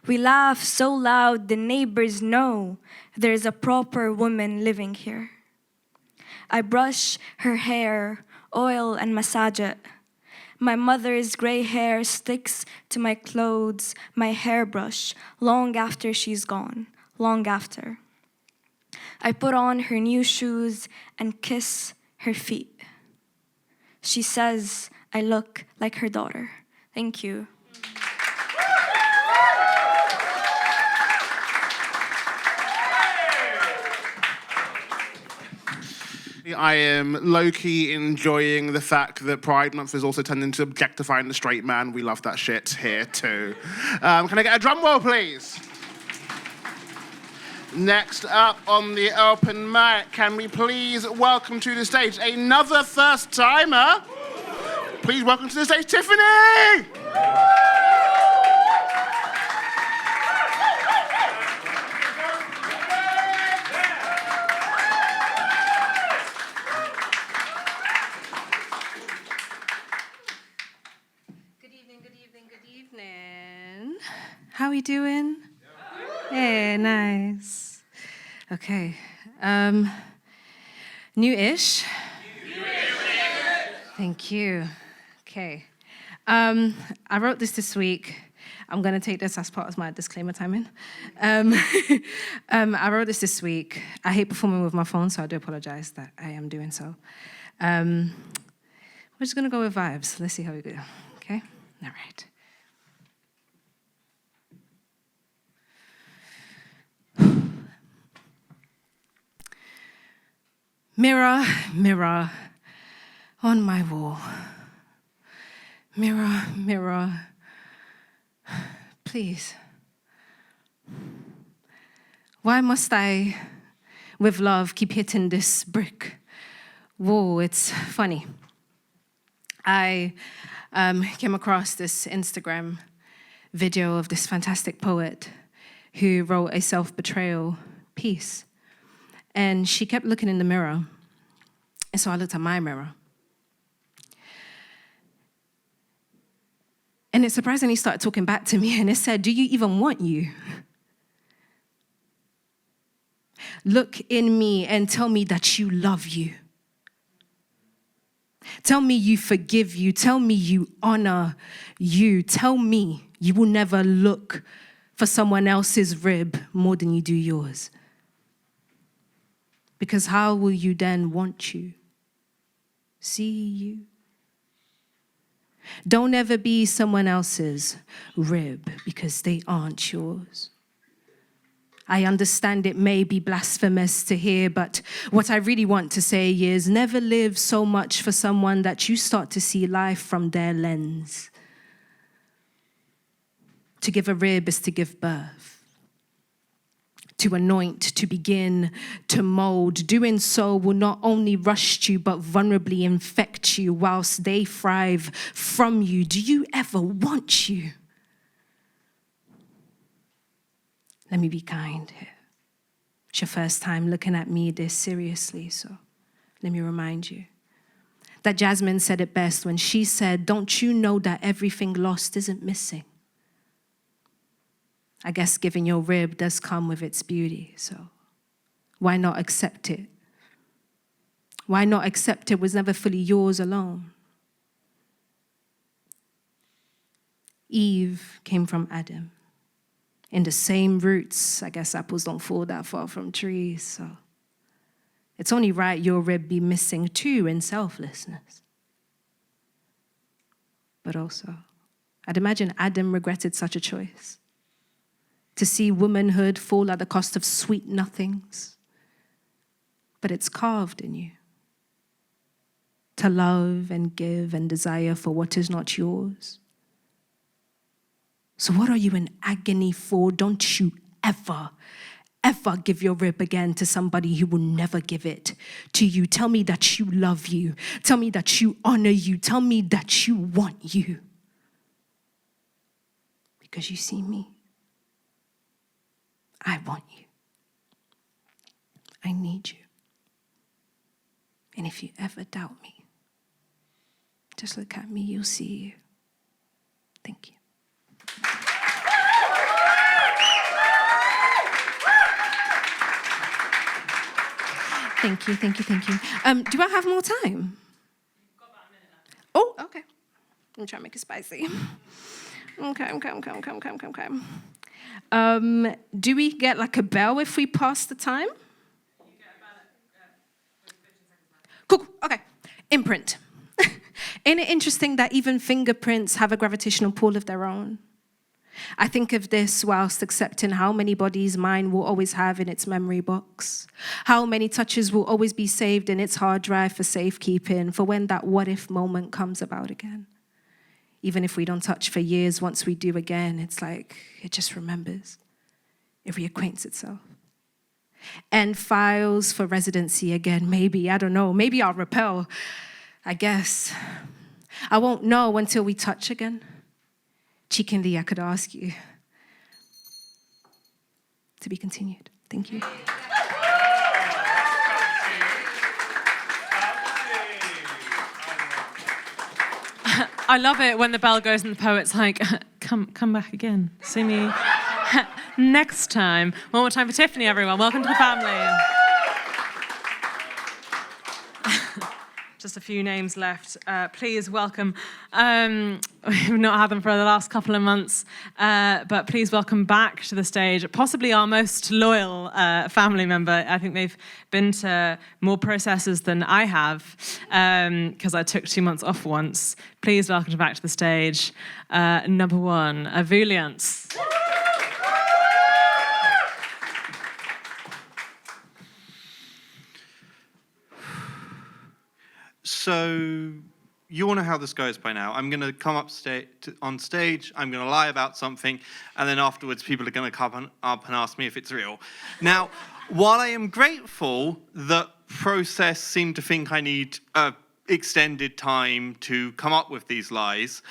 We laugh so loud the neighbors know there's a proper woman living here. I brush her hair, oil and massage it. My mother's gray hair sticks to my clothes, my hairbrush, long after she's gone, long after. I put on her new shoes and kiss her feet. She says I look like her daughter. Thank you. I am low-key enjoying the fact that Pride Month is also tending to objectifying the straight man. We love that shit here too. Can I get a drum roll, please? Next up on the open mic, can we please welcome to the stage another first-timer? Please welcome to the stage, Tiffany! How we doing? Hey, nice. Okay. New-ish. Thank you. Okay. I wrote this week. I'm going to take this as part of my disclaimer timing. I wrote this week. I hate performing with my phone, so I do apologize that I am doing so. We're just going to go with vibes. Let's see how we go. Okay? All right. Mirror, mirror on my wall. Mirror, mirror, please. Why must I, with love, keep hitting this brick wall? It's funny. I came across this Instagram video of this fantastic poet who wrote a self-betrayal piece. And she kept looking in the mirror. And so I looked at my mirror. And it surprisingly started talking back to me, and it said, do you even want you? Look in me and tell me that you love you. Tell me you forgive you. Tell me you honor you. Tell me you will never look for someone else's rib more than you do yours. Because how will you then want you? See you? Don't ever be someone else's rib because they aren't yours. I understand it may be blasphemous to hear, but what I really want to say is never live so much for someone that you start to see life from their lens. To give a rib is to give birth. To anoint, to begin, to mold. Doing so will not only rush you, but vulnerably infect you whilst they thrive from you. Do you ever want you? Let me be kind here. It's your first time looking at me this seriously, so let me remind you that Jasmine said it best when she said, don't you know that everything lost isn't missing? I guess giving your rib does come with its beauty, so why not accept it? Why not accept it was never fully yours alone? Eve came from Adam. In the same roots, I guess apples don't fall that far from trees, so it's only right your rib be missing too in selflessness. But also, I'd imagine Adam regretted such a choice. To see womanhood fall at the cost of sweet nothings. But it's carved in you. To love and give and desire for what is not yours. So what are you in agony for? Don't you ever, ever give your rib again to somebody who will never give it to you. Tell me that you love you. Tell me that you honor you. Tell me that you want you. Because you see me. I want you. I need you. And if you ever doubt me, just look at me, you'll see you. Thank you. Thank you. Do I have more time? Oh, okay. I'm trying to make it spicy. Okay. Do we get like a bell if we pass the time? Cool. Okay. Imprint. Ain't it interesting that even fingerprints have a gravitational pull of their own? I think of this whilst accepting how many bodies mine will always have in its memory box, how many touches will always be saved in its hard drive for safekeeping, for when that what-if moment comes about again. Even if we don't touch for years, once we do again, it's like it just remembers. It reacquaints itself. And files for residency again, maybe, I don't know, maybe I'll repel, I guess. I won't know until we touch again. Cheekily, I could ask you. To be continued. Thank you. I love it when the bell goes and the poet's like, come back again. See me next time. One more time for Tiffany, everyone. Welcome to the family. Just a few names left. Please welcome. We've not had them for the last couple of months, but please welcome back to the stage, possibly our most loyal family member. I think they've been to more processes than I have, because I took 2 months off once. Please welcome back to the stage, number one, Avuliance. So you all know how this goes by now. I'm going to come up on stage, I'm going to lie about something, and then afterwards people are going to come up and ask me if it's real. Now, while I am grateful that process seemed to think I need extended time to come up with these lies,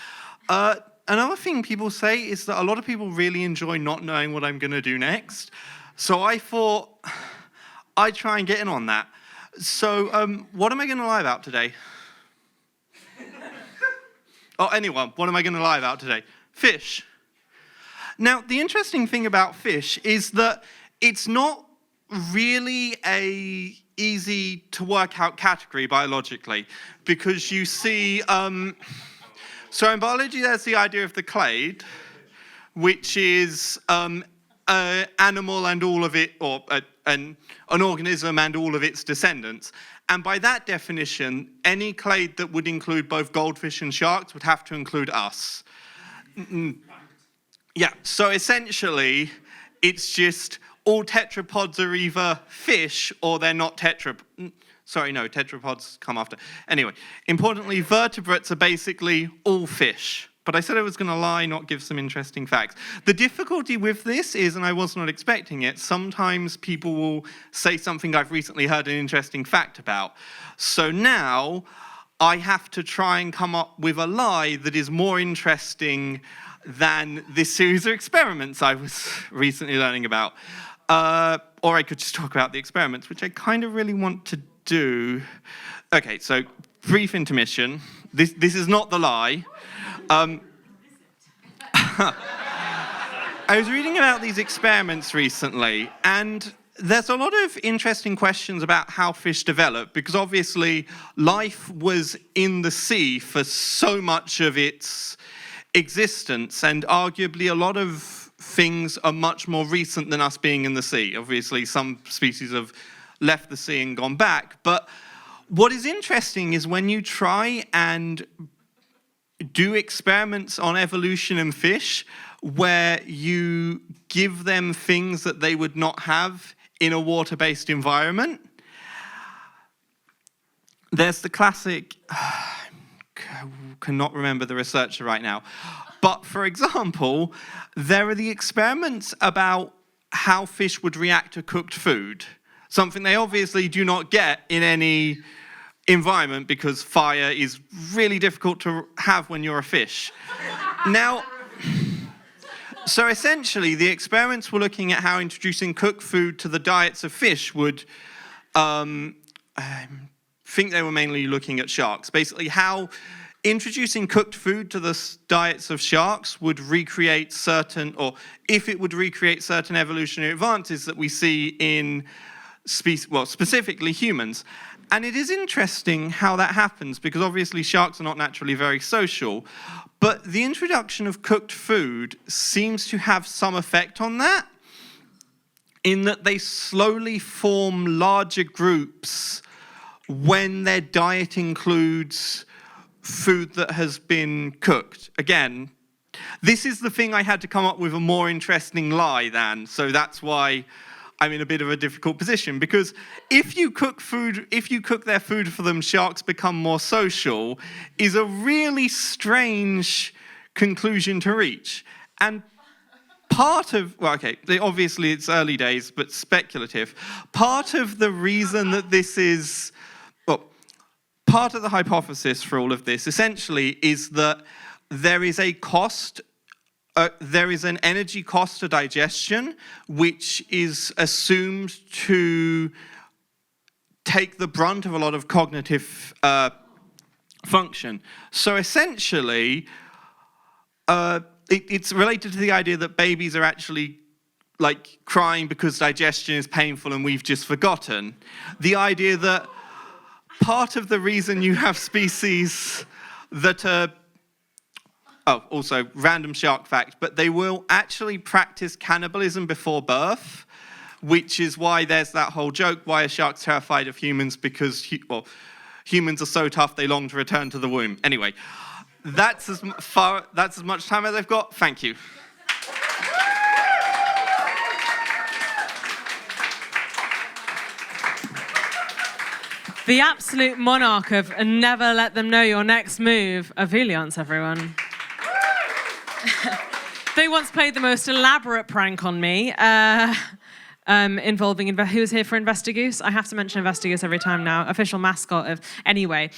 another thing people say is that a lot of people really enjoy not knowing what I'm going to do next. So I thought I'd try and get in on that. So, what am I going to lie about today? Oh, anyone, what am I going to lie about today? Fish. Now, the interesting thing about fish is that it's not really a easy to work out category biologically, because you see, so in biology there's the idea of the clade, which is an animal and all of it, or an organism and all of its descendants. And by that definition, any clade that would include both goldfish and sharks would have to include us. Yeah, so essentially, it's just all tetrapods are either fish or they're not tetrapods. Sorry, no, tetrapods come after. Anyway, importantly, vertebrates are basically all fish. But I said I was going to lie, not give some interesting facts. The difficulty with this is, and I was not expecting it, sometimes people will say something I've recently heard an interesting fact about. So now I have to try and come up with a lie that is more interesting than this series of experiments I was recently learning about. Or I could just talk about the experiments, which I kind of really want to do. Okay, so brief intermission. This is not the lie. I was reading about these experiments recently, and there's a lot of interesting questions about how fish develop, because obviously life was in the sea for so much of its existence, and arguably a lot of things are much more recent than us being in the sea. Obviously, some species have left the sea and gone back, but what is interesting is when you try and do experiments on evolution in fish where you give them things that they would not have in a water-based environment. There's the classic, cannot remember the researcher right now, but for example, there are the experiments about how fish would react to cooked food, something they obviously do not get in any environment because fire is really difficult to have when you're a fish. Now, so essentially the experiments were looking at how introducing cooked food to the diets of fish would, I think they were mainly looking at sharks, basically how introducing cooked food to the diets of sharks would recreate certain, or if it would recreate certain evolutionary advances that we see in specifically humans. And it is interesting how that happens, because obviously sharks are not naturally very social, but the introduction of cooked food seems to have some effect on that, in that they slowly form larger groups when their diet includes food that has been cooked. Again, this is the thing I had to come up with a more interesting lie than, so that's why I'm in a bit of a difficult position, because if you cook their food for them, sharks become more social, is a really strange conclusion to reach. And part of, obviously it's early days, but speculative. Part of the reason that this is, part of the hypothesis for all of this essentially is that there is a cost. There is an energy cost to digestion, which is assumed to take the brunt of a lot of cognitive function. So essentially, it's related to the idea that babies are actually like crying because digestion is painful and we've just forgotten. The idea that part of the reason you have species that are also, random shark fact, but they will actually practice cannibalism before birth, which is why there's that whole joke, why are sharks terrified of humans? Because, humans are so tough, they long to return to the womb. Anyway, that's as much time as I've got. Thank you. The absolute monarch of never let them know your next move, Aviliance, everyone. They once played the most elaborate prank on me, involving who was here for Investigoose. I have to mention Investigoose every time now. Official mascot of anyway.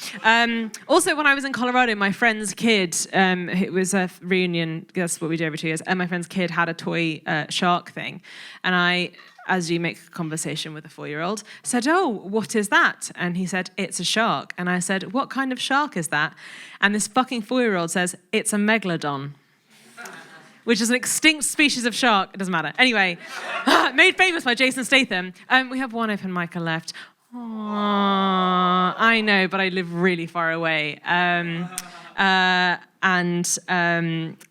Also, when I was in Colorado, my friend's kid, it was a reunion. That's what we do every 2 years. And my friend's kid had a toy shark thing, and I, as you make conversation with a 4-year-old, said, "Oh, what is that?" And he said, "It's a shark." And I said, "What kind of shark is that?" And this fucking 4-year-old says, "It's a megalodon," which is an extinct species of shark. It doesn't matter. Anyway, made famous by Jason Statham. We have one open mic left. Aww, I know, but I live really far away. And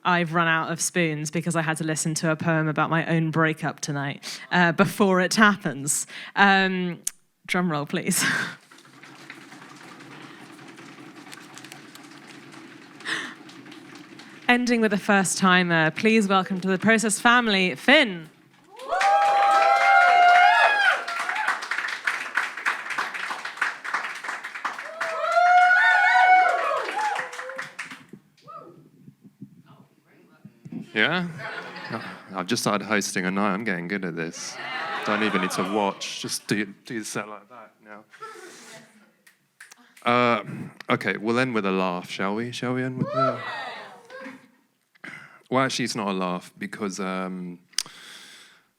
I've run out of spoons because I had to listen to a poem about my own breakup tonight before it happens. Drum roll, please. Ending with a first timer. Please welcome to the Process family, Finn. Yeah? I've just started hosting a night. I'm getting good at this. Don't even need to watch. Just do the set like that now. Okay, we'll end with a laugh, shall we? Shall we end with a... Well, actually, it's not a laugh because...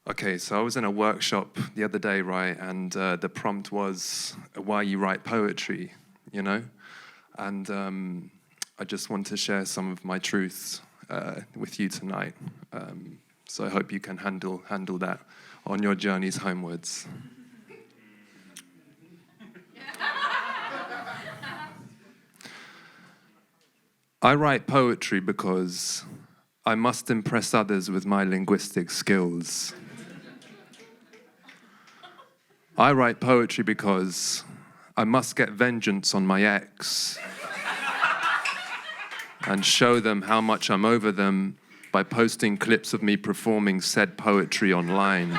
Okay, so I was in a workshop the other day, right? And the prompt was, why you write poetry, you know? And I just want to share some of my truths with you tonight. So I hope you can handle that on your journeys homewards. I write poetry because I must impress others with my linguistic skills. I write poetry because I must get vengeance on my ex and show them how much I'm over them by posting clips of me performing said poetry online.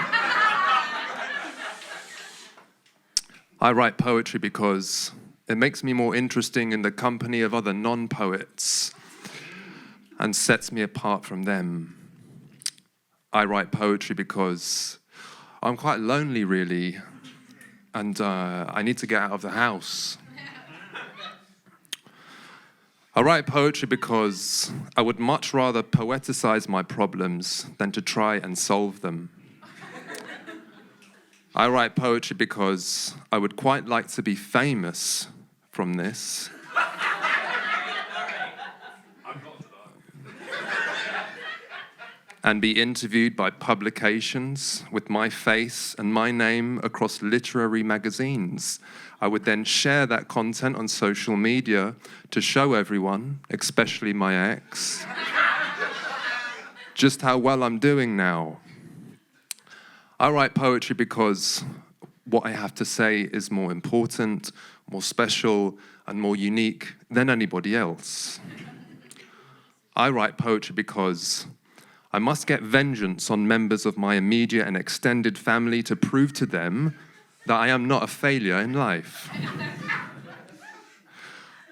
I write poetry because it makes me more interesting in the company of other non-poets and sets me apart from them. I write poetry because I'm quite lonely, really, and I need to get out of the house. I write poetry because I would much rather poeticize my problems than to try and solve them. I write poetry because I would quite like to be famous from this. and be interviewed by publications with my face and my name across literary magazines. I would then share that content on social media to show everyone, especially my ex, just how well I'm doing now. I write poetry because what I have to say is more important, more special, and more unique than anybody else. I write poetry because I must get vengeance on members of my immediate and extended family to prove to them that I am not a failure in life.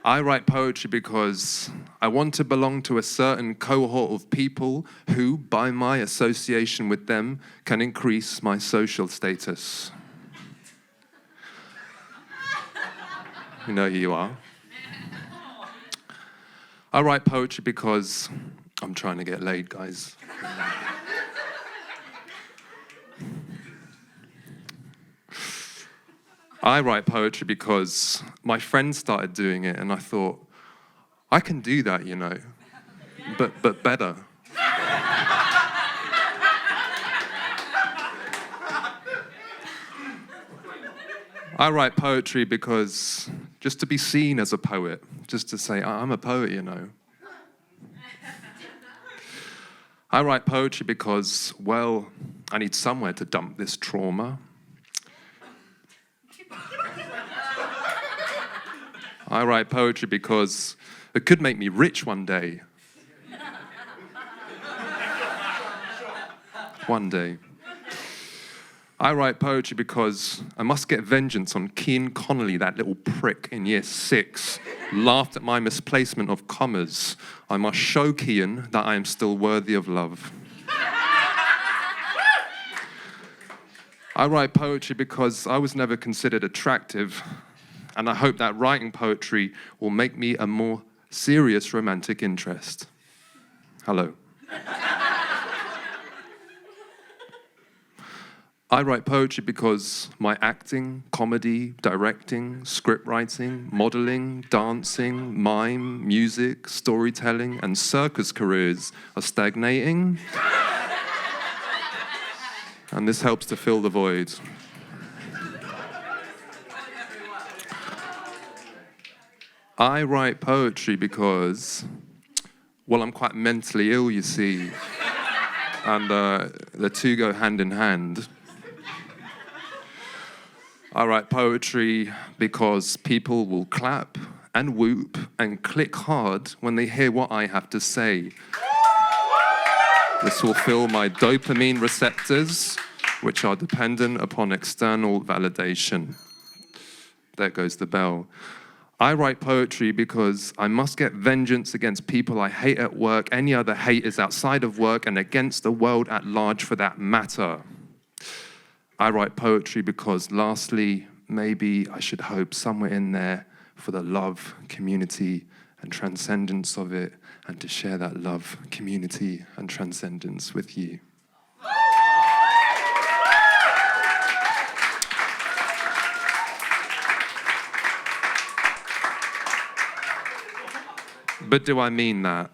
I write poetry because I want to belong to a certain cohort of people who, by my association with them, can increase my social status. You know who you are. I write poetry because I'm trying to get laid, guys. I write poetry because my friends started doing it and I thought, I can do that, you know, but better. I write poetry because just to be seen as a poet, just to say, I'm a poet, you know. I write poetry because, well, I need somewhere to dump this trauma. I write poetry because it could make me rich one day. One day. I write poetry because I must get vengeance on Kean Connolly, that little prick in year 6, laughed at my misplacement of commas. I must show Kean that I am still worthy of love. I write poetry because I was never considered attractive, and I hope that writing poetry will make me a more serious romantic interest. Hello. I write poetry because my acting, comedy, directing, script writing, modeling, dancing, mime, music, storytelling, and circus careers are stagnating. And this helps to fill the void. I write poetry because, well, I'm quite mentally ill, you see. And the two go hand in hand. I write poetry because people will clap and whoop and click hard when they hear what I have to say. This will fill my dopamine receptors, which are dependent upon external validation. There goes the bell. I write poetry because I must get vengeance against people I hate at work. Any other hate is outside of work and against the world at large for that matter. I write poetry because, lastly, maybe I should hope somewhere in there for the love, community, and transcendence of it, and to share that love, community, and transcendence with you. But do I mean that?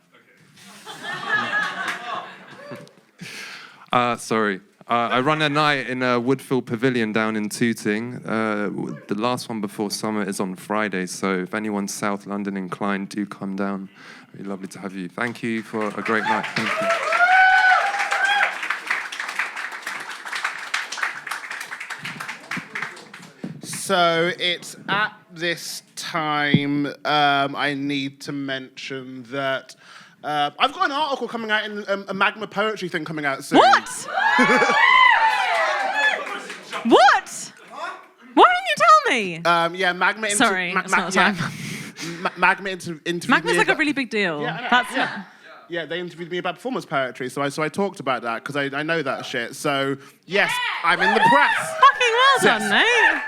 Sorry. I run a night in a Woodfield Pavilion down in Tooting. The last one before summer is on Friday, so if anyone's South London inclined, do come down. It'd be lovely to have you. Thank you for a great night. Thank you. So it's at this time I need to mention that I've got an article coming out in a Magma Poetry thing coming out soon. What? What? Why didn't you tell me? Yeah, Magma. Sorry, it's not the time. Magma interviewed Magma's me like a about- really big deal. Yeah, they interviewed me about performance poetry, so I talked about that because I know that shit. So yes, I'm in the press. Fucking well done, mate.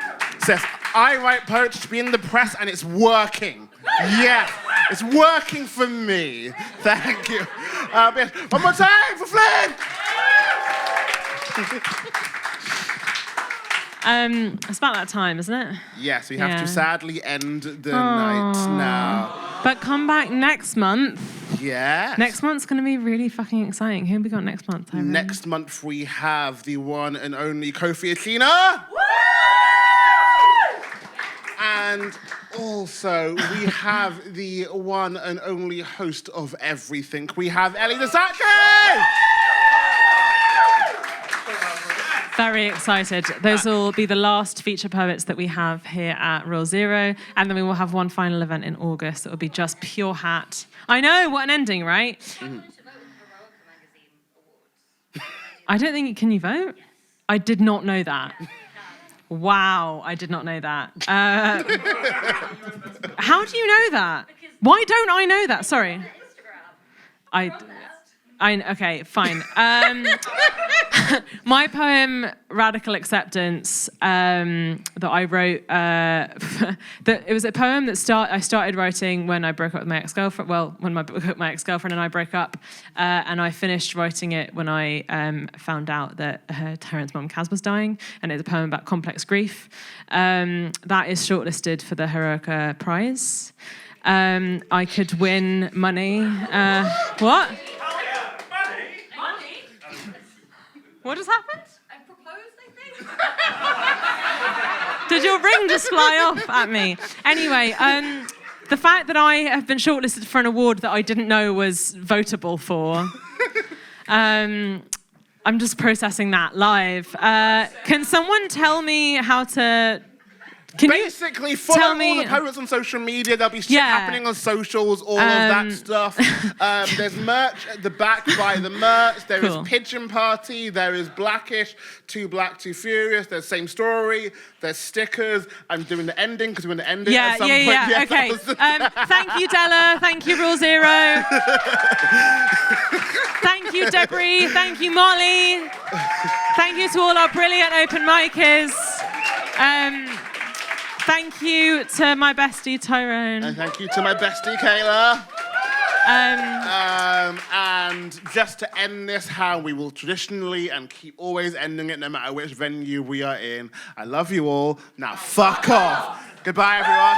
Says I write poetry to be in the press, and it's working. Yeah, it's working for me. Thank you. One more time for Flynn. It's about that time, isn't it? Yes, we have to sadly end the night now. But come back next month. Yeah. Next month's going to be really fucking exciting. Who have we got next month, Tyrone? Next month we have the one and only Kofi Akina. And also we have the one and only host of everything. We have Ellie Dyslexic. Very excited. Those will be the last feature poets that we have here at Real Zero. And then we will have one final event in August that will be just pure hat. I know, what an ending, right? Mm-hmm. I don't think, can you vote? I did not know that. Wow, I did not know that. How do you know that? Why don't I know that? Sorry. Okay, fine. My poem, Radical Acceptance, that I wrote, it was a poem that I started writing when I broke up with my ex-girlfriend. Well, when my ex-girlfriend and I broke up, and I finished writing it when I found out that Taryn's mum, Kaz, was dying, and it's a poem about complex grief. That is shortlisted for the Heroica Prize. I could win money. What? What just happened? I proposed, I think. Did your ring just fly off at me? Anyway, the fact that I have been shortlisted for an award that I didn't know was votable for, I'm just processing that live. Can someone tell me how to... Basically, follow all the poets on social media. There'll be shit happening on socials, all of that stuff. There's merch at the back, buy the merch. There is Pigeon Party. There is Blackish, Too Black, Too Furious. There's Same Story. There's stickers. I'm doing the ending because we're going to end it at some point. Yeah. Okay. Thank you, Della. Thank you, Rule Zero. Thank you, Debris. Thank you, Molly. Thank you to all our brilliant open micers. Thank you to my bestie, Tyrone. And thank you to my bestie, Kayla. And just to end this, how we will traditionally and keep always ending it no matter which venue we are in. I love you all. Now fuck off. Goodbye, everyone.